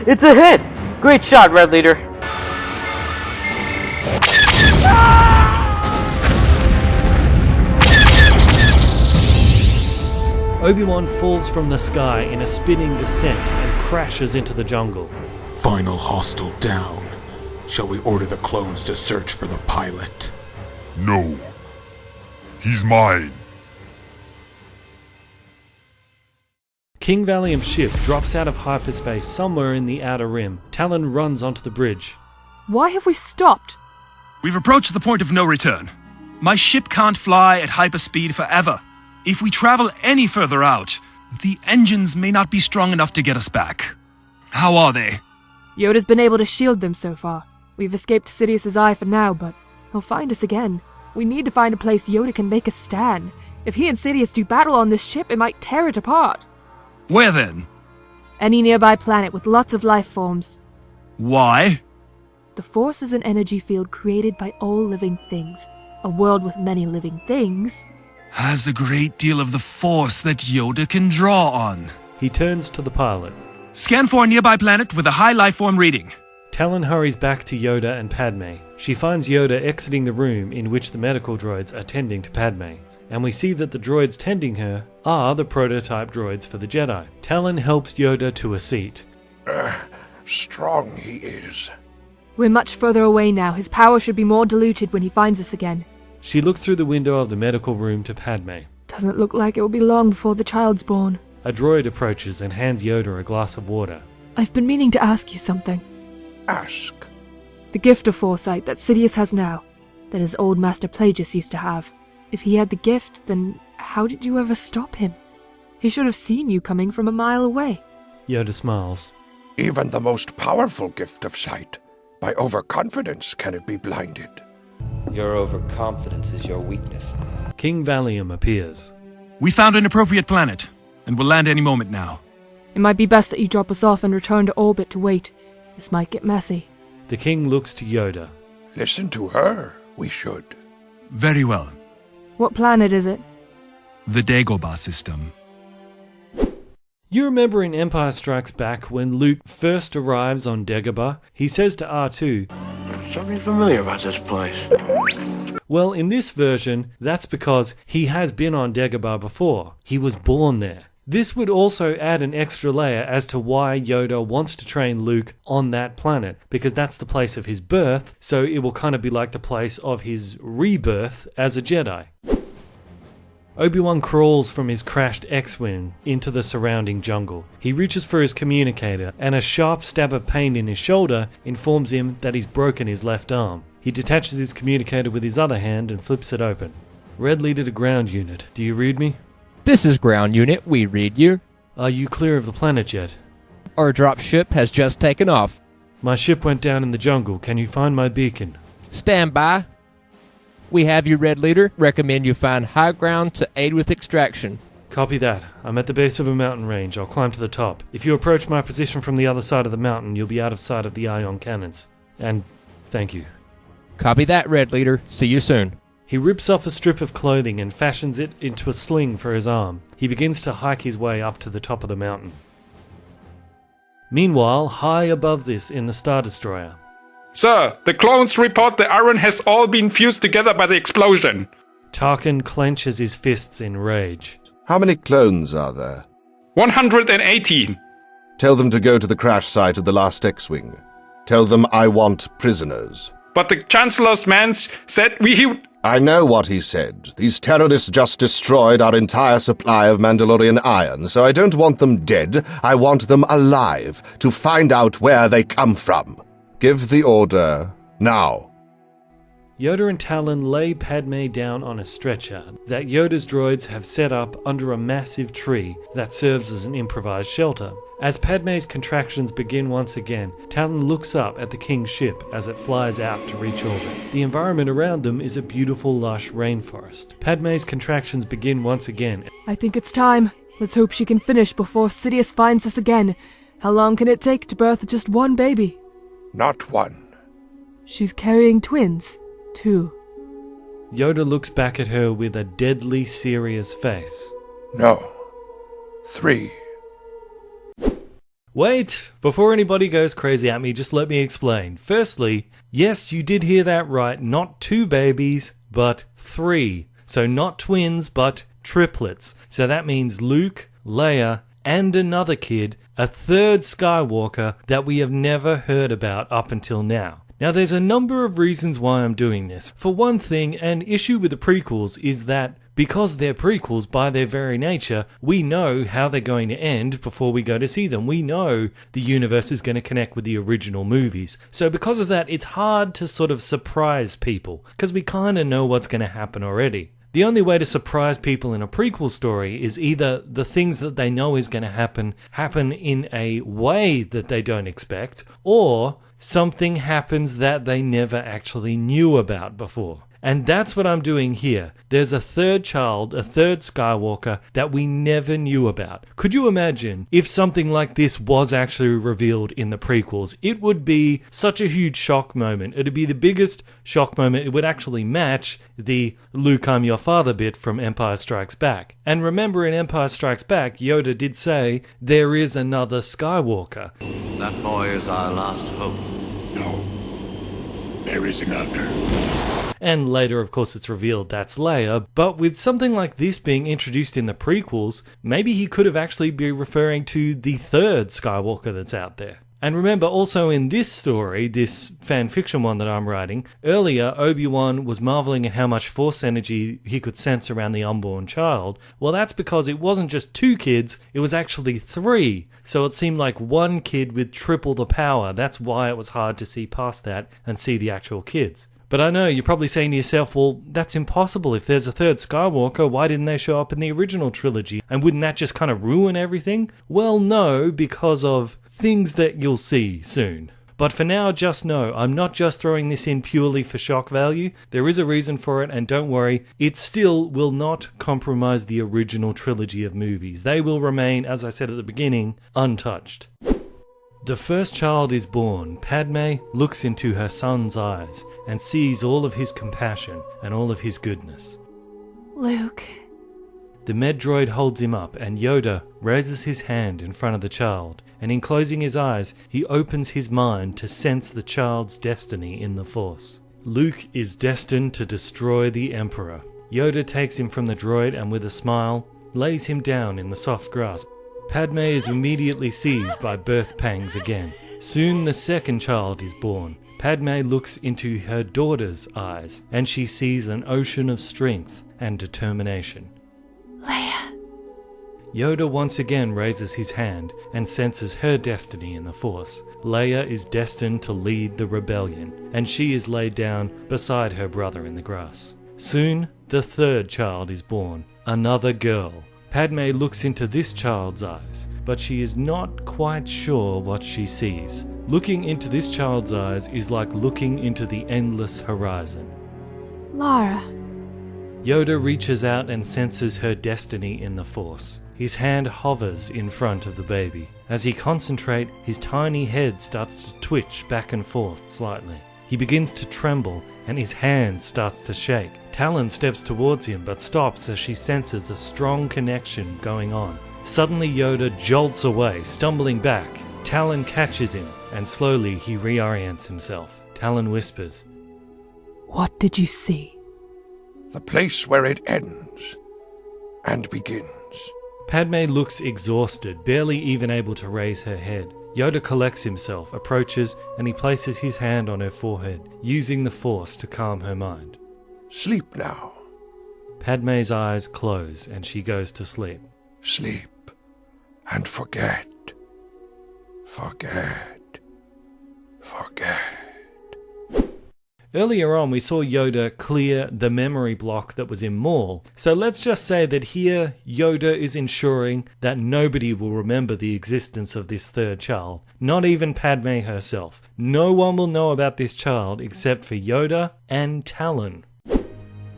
It's a hit! Great shot, Red Leader. Obi-Wan falls from the sky in a spinning descent and crashes into the jungle. Final hostile down. Shall we order the clones to search for the pilot? No. He's mine. King Valium's ship drops out of hyperspace somewhere in the Outer Rim. Talon runs onto the bridge. Why have we stopped? We've approached the point of no return. My ship can't fly at hyperspeed forever. If we travel any further out, the engines may not be strong enough to get us back. How are they? Yoda's been able to shield them so far. We've escaped Sidious's eye for now, but he'll find us again. We need to find a place Yoda can make a stand. If he and Sidious do battle on this ship, it might tear it apart. Where then? Any nearby planet with lots of life forms. Why? The Force is an energy field created by all living things. A world with many living things has a great deal of the Force that Yoda can draw on. He turns to the pilot. Scan for a nearby planet with a high life form reading. Talon hurries back to Yoda and Padme. She finds Yoda exiting the room in which the medical droids are tending to Padme, and we see that the droids tending her are the prototype droids for the Jedi. Talon helps Yoda to a seat. Strong he is. We're much further away now. His power should be more diluted when he finds us again. She looks through the window of the medical room to Padme. Doesn't look like it will be long before the child's born. A droid approaches and hands Yoda a glass of water. I've been meaning to ask you something. Ask. The gift of foresight that Sidious has now, that his old master Plagueis used to have. If he had the gift, then how did you ever stop him? He should have seen you coming from a mile away. Yoda smiles. Even the most powerful gift of sight, by overconfidence can it be blinded. Your overconfidence is your weakness. King Valium appears. We found an appropriate planet, and will land any moment now. It might be best that you drop us off and return to orbit to wait. This might get messy. The king looks to Yoda. Listen to her, we should. Very well. What planet is it? The Dagobah system. You remember in Empire Strikes Back when Luke first arrives on Dagobah, he says to R2, "There's something familiar about this place." Well, in this version, that's because he has been on Dagobah before. He was born there. This would also add an extra layer as to why Yoda wants to train Luke on that planet, because that's the place of his birth, so it will kind of be like the place of his rebirth as a Jedi. Obi-Wan crawls from his crashed X-Wing into the surrounding jungle. He reaches for his communicator, and a sharp stab of pain in his shoulder informs him that he's broken his left arm. He detaches his communicator with his other hand and flips it open. Red Leader to ground unit. Do you read me? This is ground unit. We read you. Are you clear of the planet yet? Our drop ship has just taken off. My ship went down in the jungle. Can you find my beacon? Stand by. We have you, Red Leader. Recommend you find high ground to aid with extraction. Copy that. I'm at the base of a mountain range. I'll climb to the top. If you approach my position from the other side of the mountain, you'll be out of sight of the ion cannons. And thank you. Copy that, Red Leader. See you soon. He rips off a strip of clothing and fashions it into a sling for his arm. He begins to hike his way up to the top of the mountain. Meanwhile, high above this in the Star Destroyer. Sir, the clones report the iron has all been fused together by the explosion. Tarkin clenches his fists in rage. How many clones are there? 118. Tell them to go to the crash site of the last X-Wing. Tell them I want prisoners. But the Chancellor's man said I know what he said. These terrorists just destroyed our entire supply of Mandalorian iron, so I don't want them dead. I want them alive, to find out where they come from. Give the order, now. Yoda and Talon lay Padme down on a stretcher that Yoda's droids have set up under a massive tree that serves as an improvised shelter. As Padme's contractions begin once again, Talon looks up at the King's ship as it flies out to reach orbit. The environment around them is a beautiful, lush rainforest. Padme's contractions begin once again. I think it's time. Let's hope she can finish before Sidious finds us again. How long can it take to birth just one baby? Not one. She's carrying twins. 2. Yoda looks back at her with a deadly serious face. No. 3. Wait! Before anybody goes crazy at me, just let me explain. Firstly, yes, you did hear that right. Not 2 babies, but 3. So not twins, but triplets. So that means Luke, Leia, and another kid, a 3rd Skywalker that we have never heard about up until now. Now, there's a number of reasons why I'm doing this. For one thing, an issue with the prequels is that because they're prequels by their very nature, we know how they're going to end before we go to see them. We know the universe is going to connect with the original movies. So because of that, it's hard to sort of surprise people, because we kind of know what's going to happen already. The only way to surprise people in a prequel story is either the things that they know is going to happen in a way that they don't expect, or something happens that they never actually knew about before. And that's what I'm doing here. There's a 3rd child, a 3rd Skywalker that we never knew about. Could you imagine if something like this was actually revealed in the prequels? It would be such a huge shock moment. It would be the biggest shock moment. It would actually match the Luke, I'm your father bit from Empire Strikes Back. And remember, in Empire Strikes Back, Yoda did say, there is another Skywalker. That boy is our last hope. No. There is another. And later, of course, it's revealed that's Leia, but with something like this being introduced in the prequels, maybe he could have actually been referring to the 3rd Skywalker that's out there. And remember, also in this story, this fanfiction one that I'm writing, earlier Obi-Wan was marveling at how much Force energy he could sense around the unborn child. Well, that's because it wasn't just 2 kids, it was actually 3. So it seemed like one kid with triple the power. That's why it was hard to see past that and see the actual kids. But I know, you're probably saying to yourself, well, that's impossible. If there's a 3rd Skywalker, why didn't they show up in the original trilogy? And wouldn't that just kind of ruin everything? Well, no, because of things that you'll see soon. But for now, just know, I'm not just throwing this in purely for shock value. There is a reason for it, and don't worry, it still will not compromise the original trilogy of movies. They will remain, as I said at the beginning, untouched. The first child is born. Padme looks into her son's eyes and sees all of his compassion and all of his goodness. Luke. The Medroid holds him up, and Yoda raises his hand in front of the child, and in closing his eyes, he opens his mind to sense the child's destiny in the Force. Luke is destined to destroy the Emperor. Yoda takes him from the droid and with a smile, lays him down in the soft grass. Padme is immediately seized by birth pangs again. Soon the second child is born. Padme looks into her daughter's eyes, and she sees an ocean of strength and determination. Leia. Yoda once again raises his hand and senses her destiny in the Force. Leia is destined to lead the rebellion, and she is laid down beside her brother in the grass. Soon, the 3rd child is born, another girl. Padme looks into this child's eyes, but she is not quite sure what she sees. Looking into this child's eyes is like looking into the endless horizon. Lara. Yoda reaches out and senses her destiny in the Force. His hand hovers in front of the baby. As he concentrates, his tiny head starts to twitch back and forth slightly. He begins to tremble, and his hand starts to shake. Talon steps towards him, but stops as she senses a strong connection going on. Suddenly Yoda jolts away, stumbling back. Talon catches him, and slowly he reorients himself. Talon whispers, What did you see? The place where it ends and begins. Padme looks exhausted, barely even able to raise her head. Yoda collects himself, approaches, and he places his hand on her forehead, using the Force to calm her mind. Sleep now. Padme's eyes close, and she goes to sleep. Sleep and forget. Forget. Forget. Earlier on, we saw Yoda clear the memory block that was in Maul. So let's just say that here, Yoda is ensuring that nobody will remember the existence of this third child. Not even Padme herself. No one will know about this child except for Yoda and Talon.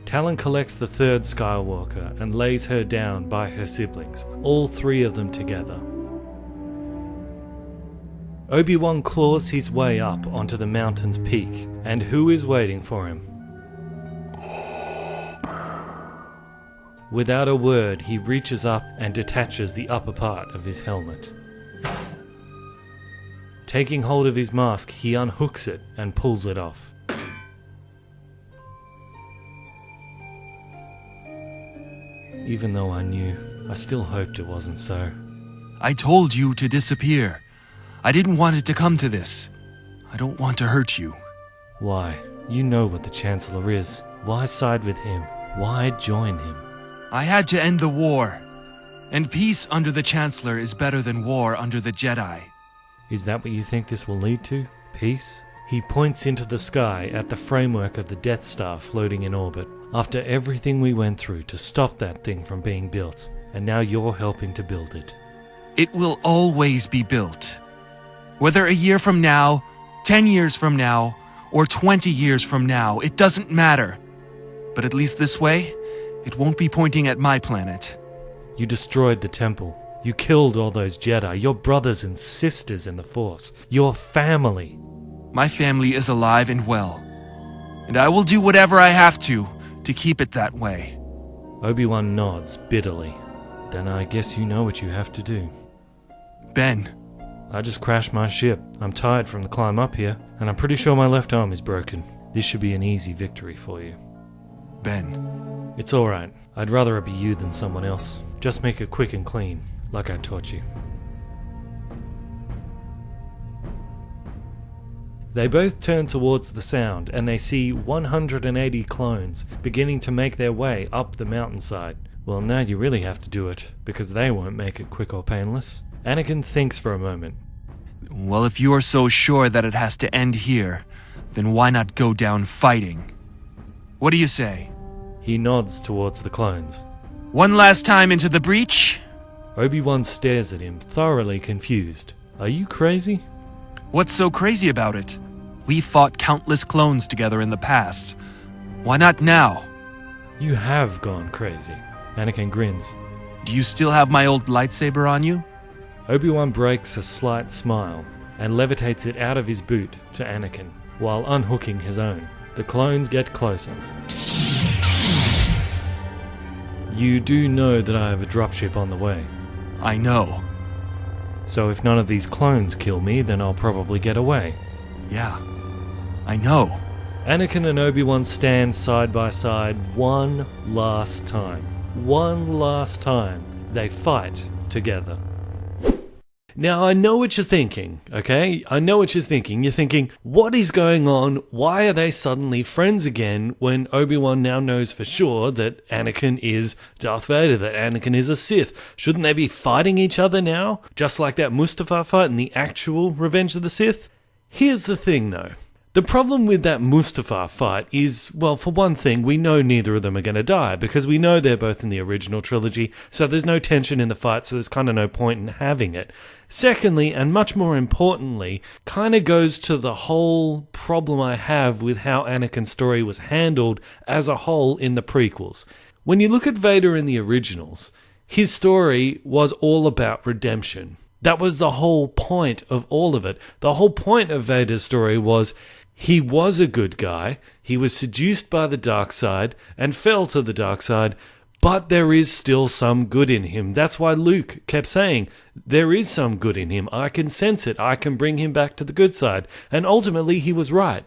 Talon collects the third Skywalker and lays her down by her siblings, all three of them together. Obi-Wan claws his way up onto the mountain's peak, and who is waiting for him? Without a word, he reaches up and detaches the upper part of his helmet. Taking hold of his mask, he unhooks it and pulls it off. Even though I knew, I still hoped it wasn't so. I told you to disappear. I didn't want it to come to this. I don't want to hurt you. Why? You know what the Chancellor is. Why side with him? Why join him? I had to end the war. And peace under the Chancellor is better than war under the Jedi. Is that what you think this will lead to? Peace? He points into the sky at the framework of the Death Star floating in orbit. After everything we went through to stop that thing from being built, and now you're helping to build it. It will always be built. Whether a year from now, 10 years from now, or 20 years from now, it doesn't matter. But at least this way, it won't be pointing at my planet. You destroyed the temple. You killed all those Jedi, your brothers and sisters in the Force, your family. My family is alive and well. And I will do whatever I have to keep it that way. Obi-Wan nods bitterly. Then I guess you know what you have to do. Ben. I just crashed my ship. I'm tired from the climb up here, and I'm pretty sure my left arm is broken. This should be an easy victory for you. Ben. It's alright. I'd rather it be you than someone else. Just make it quick and clean, like I taught you. They both turn towards the sound, and they see 180 clones beginning to make their way up the mountainside. Well, now you really have to do it, because they won't make it quick or painless. Anakin thinks for a moment. Well, if you are so sure that it has to end here, then why not go down fighting? What do you say? He nods towards the clones. One last time into the breach? Obi-Wan stares at him, thoroughly confused. Are you crazy? What's so crazy about it? We fought countless clones together in the past. Why not now? You have gone crazy. Anakin grins. Do you still have my old lightsaber on you? Obi-Wan breaks a slight smile and levitates it out of his boot to Anakin, while unhooking his own. The clones get closer. You do know that I have a dropship on the way. I know. So if none of these clones kill me, then I'll probably get away. Yeah, I know. Anakin and Obi-Wan stand side by side one last time. One last time. They fight together. Now, I know what you're thinking, okay? I know what you're thinking. You're thinking, what is going on? Why are they suddenly friends again when Obi-Wan now knows for sure that Anakin is Darth Vader, that Anakin is a Sith? Shouldn't they be fighting each other now? Just like that Mustafar fight in the actual Revenge of the Sith? Here's the thing, though. The problem with that Mustafar fight is, well, for one thing, we know neither of them are going to die, because we know they're both in the original trilogy, so there's no tension in the fight, so there's kind of no point in having it. Secondly, and much more importantly, kind of goes to the whole problem I have with how Anakin's story was handled as a whole in the prequels. When you look at Vader in the originals, his story was all about redemption. That was the whole point of all of it. The whole point of Vader's story was he was a good guy, he was seduced by the dark side and fell to the dark side, but there is still some good in him. That's why Luke kept saying, there is some good in him. I can sense it. I can bring him back to the good side. And ultimately, he was right.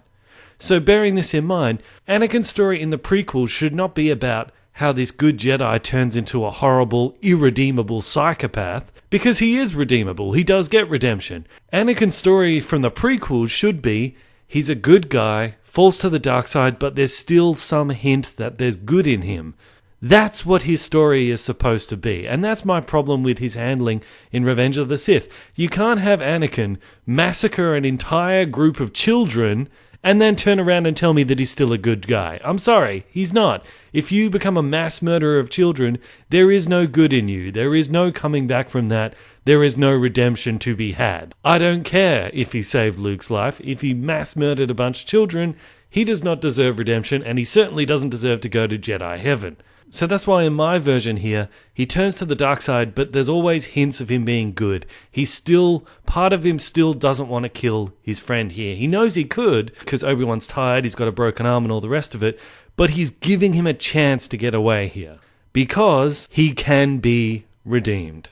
So bearing this in mind, Anakin's story in the prequels should not be about how this good Jedi turns into a horrible, irredeemable psychopath, because he is redeemable. He does get redemption. Anakin's story from the prequels should be, he's a good guy, falls to the dark side, but there's still some hint that there's good in him. That's what his story is supposed to be, and that's my problem with his handling in Revenge of the Sith. You can't have Anakin massacre an entire group of children and then turn around and tell me that he's still a good guy. I'm sorry, he's not. If you become a mass murderer of children, there is no good in you. There is no coming back from that. There is no redemption to be had. I don't care if he saved Luke's life. If he mass murdered a bunch of children, he does not deserve redemption, and he certainly doesn't deserve to go to Jedi heaven. So that's why in my version here, he turns to the dark side, but there's always hints of him being good. Part of him still doesn't want to kill his friend here. He knows he could, because Obi-Wan's tired, he's got a broken arm and all the rest of it, but he's giving him a chance to get away here, because he can be redeemed.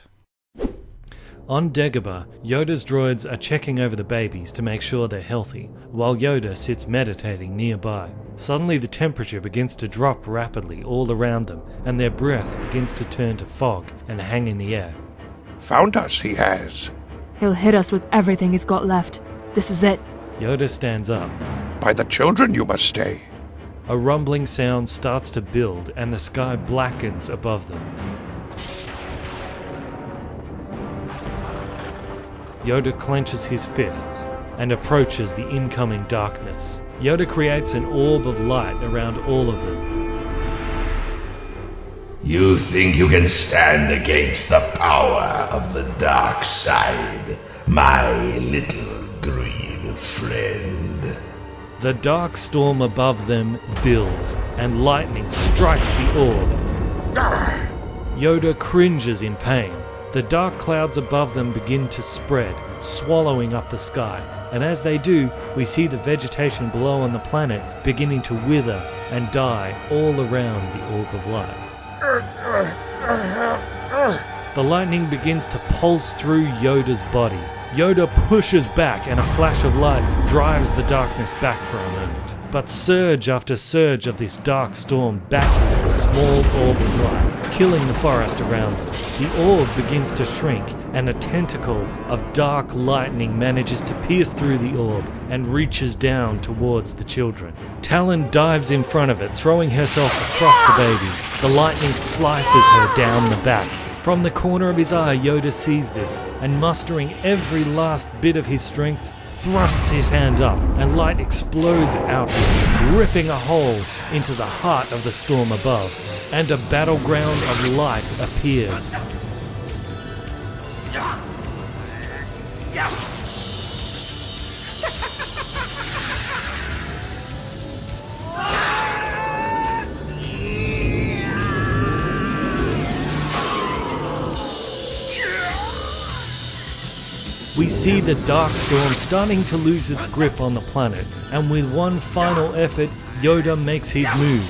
On Dagobah, Yoda's droids are checking over the babies to make sure they're healthy, while Yoda sits meditating nearby. Suddenly the temperature begins to drop rapidly all around them, and their breath begins to turn to fog and hang in the air. Found us, he has. He'll hit us with everything he's got left. This is it. Yoda stands up. By the children you must stay. A rumbling sound starts to build, and the sky blackens above them. Yoda clenches his fists and approaches the incoming darkness. Yoda creates an orb of light around all of them. You think you can stand against the power of the dark side, my little green friend? The dark storm above them builds, and lightning strikes the orb. Yoda cringes in pain. The dark clouds above them begin to spread, swallowing up the sky, and as they do, we see the vegetation below on the planet beginning to wither and die all around the orb of light. The lightning begins to pulse through Yoda's body. Yoda pushes back, and a flash of light drives the darkness back for a moment. But surge after surge of this dark storm batters the small orb of light, killing the forest around them. The orb begins to shrink, and a tentacle of dark lightning manages to pierce through the orb and reaches down towards the children. Talon dives in front of it, throwing herself across the baby. The lightning slices her down the back. From the corner of his eye, Yoda sees this, and mustering every last bit of his strength, thrusts his hand up, and light explodes outward, ripping a hole into the heart of the storm above, and a battleground of light appears. We see the dark storm starting to lose its grip on the planet, and with one final effort, Yoda makes his move.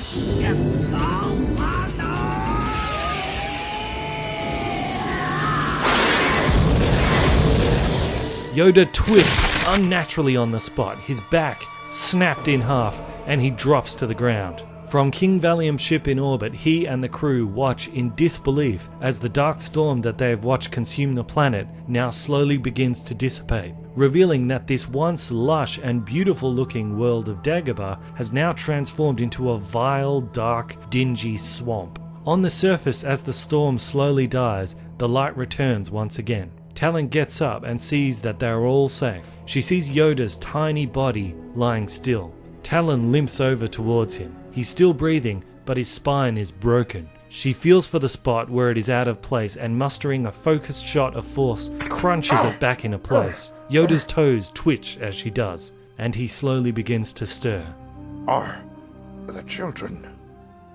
Yoda twists unnaturally on the spot, his back snapped in half, and he drops to the ground. From King Valium's ship in orbit, he and the crew watch in disbelief as the dark storm that they have watched consume the planet now slowly begins to dissipate, revealing that this once lush and beautiful looking world of Dagobah has now transformed into a vile, dark, dingy swamp. On the surface, as the storm slowly dies, the light returns once again. Talon gets up and sees that they are all safe. She sees Yoda's tiny body lying still. Talon limps over towards him. He's still breathing, but his spine is broken. She feels for the spot where it is out of place, and mustering a focused shot of force, crunches it back into place. Yoda's toes twitch as she does, and he slowly begins to stir. Are the children?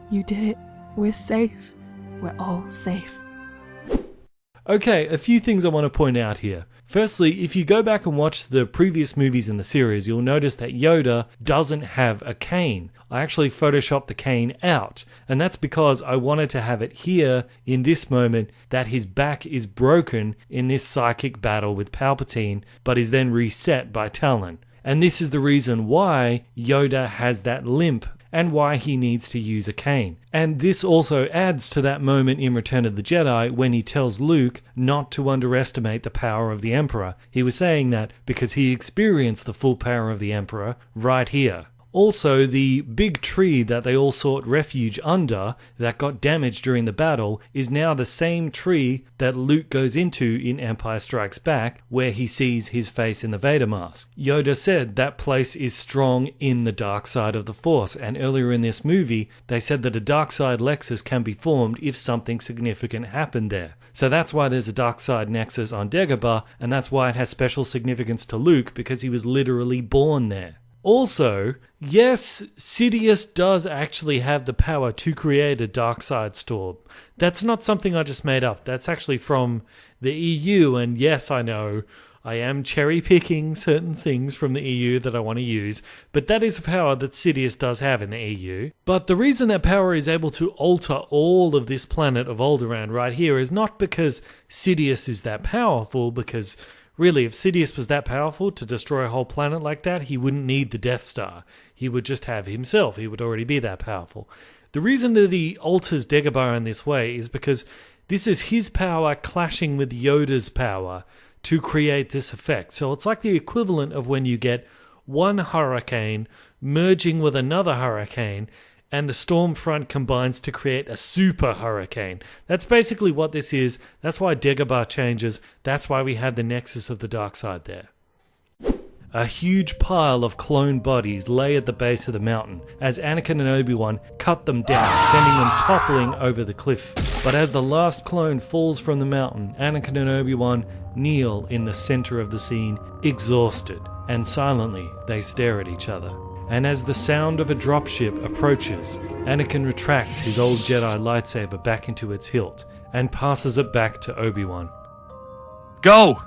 You did it. We're safe. We're all safe. Okay, a few things I want to point out here. Firstly, if you go back and watch the previous movies in the series, you'll notice that Yoda doesn't have a cane. I actually photoshopped the cane out, and that's because I wanted to have it here in this moment that his back is broken in this psychic battle with Palpitine, but is then reset by Talon. And this is the reason why Yoda has that limp and why he needs to use a cane. And this also adds to that moment in Return of the Jedi when he tells Luke not to underestimate the power of the Emperor. He was saying that because he experienced the full power of the Emperor right here. Also, the big tree that they all sought refuge under that got damaged during the battle is now the same tree that Luke goes into in Empire Strikes Back, where he sees his face in the Vader mask. Yoda said that place is strong in the dark side of the Force, and earlier in this movie, they said that a dark side Lexus can be formed if something significant happened there. So that's why there's a dark side Nexus on Dagobah, and that's why it has special significance to Luke, because he was literally born there. Also, yes, Sidious does actually have the power to create a dark side storm. That's not something I just made up. That's actually from the EU, and yes, I know, I am cherry-picking certain things from the EU that I want to use, but that is a power that Sidious does have in the EU. But the reason that power is able to alter all of this planet of Alderaan right here is not because Sidious is that powerful, because really, if Sidious was that powerful to destroy a whole planet like that, he wouldn't need the Death Star. He would just have himself. He would already be that powerful. The reason that he alters Dagobah in this way is because this is his power clashing with Yoda's power to create this effect. So it's like the equivalent of when you get one hurricane merging with another hurricane, and the storm front combines to create a super hurricane. That's basically what this is. That's why Dagobah changes. That's why we have the Nexus of the Dark Side there. A huge pile of clone bodies lay at the base of the mountain as Anakin and Obi-Wan cut them down, sending them toppling over the cliff. But as the last clone falls from the mountain, Anakin and Obi-Wan kneel in the center of the scene, exhausted, and silently they stare at each other. And as the sound of a dropship approaches, Anakin retracts his old Jedi lightsaber back into its hilt and passes it back to Obi-Wan. Go!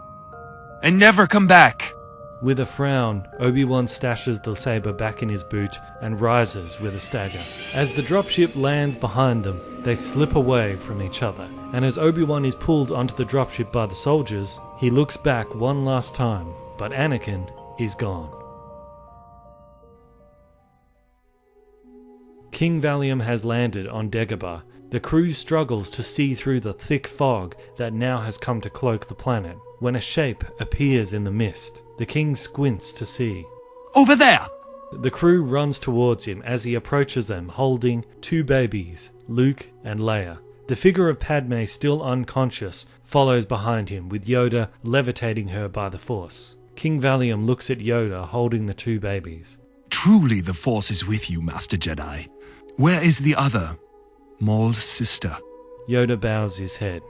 And never come back! With a frown, Obi-Wan stashes the saber back in his boot and rises with a stagger. As the dropship lands behind them, they slip away from each other. And as Obi-Wan is pulled onto the dropship by the soldiers, he looks back one last time, but Anakin is gone. King Valium has landed on Dagobah. The crew struggles to see through the thick fog that now has come to cloak the planet, when a shape appears in the mist. The king squints to see. Over there! The crew runs towards him as he approaches them, holding two babies, Luke and Leia. The figure of Padme, still unconscious, follows behind him, with Yoda levitating her by the Force. King Valium looks at Yoda holding the two babies. Truly the Force is with you, Master Jedi. Where is the other? Maul's sister. Yoda bows his head.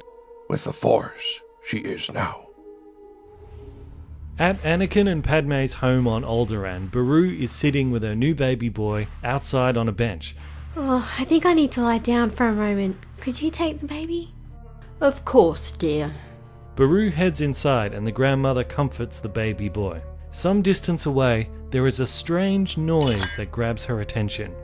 With the Force, she is now. At Anakin and Padme's home on Alderaan, Beru is sitting with her new baby boy outside on a bench. Oh, I think I need to lie down for a moment. Could you take the baby? Of course, dear. Beru heads inside and the grandmother comforts the baby boy. Some distance away, there is a strange noise that grabs her attention.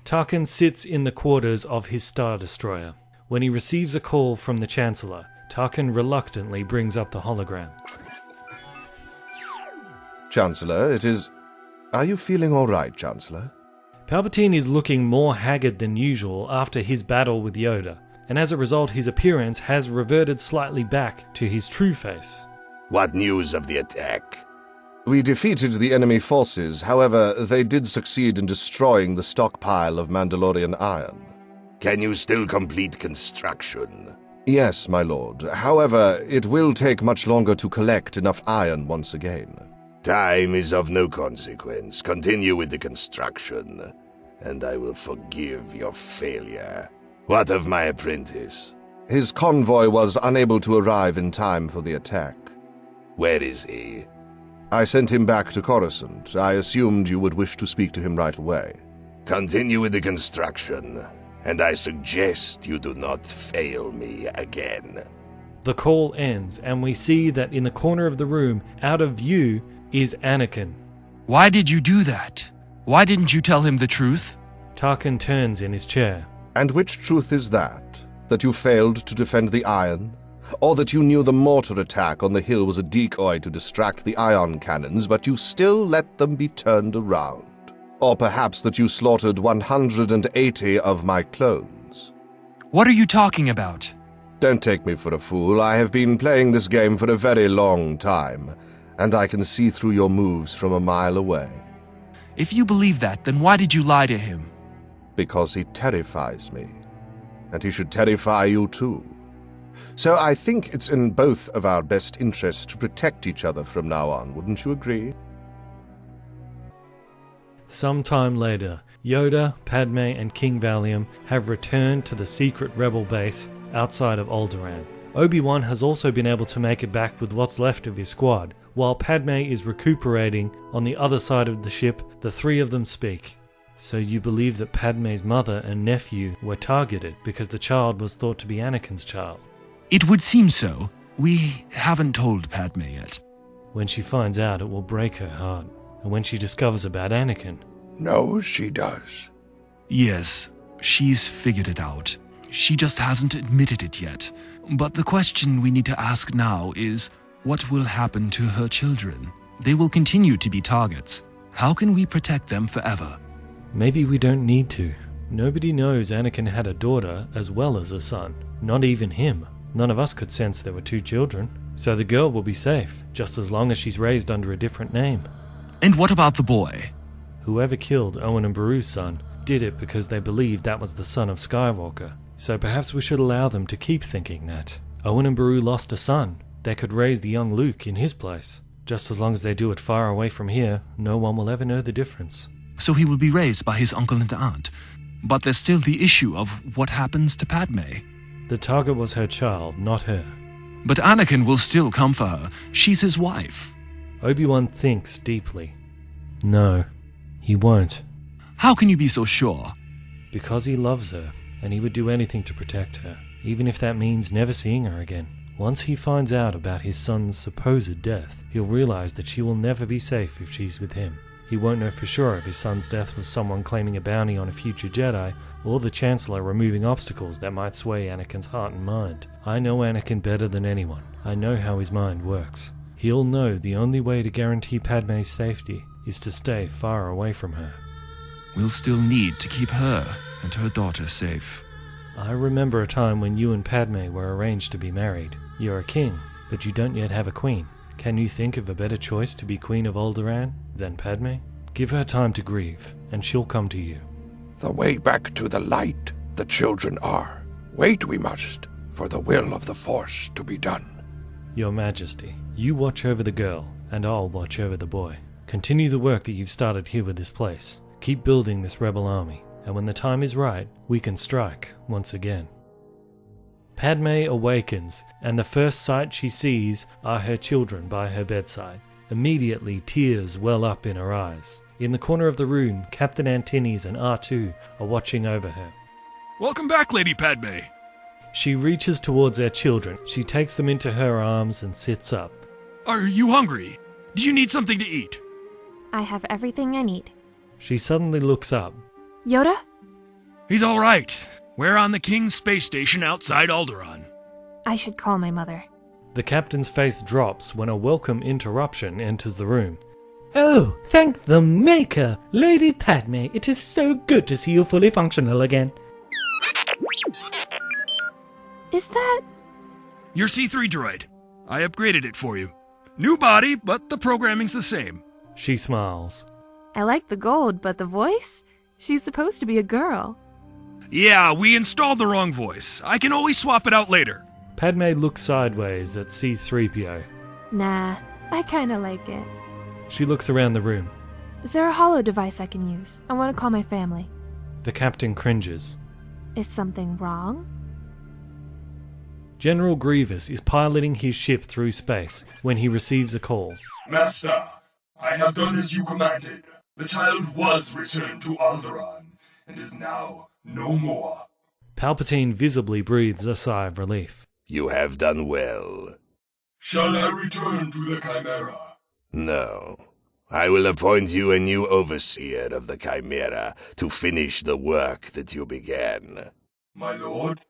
Tarkin sits in the quarters of his Star Destroyer. When he receives a call from the Chancellor, Tarkin reluctantly brings up the hologram. Chancellor, it is... Are you feeling all right, Chancellor? Palpatine is looking more haggard than usual after his battle with Yoda, and as a result his appearance has reverted slightly back to his true face. What news of the attack? We defeated the enemy forces, however, they did succeed in destroying the stockpile of Mandalorian iron. Can you still complete construction? Yes, my lord. However, it will take much longer to collect enough iron once again. Time is of no consequence. Continue with the construction, and I will forgive your failure. What of my apprentice? His convoy was unable to arrive in time for the attack. Where is he? I sent him back to Coruscant. I assumed you would wish to speak to him right away. Continue with the construction, and I suggest you do not fail me again. The call ends, and we see that in the corner of the room, out of view, is Anakin. Why did you do that? Why didn't you tell him the truth? Tarkin turns in his chair. And which truth is that? That you failed to defend the iron? Or that you knew the mortar attack on the hill was a decoy to distract the ion cannons, but you still let them be turned around? Or perhaps that you slaughtered 180 of my clones? What are you talking about? Don't take me for a fool. I have been playing this game for a very long time, and I can see through your moves from a mile away. If you believe that, then why did you lie to him? Because he terrifies me, and he should terrify you too. So I think it's in both of our best interests to protect each other from now on, wouldn't you agree? Sometime later, Yoda, Padme, and King Valium have returned to the secret rebel base outside of Alderaan. Obi-Wan has also been able to make it back with what's left of his squad. While Padme is recuperating on the other side of the ship, the three of them speak. So you believe that Padme's mother and nephew were targeted because the child was thought to be Anakin's child? It would seem so. We haven't told Padme yet. When she finds out, it will break her heart. And when she discovers about Anakin... No, she does. Yes, she's figured it out. She just hasn't admitted it yet. But the question we need to ask now is, what will happen to her children? They will continue to be targets. How can we protect them forever? Maybe we don't need to. Nobody knows Anakin had a daughter as well as a son. Not even him. None of us could sense there were two children. So the girl will be safe, just as long as she's raised under a different name. And what about the boy? Whoever killed Owen and Beru's son did it because they believed that was the son of Skywalker. So perhaps we should allow them to keep thinking that. Owen and Beru lost a son. They could raise the young Luke in his place. Just as long as they do it far away from here, no one will ever know the difference. So he will be raised by his uncle and aunt. But there's still the issue of what happens to Padme. The target was her child, not her. But Anakin will still come for her. She's his wife. Obi-Wan thinks deeply. No, he won't. How can you be so sure? Because he loves her, and he would do anything to protect her, even if that means never seeing her again. Once he finds out about his son's supposed death, he'll realize that she will never be safe if she's with him. He won't know for sure if his son's death was someone claiming a bounty on a future Jedi, or the Chancellor removing obstacles that might sway Anakin's heart and mind. I know Anakin better than anyone. I know how his mind works. He'll know the only way to guarantee Padme's safety is to stay far away from her. We'll still need to keep her and her daughter safe. I remember a time when you and Padme were arranged to be married. You're a king, but you don't yet have a queen. Can you think of a better choice to be Queen of Alderaan than Padme? Give her time to grieve, and she'll come to you. The way back to the light the children are. Wait we must, for the will of the Force to be done. Your Majesty, you watch over the girl, and I'll watch over the boy. Continue the work that you've started here with this place. Keep building this rebel army, and when the time is right, we can strike once again. Padme awakens, and the first sight she sees are her children by her bedside. Immediately, tears well up in her eyes. In the corner of the room, Captain Antinees and R2 are watching over her. Welcome back, Lady Padme. She reaches towards her children. She takes them into her arms and sits up. Are you hungry? Do you need something to eat? I have everything I need. She suddenly looks up. Yoda? He's all right. We're on the King's space station outside Alderaan. I should call my mother. The captain's face drops when a welcome interruption enters the room. Oh, thank the Maker! Lady Padme, it is so good to see you fully functional again. Is that... Your C3 droid. I upgraded it for you. New body, but the programming's the same. She smiles. I like the gold, but the voice? She's supposed to be a girl. Yeah, we installed the wrong voice. I can always swap it out later. Padme looks sideways at C-3PO. Nah, I kinda like it. She looks around the room. Is there a holo device I can use? I want to call my family. The captain cringes. Is something wrong? General Grievous is piloting his ship through space when he receives a call. Master, I have done as you commanded. The child was returned to Alderaan, and is now no more. Palpitine visibly breathes a sigh of relief. You have done well. Shall I return to the Chimera? No. I will appoint you a new overseer of the Chimera to finish the work that you began. My lord?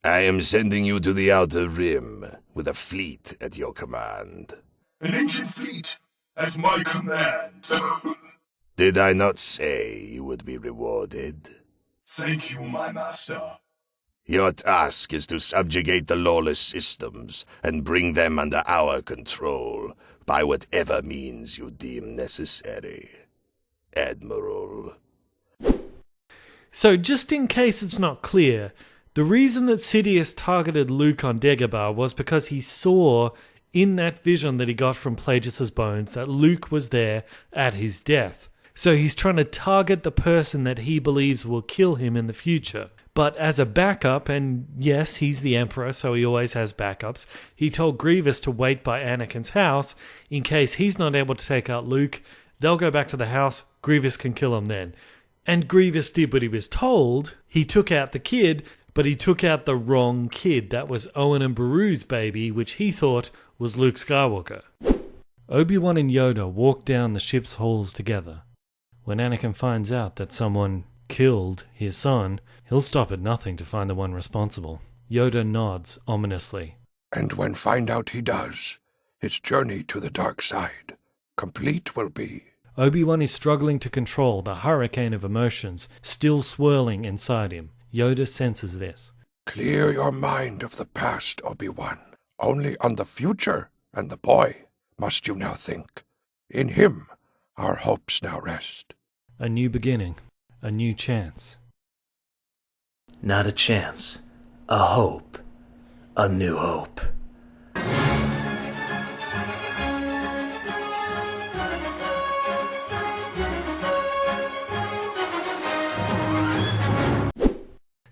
I am sending you to the Outer Rim with a fleet at your command. An ancient fleet at my command. Did I not say you would be rewarded? Thank you, my master. Your task is to subjugate the lawless systems and bring them under our control by whatever means you deem necessary, Admiral. So, just in case it's not clear, the reason that Sidious targeted Luke on Dagobah was because he saw in that vision that he got from Plagueis' bones that Luke was there at his death. So he's trying to target the person that he believes will kill him in the future. But as a backup, and yes, he's the Emperor, so he always has backups, he told Grievous to wait by Anakin's house in case he's not able to take out Luke. They'll go back to the house, Grievous can kill him then. And Grievous did what he was told. He took out the kid, but he took out the wrong kid. That was Owen and Beru's baby, which he thought was Luke Skywalker. Obi-Wan and Yoda walk down the ship's halls together. When Anakin finds out that someone killed his son, he'll stop at nothing to find the one responsible. Yoda nods ominously. And when find out he does, his journey to the dark side complete will be. Obi-Wan is struggling to control the hurricane of emotions still swirling inside him. Yoda senses this. Clear your mind of the past, Obi-Wan. Only on the future and the boy must you now think. In him, our hopes now rest. A new beginning. A new chance. Not a chance. A hope. A new hope.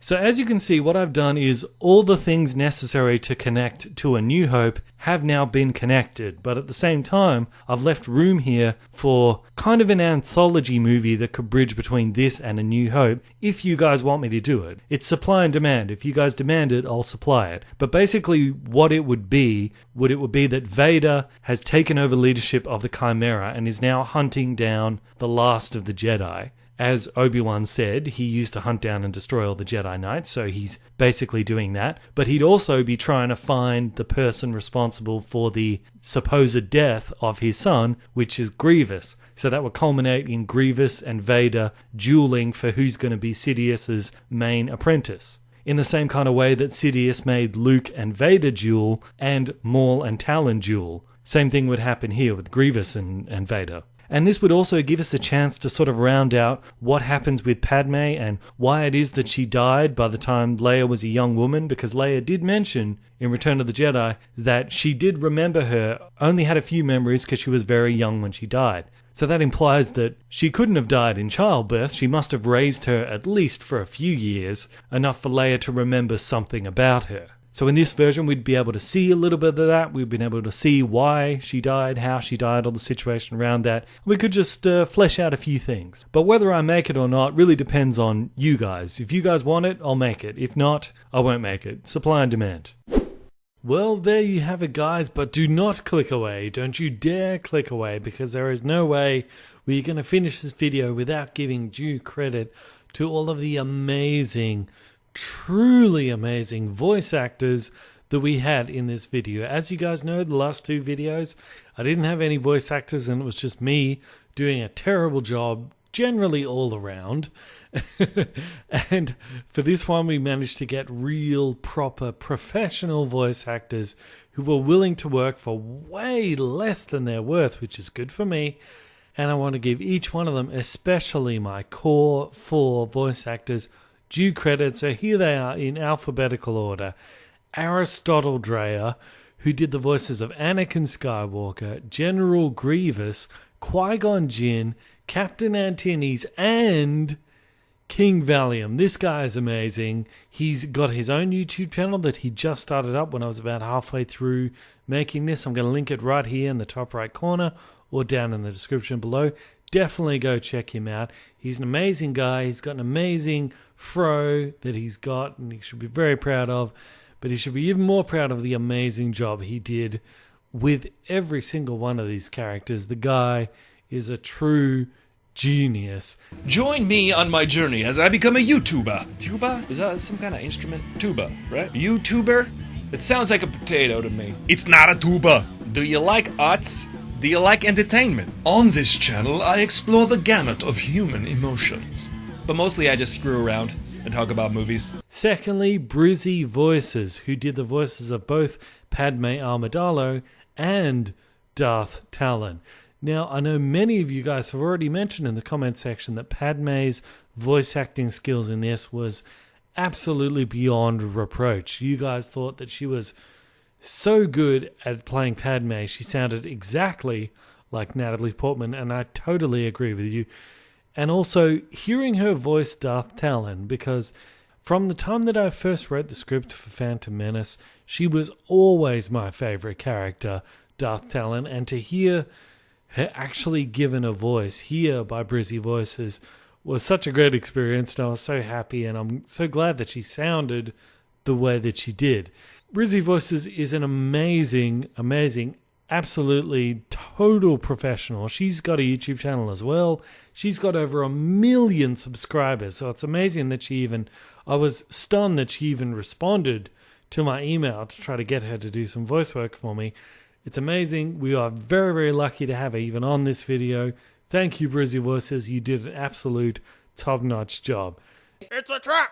So as you can see, what I've done is all the things necessary to connect to A New Hope have now been connected, but at the same time, I've left room here for kind of an anthology movie that could bridge between this and A New Hope, if you guys want me to do it. It's supply and demand. If you guys demand it, I'll supply it. But basically what it would be that Vader has taken over leadership of the Chimera and is now hunting down the last of the Jedi. As Obi-Wan said, he used to hunt down and destroy all the Jedi Knights, so he's basically doing that. But he'd also be trying to find the person responsible for the supposed death of his son, which is Grievous. So that would culminate in Grievous and Vader dueling for who's going to be Sidious's main apprentice. In the same kind of way that Sidious made Luke and Vader duel and Maul and Talon duel. Same thing would happen here with Grievous and Vader. And this would also give us a chance to sort of round out what happens with Padme and why it is that she died by the time Leia was a young woman, because Leia did mention in Return of the Jedi that she did remember her, only had a few memories because she was very young when she died. So that implies that she couldn't have died in childbirth. She must have raised her at least for a few years, enough for Leia to remember something about her. So in this version, we'd be able to see a little bit of that. We've been able to see why she died, how she died, all the situation around that. We could just flesh out a few things. But whether I make it or not really depends on you guys. If you guys want it, I'll make it. If not, I won't make it. Supply and demand. Well, there you have it, guys. But do not click away. Don't you dare click away, because there is no way we're going to finish this video without giving due credit to all of the amazing, truly amazing voice actors that we had in this video. As you guys know, the last two videos, I didn't have any voice actors and it was just me doing a terrible job generally all around. And for this one, we managed to get real, proper, professional voice actors who were willing to work for way less than their worth, which is good for me. And I want to give each one of them, especially my core 4 voice actors, due credit. So here they are in alphabetical order. Aristotle Dreyer, who did the voices of Anakin Skywalker, General Grievous, Qui-gon Jinn, Captain Antinees, and King Valium. This guy is amazing. He's got his own YouTube channel that he just started up when I was about halfway through making this. I'm going to link it right here in the top right corner or down in the description below. Definitely go check him out. He's an amazing guy. He's got an amazing fro that he's got and he should be very proud of. But he should be even more proud of the amazing job he did with every single one of these characters. The guy is a true genius. Join me on my journey as I become a YouTuber. Tuba? Is that some kind of instrument? Tuba, right? YouTuber? It sounds like a potato to me. It's not a tuba. Do you like arts? Do you like entertainment? On this channel, I explore the gamut of human emotions. But mostly I just screw around. and talk about movies. Secondly, Brizzy Voices, who did the voices of both Padme Amidala and Darth Talon. Now, I know many of you guys have already mentioned in the comment section that Padme's voice acting skills in this was absolutely beyond reproach. You guys thought that she was so good at playing Padme. She sounded exactly like Natalie Portman, and I totally agree with you. And also, hearing her voice Darth Talon, because from the time that I first wrote the script for Phantom Menace, she was always my favourite character, Darth Talon, and to hear her actually given a voice here by Brizzy Voices was such a great experience, and I was so happy, and I'm so glad that she sounded the way that she did. Brizzy Voices is an amazing, absolutely total professional. She's got a YouTube channel as well. She's got over 1 million subscribers, so it's amazing that I was stunned that she even responded to my email to try to get her to do some voice work for me. It's amazing. We are very, very lucky to have her even on this video. Thank you, Brizzy Voices. You did an absolute top-notch job. It's a trap!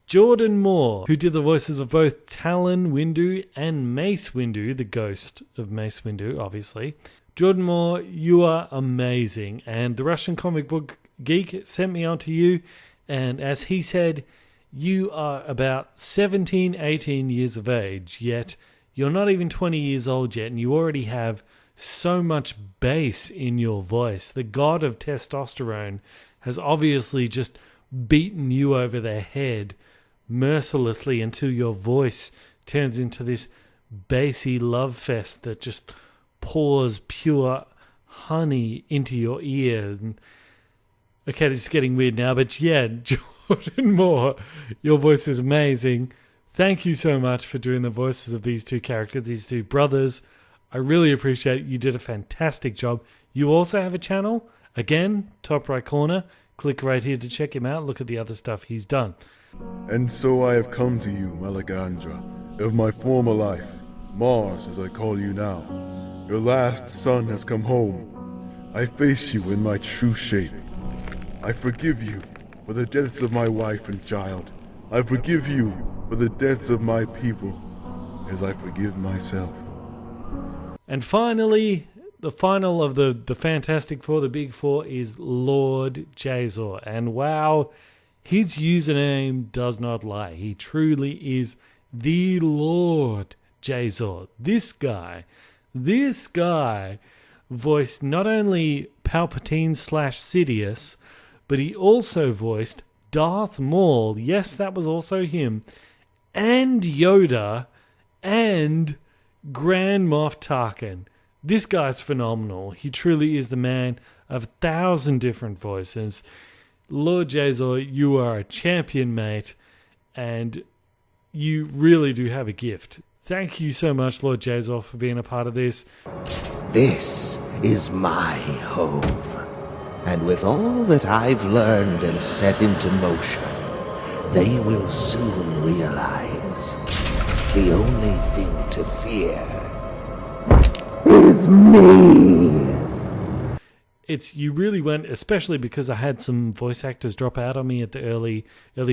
Jordan Moore, who did the voices of both Talon Windu and Mace Windu, the ghost of Mace Windu, obviously. Jordan Moore, you are amazing, and the Russian comic book geek sent me on to you, and as he said, you are about 17, 18 years of age, yet you're not even 20 years old yet, and you already have so much bass in your voice. The god of testosterone has obviously just beaten you over the head mercilessly until your voice turns into this bassy love fest that just pours pure honey into your ears. And okay, this is getting weird now, but yeah, Jordan Moore, your voice is amazing. Thank you so much for doing the voices of these two characters, these two brothers. I really appreciate it. You did a fantastic job. You also have a channel. Again, top right corner. Click right here to check him out. Look at the other stuff he's done. And so I have come to you, Malagandra, of my former life, Mars as I call you now. Your last son has come home. I face you in my true shape. I forgive you for the deaths of my wife and child. I forgive you for the deaths of my people, as I forgive myself. And finally, the final of the Fantastic Four, the Big Four, is Lord Jazor. And wow, his username does not lie. He truly is the Lord Jazor. This guy voiced not only Palpitine / Sidious, but he also voiced Darth Maul. Yes, that was also him. And Yoda and Grand Moff Tarkin. This guy's phenomenal. He truly is the man of 1,000 different voices. Lord Jazor, you are a champion, mate, and you really do have a gift. Thank you so much, Lord Jazor, for being a part of this. This is my home, and with all that I've learned and set into motion, they will soon realize the only thing to fear is me. You really went, especially because I had some voice actors drop out on me at the early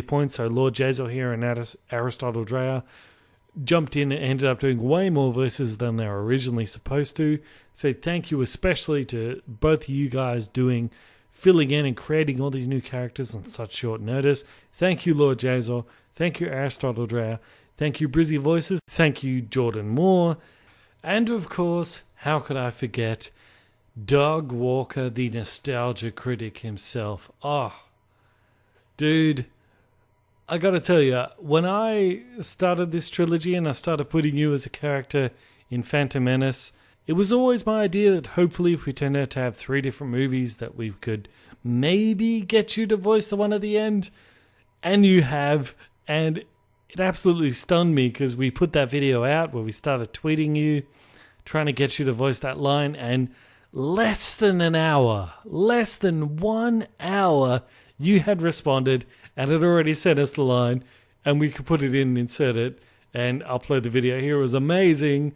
points. So Lord Jazor here and Aristotle Drea jumped in and ended up doing way more voices than they were originally supposed to. So thank you especially to both of you guys filling in and creating all these new characters on such short notice. Thank you, Lord Jazor. Thank you, Aristotle Drea. Thank you, Brizzy Voices. Thank you, Jordan Moore. And of course, how could I forget Doug Walker, the nostalgia critic himself. Oh, dude, I gotta tell you, when I started this trilogy and I started putting you as a character in Phantom Menace, it was always my idea that hopefully if we turned out to have 3 different movies that we could maybe get you to voice the one at the end. And you have, and it absolutely stunned me because we put that video out where we started tweeting you, trying to get you to voice that line, and less than 1 hour, you had responded and had already sent us the line, and we could put it in and insert it, and upload the video here. It was amazing.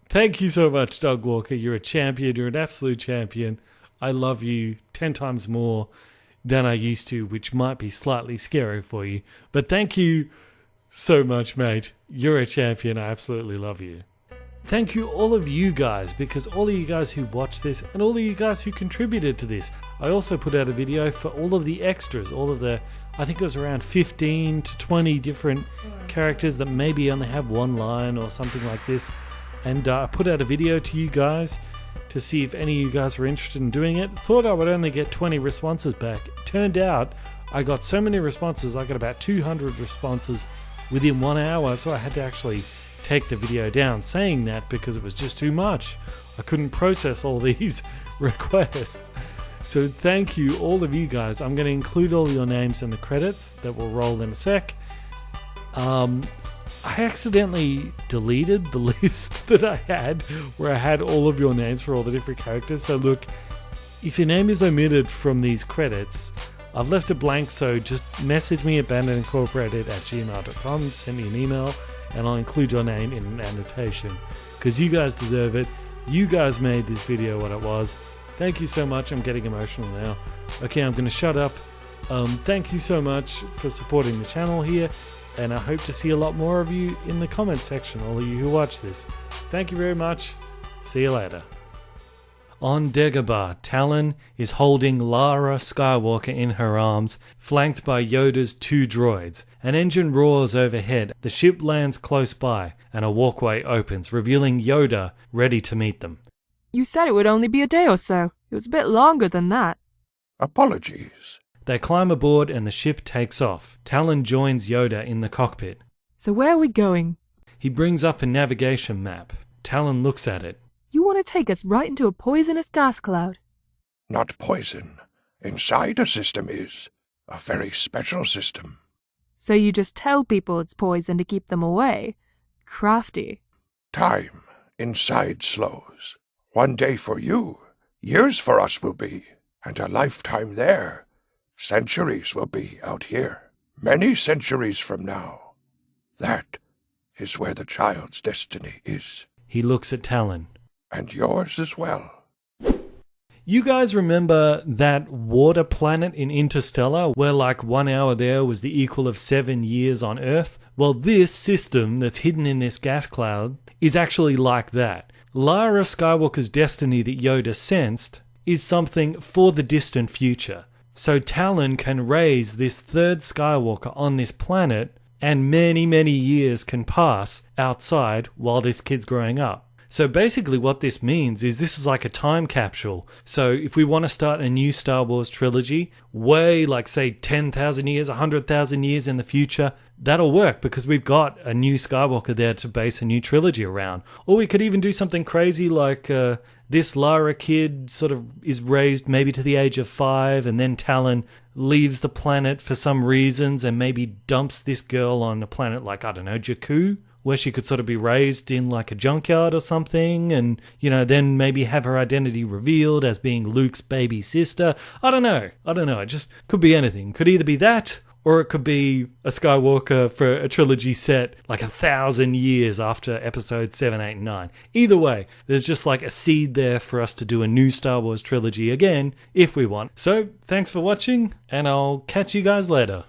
Thank you so much, Doug Walker. You're a champion. You're an absolute champion. I love you 10 times more than I used to, which might be slightly scary for you. But thank you so much, mate. You're a champion. I absolutely love you. Thank you all of you guys, because all of you guys who watched this and all of you guys who contributed to this. I also put out a video for all of the extras, all of the, I think it was around 15 to 20 different characters that maybe only have one line or something like this. And I put out a video to you guys to see if any of you guys were interested in doing it. Thought I would only get 20 responses back. Turned out I got so many responses, I got about 200 responses within 1 hour, so I had to actually take the video down saying that because it was just too much. I couldn't process all these requests. So thank you, all of you guys. I'm going to include all your names in the credits that will roll in a sec. I accidentally deleted the list that I had where I had all of your names for all the different characters. So look, if your name is omitted from these credits, I've left it blank, so just message me at BanditIncorporated@gmail.com, send me an email, and I'll include your name in an annotation, because you guys deserve it. You guys made this video what it was. Thank you so much. I'm getting emotional now. Okay, I'm going to shut up. Thank you so much for supporting the channel here, and I hope to see a lot more of you in the comment section, all of you who watch this. Thank you very much. See you later. On Dagobah, Talon is holding Lara Skywalker in her arms, flanked by Yoda's 2 droids. An engine roars overhead, the ship lands close by, and a walkway opens, revealing Yoda ready to meet them. You said it would only be a day or so. It was a bit longer than that. Apologies. They climb aboard and the ship takes off. Talon joins Yoda in the cockpit. So where are we going? He brings up a navigation map. Talon looks at it. You want to take us right into a poisonous gas cloud? Not poison. Inside a system is. A very special system. So you just tell people it's poison to keep them away? Crafty. Time inside slows. 1 day for you, years for us will be, and a lifetime there. Centuries will be out here. Many centuries from now. That is where the child's destiny is. He looks at Talon. And yours as well. You guys remember that water planet in Interstellar where like 1 hour there was the equal of 7 years on Earth? Well, this system that's hidden in this gas cloud is actually like that. Lara Skywalker's destiny that Yoda sensed is something for the distant future. So Talon can raise this 3rd Skywalker on this planet, and many, many years can pass outside while this kid's growing up. So basically what this means is this is like a time capsule. So if we want to start a new Star Wars trilogy, way like say 10,000 years, 100,000 years in the future, that'll work because we've got a new Skywalker there to base a new trilogy around. Or we could even do something crazy like this Lara kid sort of is raised maybe to the age of 5, and then Talon leaves the planet for some reasons and maybe dumps this girl on a planet like, I don't know, Jakku, where she could sort of be raised in like a junkyard or something, and, you know, then maybe have her identity revealed as being Luke's baby sister. I don't know. It just could be anything. Could either be that, or it could be a Skywalker for a trilogy set like 1,000 years after episode 7, 8, and 9. Either way, there's just like a seed there for us to do a new Star Wars trilogy again, if we want. So, thanks for watching, and I'll catch you guys later.